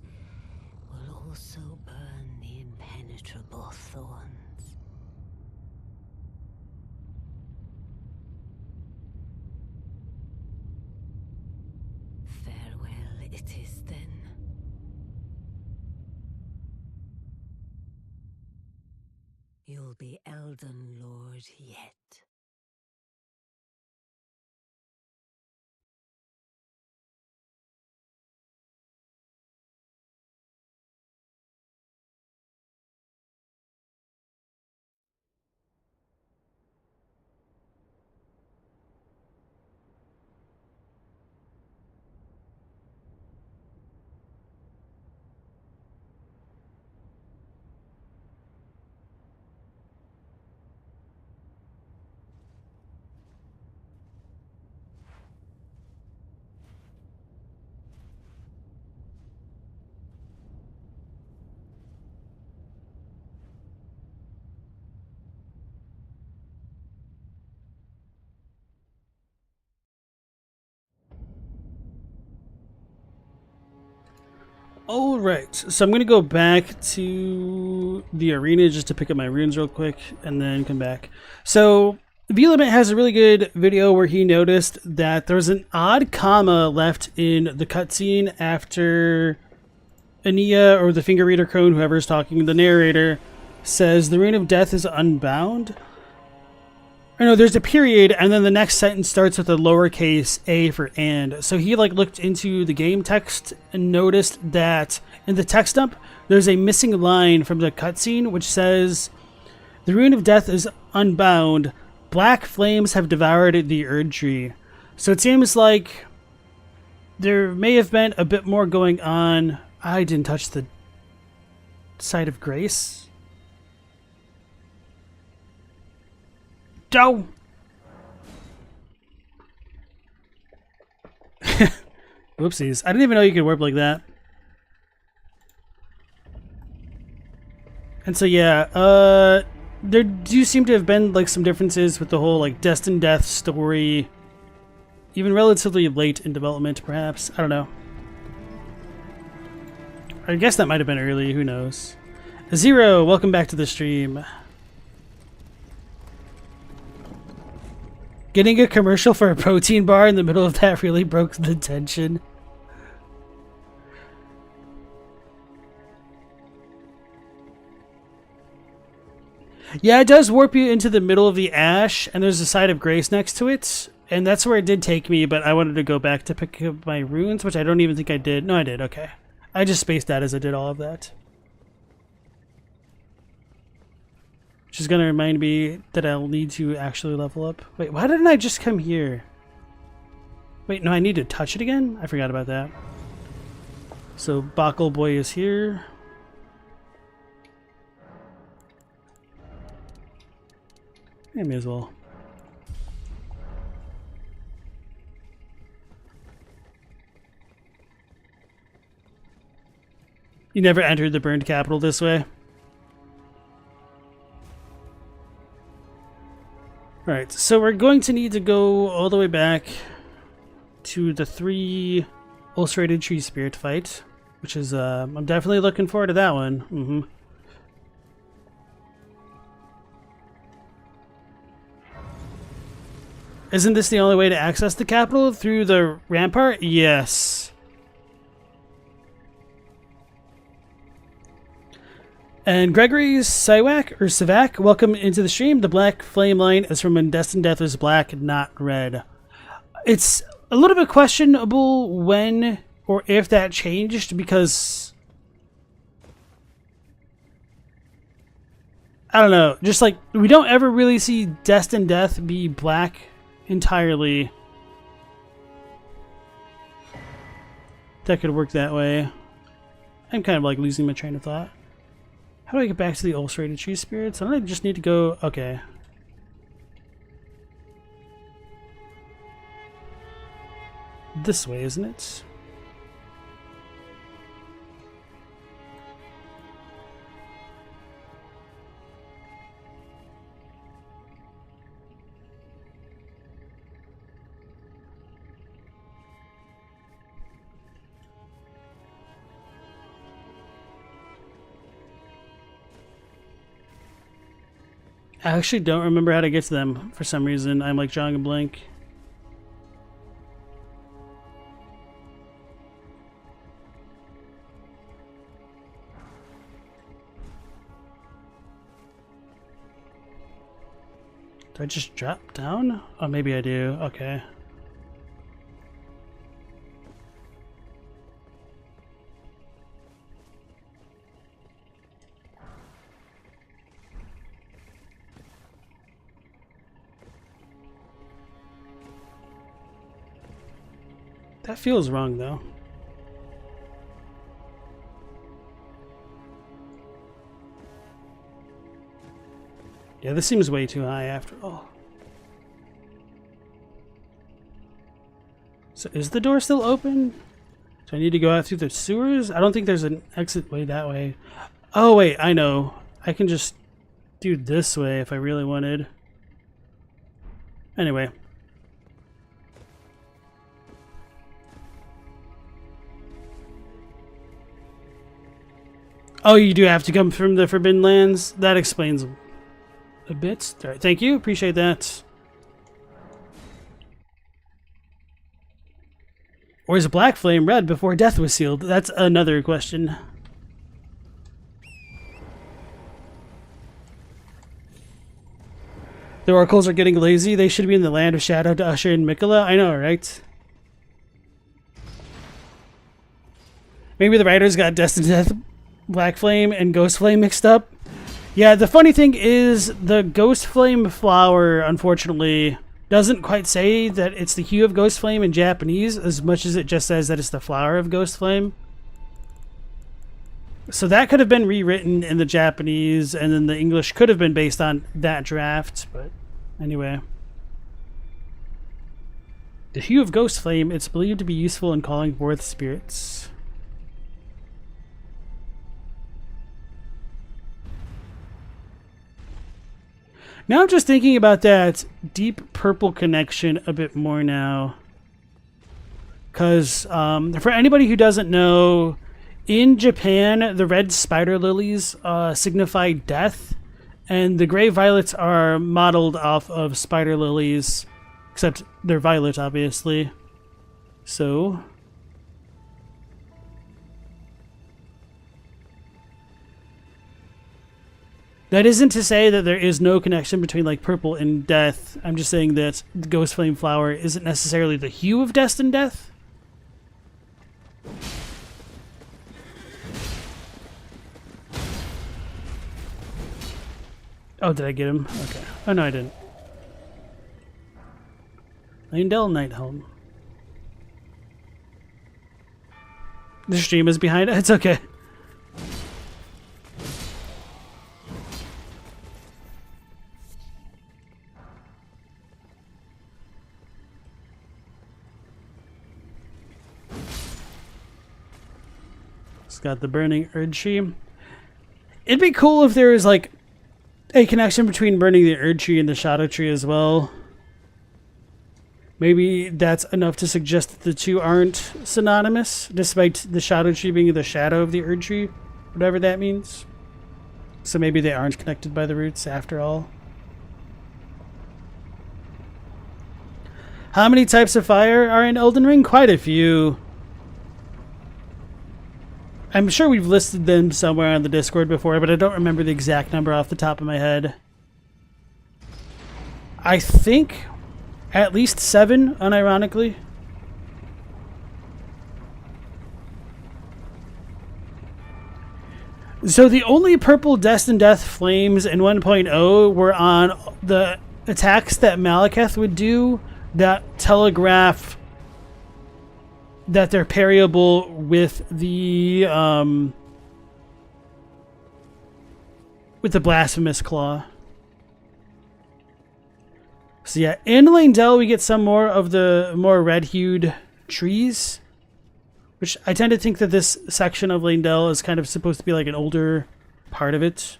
will also burn the impenetrable thorns. Farewell it is then. You'll be Elden Lord yet. Alright, so I'm going to go back to the arena just to pick up my runes real quick and then come back. So, Element has a really good video where he noticed that there was an odd comma left in the cutscene after Ania or the finger reader crone, whoever's talking, the narrator, says the Rune of Death is unbound. Or no, there's a period, and then the next sentence starts with a lowercase a for and. So he looked into the game text and noticed that in the text dump, there's a missing line from the cutscene which says, the Rune of Death is unbound. Black flames have devoured the Erdtree. So it seems like there may have been a bit more going on. I didn't touch the site of grace. Dow. Whoopsies. I didn't even know you could warp like that. And so yeah, there do seem to have been some differences with the whole destined death story, even relatively late in development perhaps. I don't know. I guess that might have been early, who knows. Zero, welcome back to the stream. Getting a commercial for a protein bar in the middle of that really broke the tension. Yeah, it does warp you into the middle of the ash, and there's a side of grace next to it. And that's where it did take me, but I wanted to go back to pick up my runes, which I don't even think I did. No, I did, okay. I just spaced out as I did all of that. Which is going to remind me that I'll need to actually level up. Wait, why didn't I just come here? Wait, no, I need to touch it again? I forgot about that. So, Bokle Boy is here. I may as well. You never entered the burned capital this way? Alright, so we're going to need to go all the way back to the 3 ulcerated tree spirit fight, which is, I'm definitely looking forward to that one. Isn't this the only way to access the capital? Through the rampart? Yes. And Gregory Sivak, welcome into the stream. The black flame line is from when Destined Death was black, not red. It's a little bit questionable when or if that changed, because I don't know, just we don't ever really see Destined Death be black entirely. That could work that way. I'm kind of losing my train of thought. How do I get back to the ulcerated tree spirits? I don't just need to go. Okay. This way, isn't it? I actually don't remember how to get to them for some reason. I'm drawing a blank. Do I just drop down? Oh, maybe I do. Okay. That feels wrong, though. Yeah, this seems way too high after all. So is the door still open? Do I need to go out through the sewers? I don't think there's an exit way that way. Oh, wait, I know. I can just do this way if I really wanted. Anyway. Oh, you do have to come from the Forbidden Lands? That explains a bit. All right, thank you. Appreciate that. Or is Black Flame red before death was sealed? That's another question. The oracles are getting lazy. They should be in the land of shadow to usher in Mikola. I know, right? Maybe the writers got Destined Death, Black Flame, and Ghost Flame mixed up. Yeah, the funny thing is the Ghost Flame flower, unfortunately, doesn't quite say that it's the hue of Ghost Flame in Japanese as much as it just says that it's the flower of Ghost Flame. So that could have been rewritten in the Japanese, and then the English could have been based on that draft, but anyway. The hue of Ghost Flame, it's believed to be useful in calling forth spirits. Now I'm just thinking about that deep purple connection a bit more now. Because for anybody who doesn't know, in Japan, the red spider lilies signify death, and the gray violets are modeled off of spider lilies, except they're violet, obviously. So that isn't to say that there is no connection between like purple and death. I'm just saying that the Ghost Flame flower isn't necessarily the hue of destined death. Oh, did I get him? Okay. Oh, no, I didn't. Leyndell Nighthelm. The stream is behind it. It's okay. It's got the burning Erdtree. It'd be cool if there was like a connection between burning the Erdtree and the Shadow Tree as well. Maybe that's enough to suggest that the two aren't synonymous, despite the Shadow Tree being the shadow of the Erdtree, whatever that means. So maybe they aren't connected by the roots after all. How many types of fire are in Elden Ring? Quite a few. I'm sure we've listed them somewhere on the Discord before, but I don't remember the exact number off the top of my head. I think at least 7, unironically. So the only purple Destined Death flames in 1.0 were on the attacks that Maliketh would do that telegraph that they're parryable with the Blasphemous Claw. So yeah, in Leyndell we get some more of the more red-hued trees, which I tend to think that this section of Leyndell is kind of supposed to be like an older part of it.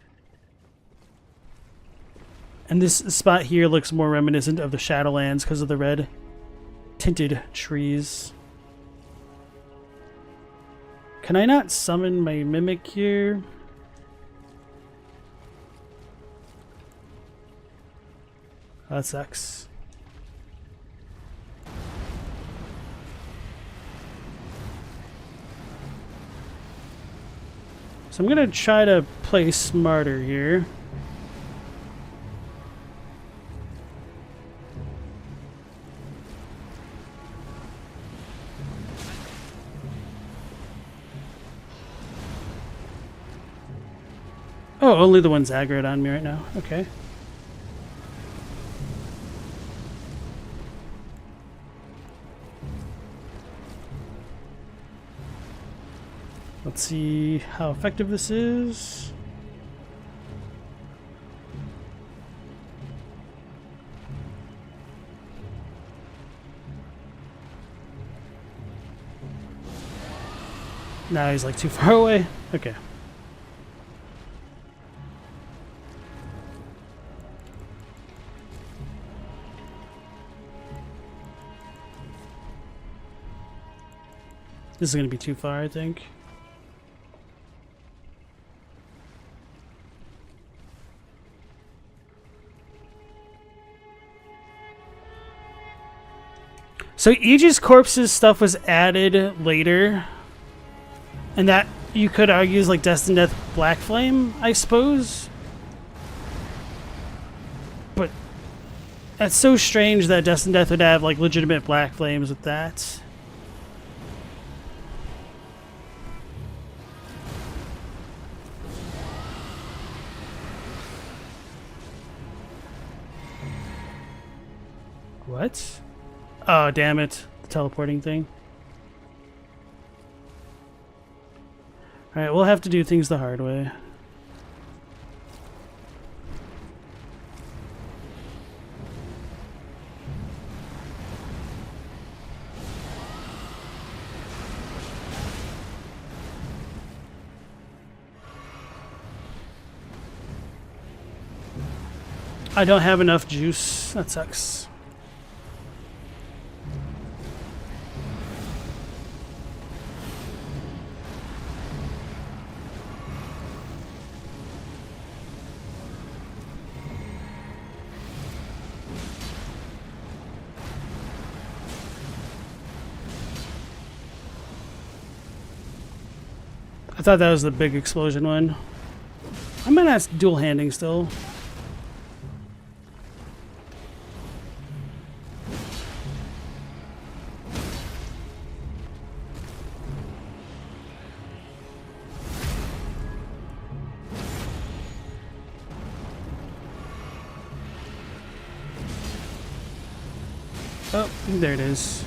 And this spot here looks more reminiscent of the Shadowlands because of the red tinted trees. Can I not summon my Mimic here? That sucks. So I'm gonna try to play smarter here. Oh, only the one's aggroed on me right now. Okay. Let's see how effective this is. Now he's like too far away. Okay. This is going to be too far, I think. So Aegis Corpse's stuff was added later, and that you could argue is like Destined Death Black Flame, I suppose. But that's so strange that Destined Death would have like legitimate Black Flames with that. What? Oh, damn it. The teleporting thing. Alright, we'll have to do things the hard way. I don't have enough juice. That sucks. I thought that was the big explosion one. I might ask dual handing still. Oh, there it is.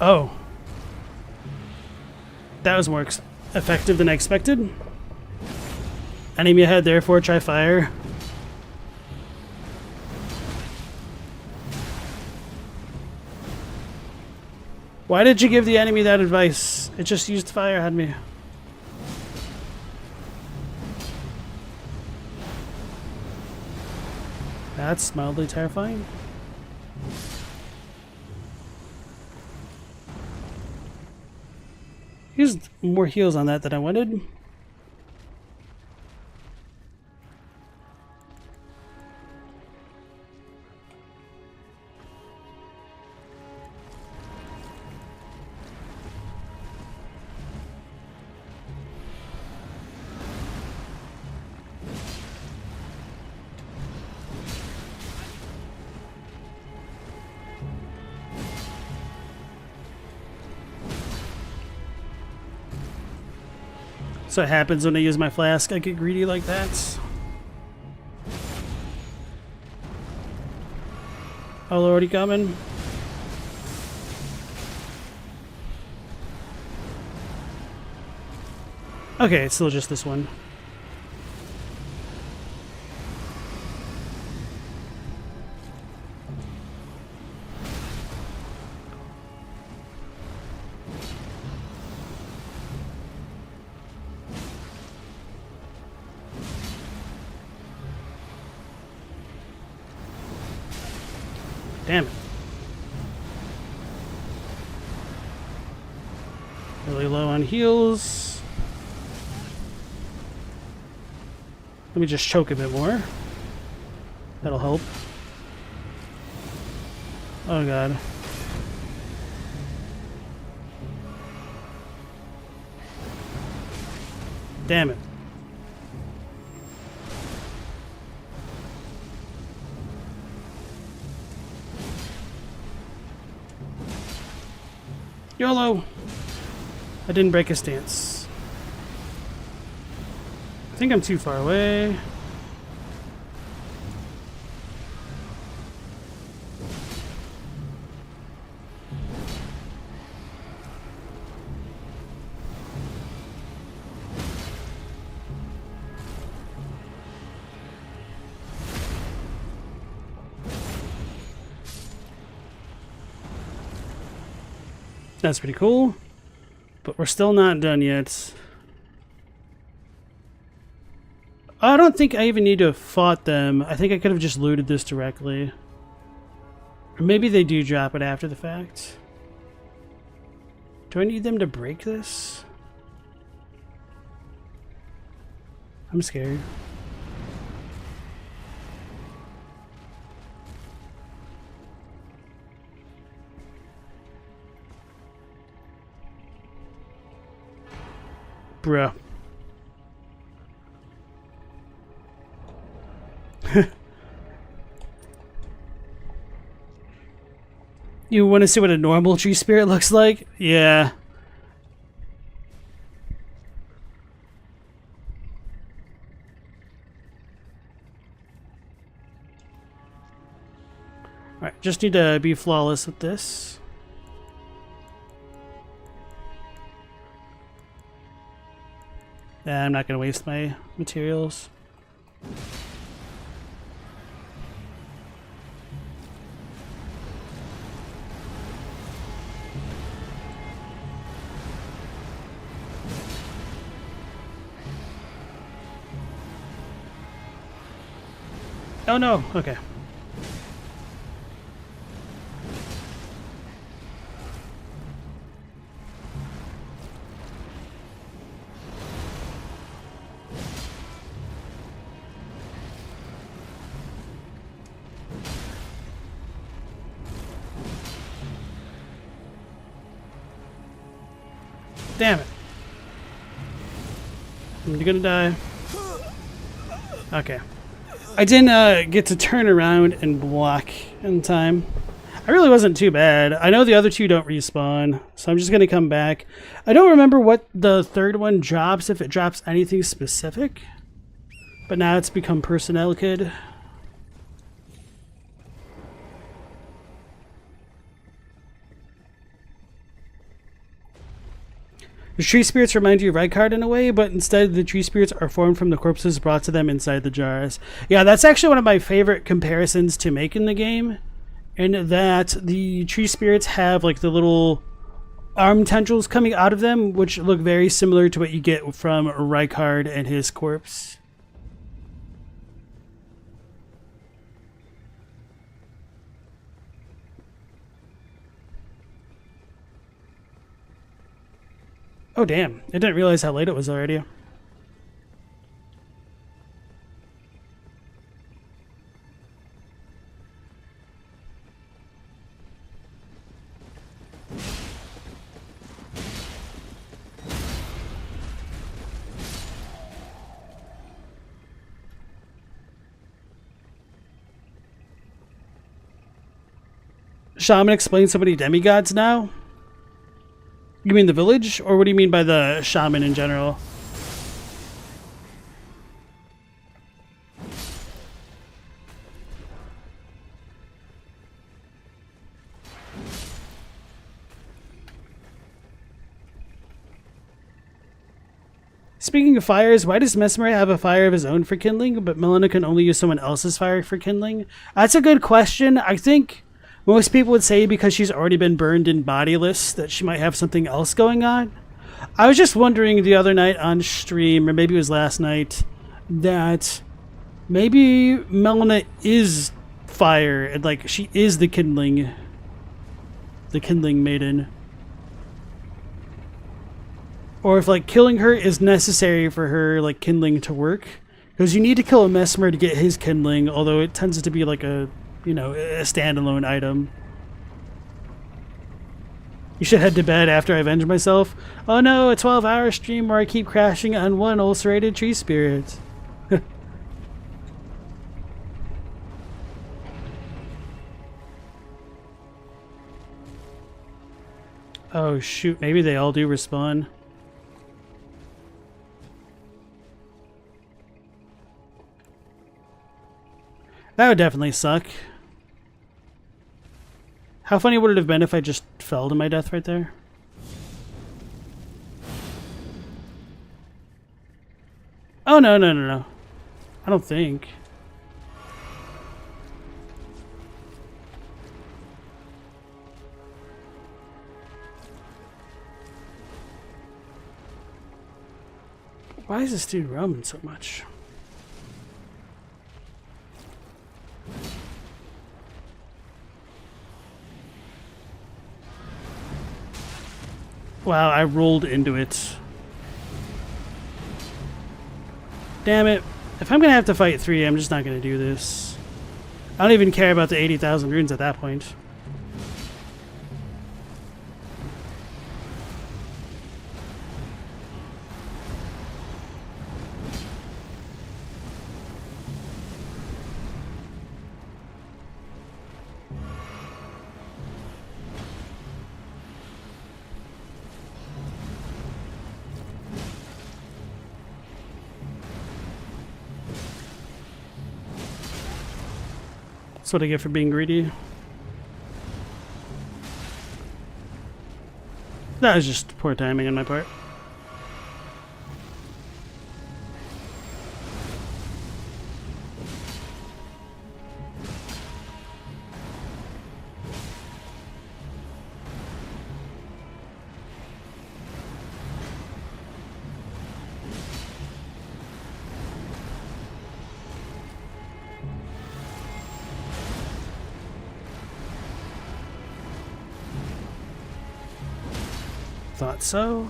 Oh. That was more effective than I expected. Enemy ahead, therefore try fire. Why did you give the enemy that advice? It just used fire at me. That's mildly terrifying. Used more heals on that than I wanted. So it happens when I use my flask. I get greedy like that. Oh, already coming. Okay, it's still just this one. Damn it. Really low on heals. Let me just choke a bit more. That'll help. Oh god. Damn it. YOLO! I didn't break a stance. I think I'm too far away. That's pretty cool, but we're still not done yet. I don't think I even need to have fought them. I think I could have just looted this directly. Or maybe they do drop it after the fact. Do I need them to break this? I'm scared. Bruh. You want to see what a normal tree spirit looks like? Yeah. Alright, just need to be flawless with this. I'm not going to waste my materials. Oh no, okay. Damn it. I'm gonna die. Okay. I didn't get to turn around and block in time. I really wasn't too bad. I know the other two don't respawn, so I'm just gonna come back. I don't remember what the third one drops, if it drops anything specific. But now it's become personnel kid. The tree spirits remind you of Rykard in a way, but instead the tree spirits are formed from the corpses brought to them inside the jars. Yeah, that's actually one of my favorite comparisons to make in the game, in that the tree spirits have like the little arm tendrils coming out of them, which look very similar to what you get from Rykard and his corpse. Oh damn, I didn't realize how late it was already. Shaman explains so many demigods now? You mean the village, or what do you mean by the shaman in general? Speaking of fires, why does Mesmer have a fire of his own for kindling, but Melina can only use someone else's fire for kindling? That's a good question. I think most people would say because she's already been burned and bodiless that she might have something else going on. I was just wondering the other night on stream, or maybe it was last night, that maybe Melina is fire and like she is the kindling maiden. Or if like killing her is necessary for her like kindling to work, because you need to kill a Mesmer to get his kindling, although it tends to be like a, you know, a standalone item. You should head to bed after I avenge myself. Oh no, a 12-hour stream where I keep crashing on one ulcerated tree spirit. Oh shoot, maybe they all do respawn. That would definitely suck. How funny would it have been if I just fell to my death right there? Oh, no, no, no, no. I don't think. Why is this dude roaming so much? Wow, I rolled into it. Damn it. If I'm gonna have to fight 3, I'm just not gonna do this. I don't even care about the 80,000 runes at that point. That's what I get for being greedy. That was just poor timing on my part. Thought so.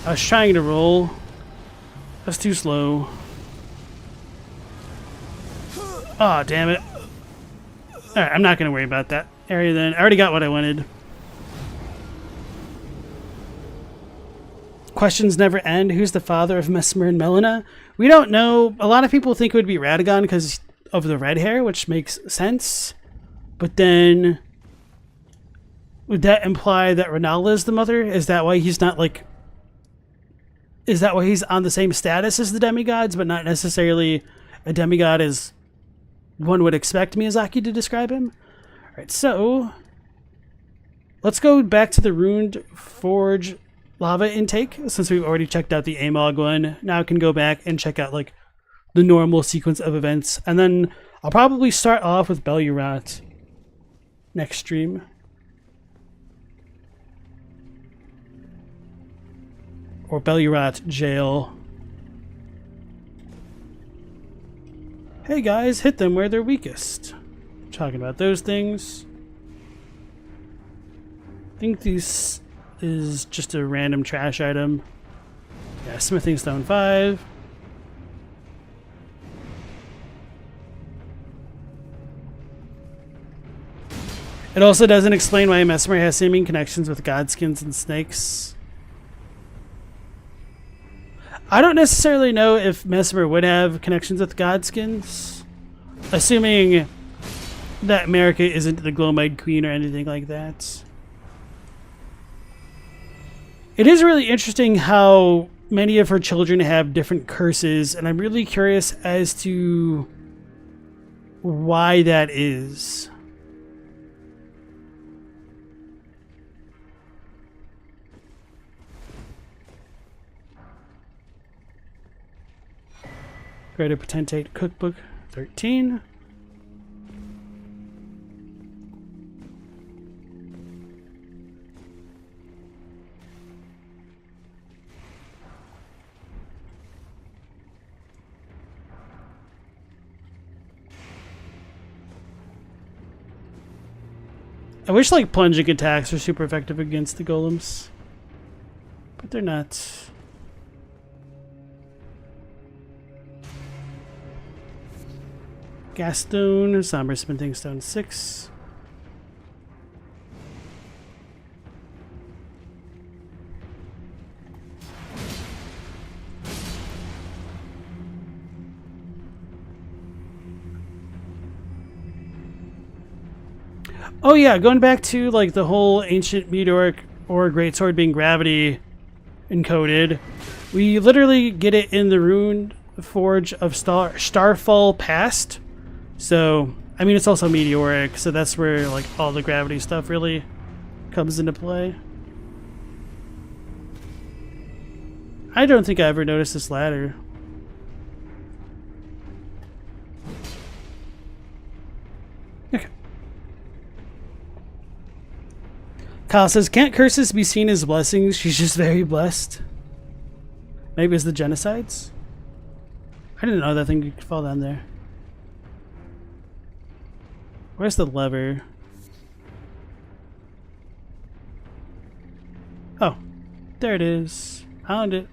I was trying to roll. That's too slow. Oh, damn it. Alright, I'm not going to worry about that area then. I already got what I wanted. Questions never end. Who's the father of Mesmer and Melina? We don't know. A lot of people think it would be Radagon because of the red hair, which makes sense. But then, would that imply that Renala is the mother? Is that why he's not like... Is that why he's on the same status as the demigods, but not necessarily a demigod as one would expect Miyazaki to describe him? Alright, so... Let's go back to the Runed Forge lava intake, since we've already checked out the Amog one. Now I can go back and check out like the normal sequence of events, and then I'll probably start off with Belurot next stream. Or Belurot Jail. Hey guys, hit them where they're weakest. Talking about those things. I think these is just a random trash item. Yeah, Smithing Stone 5. It also doesn't explain why Mesmer has seeming connections with godskins and snakes. I don't necessarily know if Mesmer would have connections with godskins, assuming that America isn't the Glowmite Queen or anything like that. It is really interesting how many of her children have different curses, and I'm really curious as to why that is. Greater Potentate Cookbook 13. I wish like plunging attacks were super effective against the golems, but they're not. Gasstone, Somber Smithing Stone 6. Oh yeah, going back to like the whole ancient meteoric or greatsword being gravity encoded, we literally get it in the Rune Forge of Starfall Past. So, I mean, it's also meteoric, so that's where like all the gravity stuff really comes into play. I don't think I ever noticed this ladder. Okay. Kyle says, can't curses be seen as blessings? She's just very blessed. Maybe it's the genocides? I didn't know that thing could fall down there. Where's the lever? Oh, there it is. Found it.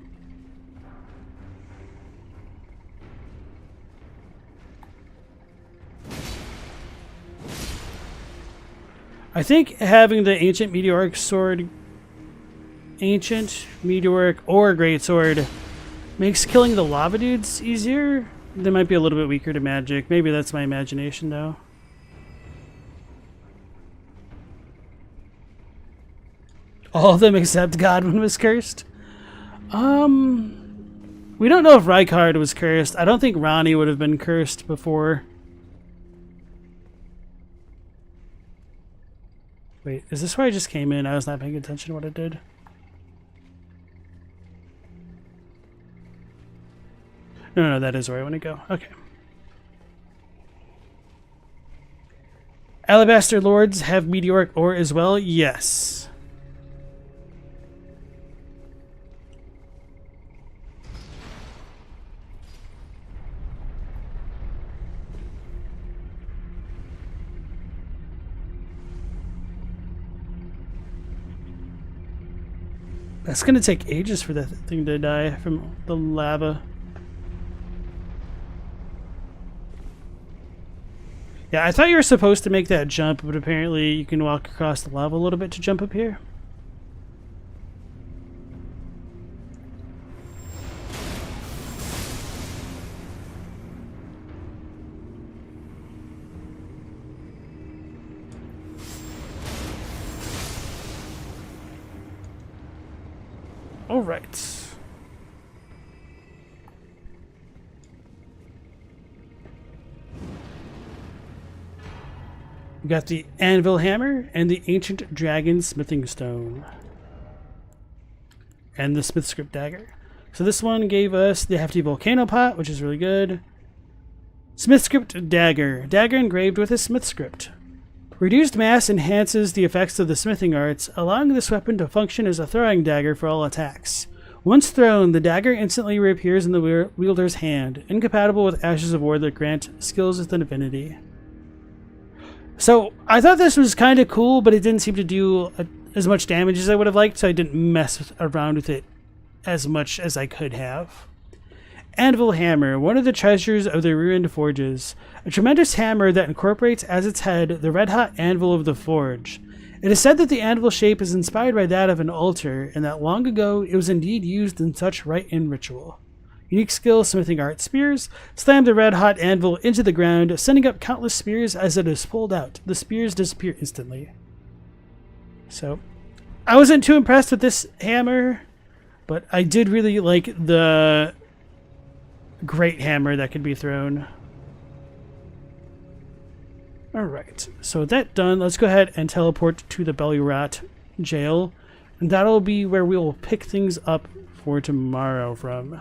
I think having the ancient meteoric sword, ancient, meteoric, or greatsword makes killing the lava dudes easier. They might be a little bit weaker to magic. Maybe that's my imagination though. All of them except Godwin was cursed. We don't know if Rykard was cursed. I don't think Ronnie would have been cursed before. Wait, is this where I just came in? I was not paying attention to what it did. No, that is where I want to go. Okay. Alabaster Lords have meteoric ore as well? Yes. That's gonna take ages for that thing to die from the lava. Yeah, I thought you were supposed to make that jump, but apparently you can walk across the lava a little bit to jump up here. All right. We got the anvil hammer and the ancient dragon smithing stone. And the smith script dagger. So this one gave us the hefty volcano pot, which is really good. Smith script dagger. Dagger engraved with a smith script. Reduced mass enhances the effects of the smithing arts, allowing this weapon to function as a throwing dagger for all attacks. Once thrown, the dagger instantly reappears in the wielder's hand, incompatible with Ashes of War that grant skills with an affinity. So, I thought this was kind of cool, but it didn't seem to do as much damage as I would have liked, so I didn't mess around with it as much as I could have. Anvil Hammer, one of the treasures of the ruined forges. A tremendous hammer that incorporates as its head the red-hot anvil of the forge. It is said that the anvil shape is inspired by that of an altar, and that long ago it was indeed used in such rite and ritual. Unique skill, smithing art. Spears slam the red-hot anvil into the ground, sending up countless spears as it is pulled out. The spears disappear instantly. So, I wasn't too impressed with this hammer, but I did really like the great hammer that could be thrown. Alright, so with that done, let's go ahead and teleport to the Belly Rat jail, and that'll be where we will pick things up for tomorrow from.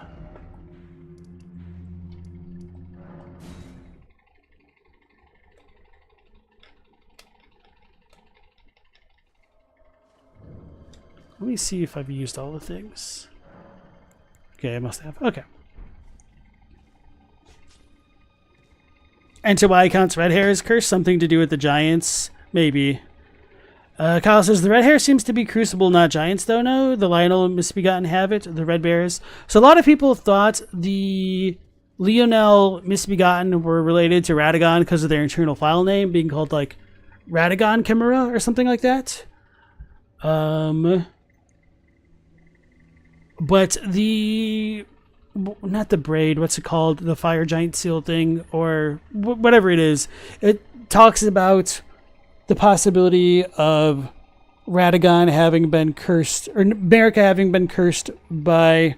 Let me see if I've used all the things. Okay, I must have. Okay. And to why Count's red hair is cursed, something to do with the giants? Maybe. Kyle says, the red hair seems to be Crucible, not giants, though, no? The Lionel Misbegotten have it, the red bears. So a lot of people thought the Lionel Misbegotten were related to Radagon because of their internal file name being called, like, Radagon Chimera or something like that. But the... not the braid, what's it called? The fire giant seal thing, or whatever it is. It talks about the possibility of Radagon having been cursed, or America having been cursed by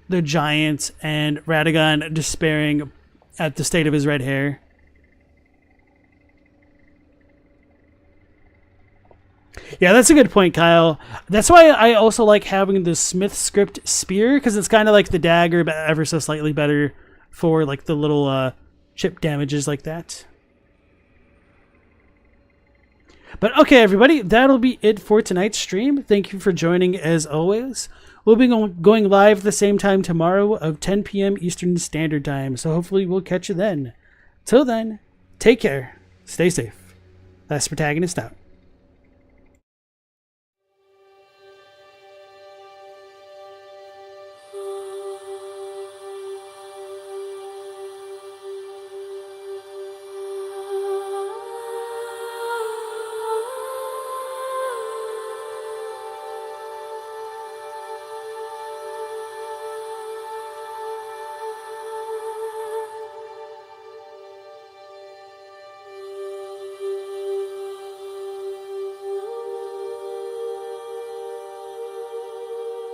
the giants, and Radagon despairing at the state of his red hair. Yeah, that's a good point, Kyle. That's why I also like having the Smith script spear, because it's kind of like the dagger, but ever so slightly better for like the little chip damages like that. But okay, everybody, that'll be it for tonight's stream. Thank you for joining as always. We'll be going live the same time tomorrow of 10 p.m. Eastern Standard Time, so hopefully we'll catch you then. Till then, take care, stay safe. That's Protagonist out.